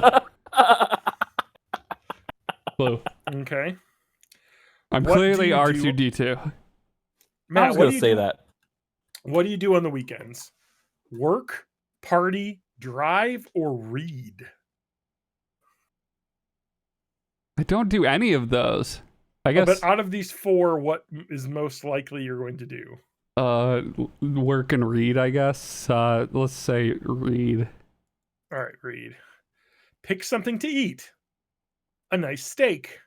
Blue. Okay. I'm What do clearly you do- R2D2. Matt, I was what going do to you say do- that. What do you do on the weekends? Work, party, drive, or read? I don't do any of those. I guess But out of these four, what is most likely you're going to do? work and read, I guess. Let's say read. All right, read. Pick something to eat. A nice steak.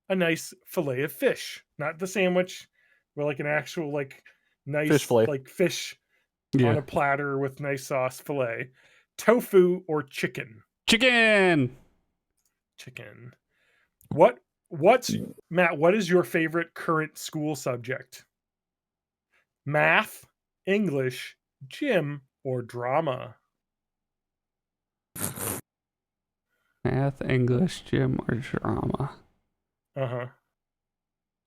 A nice fillet of fish. Not the sandwich, but like an actual nice Fish fillet. Fish Yeah. on a platter with nice sauce fillet. Tofu or chicken? Chicken. Chicken. What's Matt, what is your favorite current school subject? Math, English, gym, or drama? Math, English, gym, or drama. Uh-huh.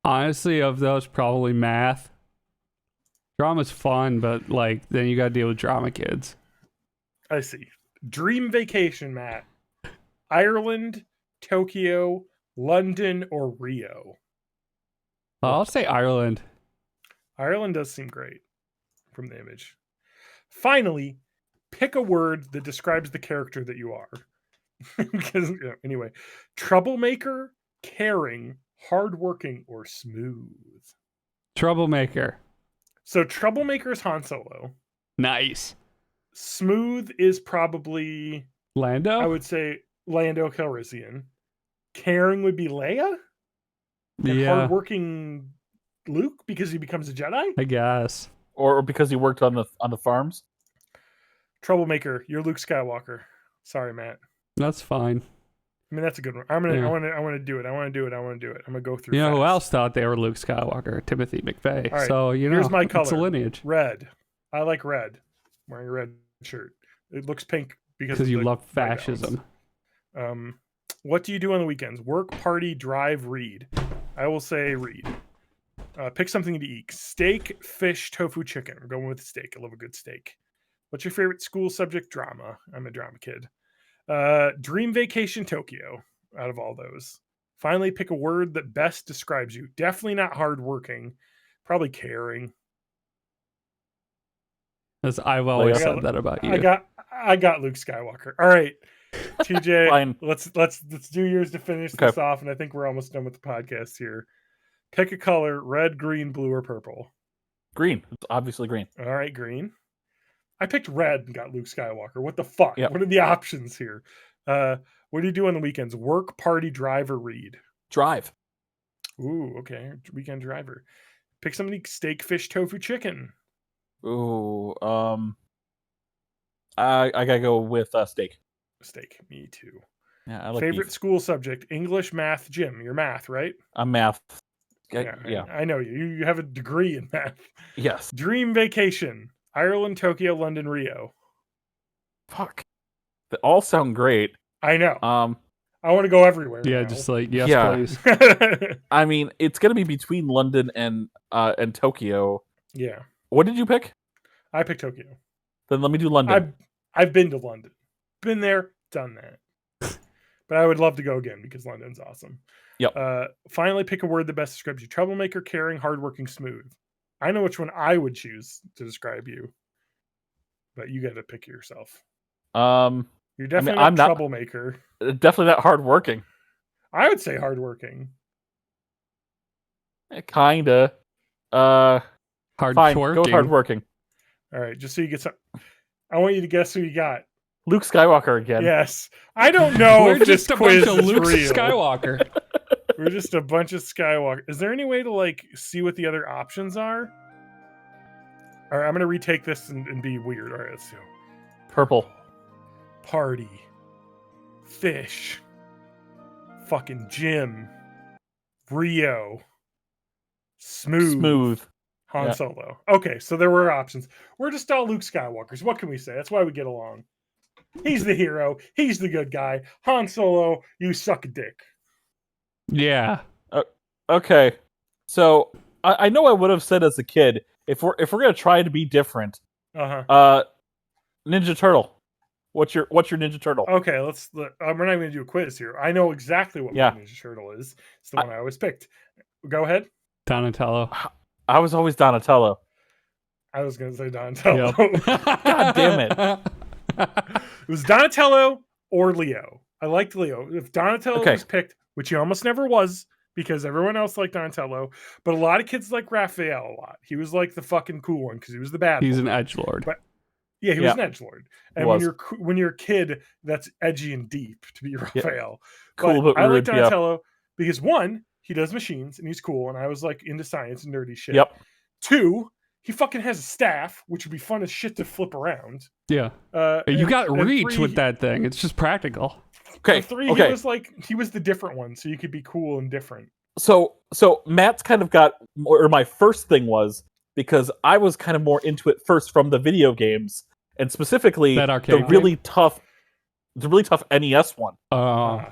Honestly, of those, probably math. Drama's fun, but then you gotta deal with drama kids. I see. Dream vacation, Matt. Ireland, Tokyo, London, or Rio? I'll say Ireland. Ireland does seem great from the image. Finally, pick a word that describes the character that you are. Because anyway, troublemaker, caring, hardworking, or smooth. Troublemaker. So troublemaker is Han Solo. Nice. Smooth is probably, Lando? I would say, Lando Calrissian. Caring would be Leia. And Yeah, hardworking Luke because he becomes a Jedi. I guess. Or because he worked on the farms. Troublemaker, you're Luke Skywalker. Sorry, Matt. That's fine. I mean, that's a good one. I want to do it. I'm gonna go through. You know who facts. else thought they were Luke Skywalker? Timothy McVeigh. All right, So, here's my it's a color. lineage. Red. I like red. I'm wearing a red shirt. It looks pink because Because of you the love white balance. fascism. What do you do on the weekends? Work, party, drive, read. I will say read. Pick something to eat. Steak, fish, tofu, chicken. We're going with steak. I love a good steak. What's your favorite school subject? Drama. I'm a drama kid. Dream vacation, Tokyo. Out of all those. Finally, pick a word that best describes you. Definitely not hardworking. Probably caring. As I've always I said got- that about you. I got Luke Skywalker. All right. TJ, Fine. let's do yours to finish Okay. this off, and I think we're almost done with the podcast here. Pick a color: red, green, blue, or purple. Green. It's obviously green. All right, green. I picked red and got Luke Skywalker. What the fuck? Yep. What are the options here? What do you do on the weekends? Work, party, drive, or read? Drive. Ooh, okay. Weekend driver. Pick something: steak, fish, tofu, chicken. Ooh. I gotta go with steak. Steak. Me too. Yeah, I like Favorite beef. school subject: English, math, gym. You're math, right? I'm math. Yeah. I know you. You have a degree in math. Yes. Dream vacation: Ireland, Tokyo, London, Rio. Fuck. They all sound great. I know. I want to go everywhere. Yeah, now. just yes, Yeah. please. I mean, it's gonna be between London and Tokyo. yeah. What did you pick? I picked Tokyo. Then let me do London. I've been to London. Been there, done that. but I would love to go again because London's awesome. Yep. Finally, pick a word that best describes you: troublemaker, caring, hardworking, smooth. I know which one I would choose to describe you, but you got to pick yourself. You're definitely I'm not not- troublemaker. Definitely not hardworking. I would say hardworking. Kinda. Hard Fine. Go with twerking. hardworking. All right, just so you get some. I want you to guess who you got. Luke Skywalker again. Yes, I don't know We're if this just a quiz bunch of is Luke real. Skywalker. We're just a bunch of Skywalker. Is there any way to like see what the other options are? All right, I'm gonna retake this and be weird. All right, let's go. Purple. Party, fish, fucking Jim, Rio, smooth. Han Yeah. Solo. Okay, so there were options. We're just all Luke Skywalkers. What can we say? That's why we get along. He's the hero. He's the good guy. Han Solo, you suck a dick. Yeah. Okay. So I know I would have said as a kid, if we're gonna try to be different, Uh-huh. Ninja Turtle. What's your Ninja Turtle? Okay, we're not going to do a quiz here. I know exactly what Yeah. my Ninja Turtle is. It's the one I always picked. Go ahead. Donatello. I was always Donatello. I was going to say Donatello. God damn it. It was Donatello or Leo. I liked Leo. If Donatello Okay. was picked, which he almost never was, because everyone else liked Donatello, but a lot of kids like Raphael a lot. He was like the fucking cool one because he was the bad He's one. an edgelord. But- Yeah, he was an edgelord. And was. when you're a kid, that's edgy and deep to be Raphael. Cool, but I really, like Donatello because one, he does machines and he's cool, and I was like into science and nerdy shit. Yep. Two, he fucking has a staff, which would be fun as shit to flip around. Yeah. You And- got and reach three, with that thing. It's just practical. Okay. and three, Okay. he was the different one, so you could be cool and different. So Matt's kind of got, or my first thing was, because I was kind of more into it first from the video games, and specifically That the arcade really tough NES one. So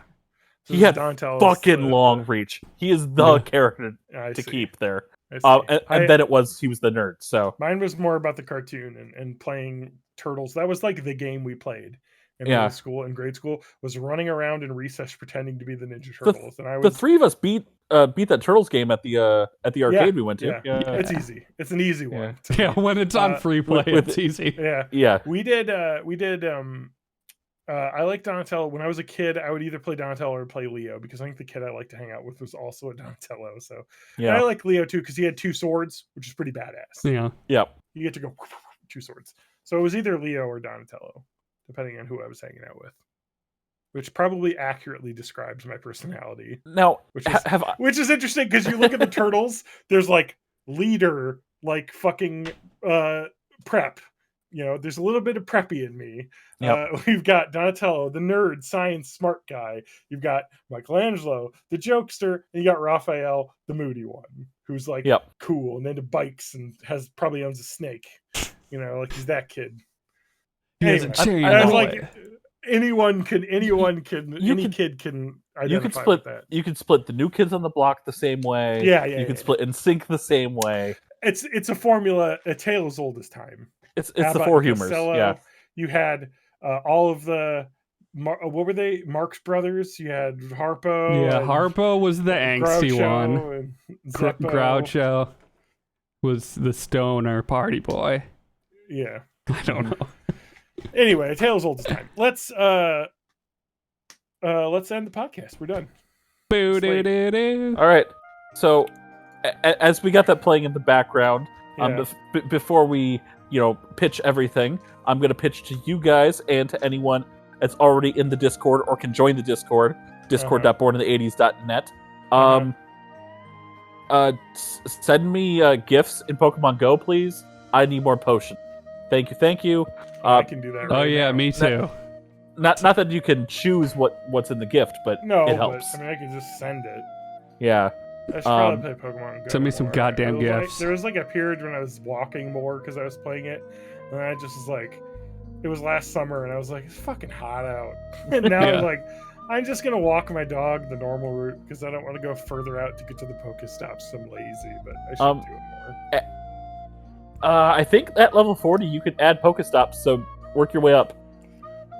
He this is had Donatello's, Fucking long reach. He is the Yeah. character I to see, keep there. I see. And then he was the nerd. So Mine was more about the cartoon and playing Turtles. That was like the game we played in Yeah. middle school and grade school, was running around in recess pretending to be the Ninja Turtles. And I the was three of us beat that Turtles game at the arcade we went to. yeah. It's easy. It's an easy one. to Yeah, beat. when it's on free play, with- it's easy. Yeah. Yeah. We did I liked Donatello. When I was a kid, I would either play Donatello or play Leo because I think the kid I liked to hang out with was also a Donatello. So and I Yeah. like Leo too because he had two swords, which is pretty badass. Yeah. Yep. You get to go two swords. So it was either Leo or Donatello, depending on who I was hanging out with, which probably accurately describes my personality. Now, Which is have I, which is interesting because you look at the turtles. There's like leader, like fucking prep. You know, there's a little bit of preppy in me. Yep. We've got Donatello, the nerd, science, smart guy. You've got Michelangelo, the jokester, and you got Raphael, the moody one, who's like Yep. cool and into bikes and probably owns a snake. You know, like he's that kid. He has a Anyway, chain I was on like, it. any kid can you identify could split with that. you could split the New Kids on the Block the same way. Yeah, You could yeah. split NSYNC the same way. It's a formula, a tale as old as time. It's the Abbott four and humors. Costello. Yeah. You had all of the what were they? Marx Brothers. You had Harpo. Yeah, and Harpo was the angsty Groucho one. and Gr- Zeppo. Groucho was the stoner party boy. Yeah. I don't know. Anyway, a tale as old as time. Let's end the podcast. We're done. Boo-doo-doo-doo. All right. So as we got that playing in the background, Yeah. before we pitch everything, I'm going to pitch to you guys and to anyone that's already in the Discord or can join the Discord, discord.borninthE80s.net. Send me gifts in Pokemon Go, please. I need more potion. Thank you. I can do that. Oh right yeah, now. me too. Not that you can choose what's in the gift, but No, it but helps. I mean, I can just send it. Yeah. I should probably play Pokemon Go. Send me some more. goddamn There was, gifts. there was like a period when I was walking more because I was playing it, and I just was like, it was last summer, and I was like, it's fucking hot out, and now Yeah. I'm like, I'm just gonna walk my dog the normal route because I don't want to go further out to get to the Pokestops. I'm lazy, but I should do it more. I think at level 40 you can add Pokestops, so work your way up.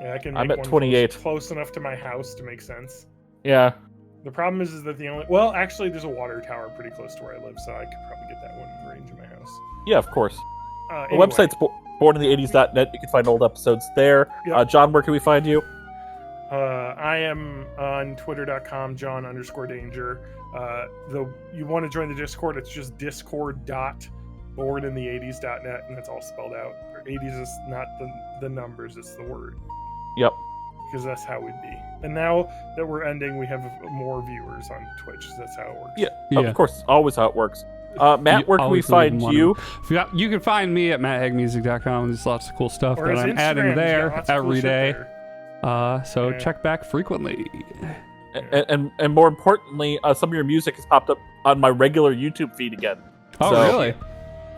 Yeah, I can. I'm make at one 28. close enough to my house to make sense. Yeah. The problem is that the only actually there's a water tower pretty close to where I live, so I could probably get that one in the range of my house. Yeah, of course. The Anyway, website's bornintheeighties.net. You can find old episodes there. Yep. John, where can we find you? I am on twitter.com, John_danger. You want to join the Discord, it's just discord.bornintheeighties.net, and it's all spelled out. 80s is not the numbers, it's the word. Yep. Because that's how we'd be. And now that we're ending, we have more viewers on Twitch. So that's how it works. Yeah, Yeah. of course. Always how it works. Matt, where can we always leave find one you? You can find me at matthagmusic.com. There's lots of cool stuff Or that his I'm Instagram, adding he's got there lots of cool every shit day. there. So Yeah. check back frequently. And more importantly, some of your music has popped up on my regular YouTube feed again. Oh, So, really?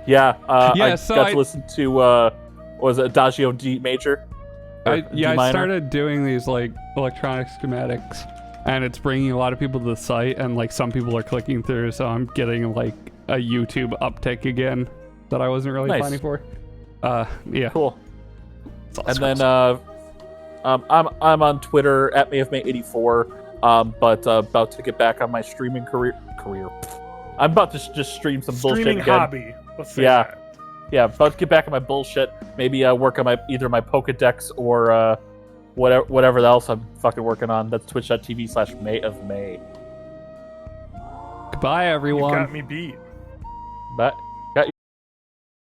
Yeah. Yeah, I so got I- to listen to what was it, Adagio D major? Or I D minor? started doing these like electronic schematics, and it's bringing a lot of people to the site, and like some people are clicking through, so I'm getting like a YouTube uptick again that I wasn't really Nice. planning for. Yeah. Cool. It's all And sorts then I'm on Twitter at mayofmay84. But about to get back on my streaming career. I'm about to just stream some bullshit Streaming again. hobby. Let's say Yeah. that. Yeah, about to get back on my bullshit. Maybe work on either my Pokedex or whatever else I'm fucking working on. That's twitch.tv/mayofmay. Goodbye, You everyone. got me beat. Bye.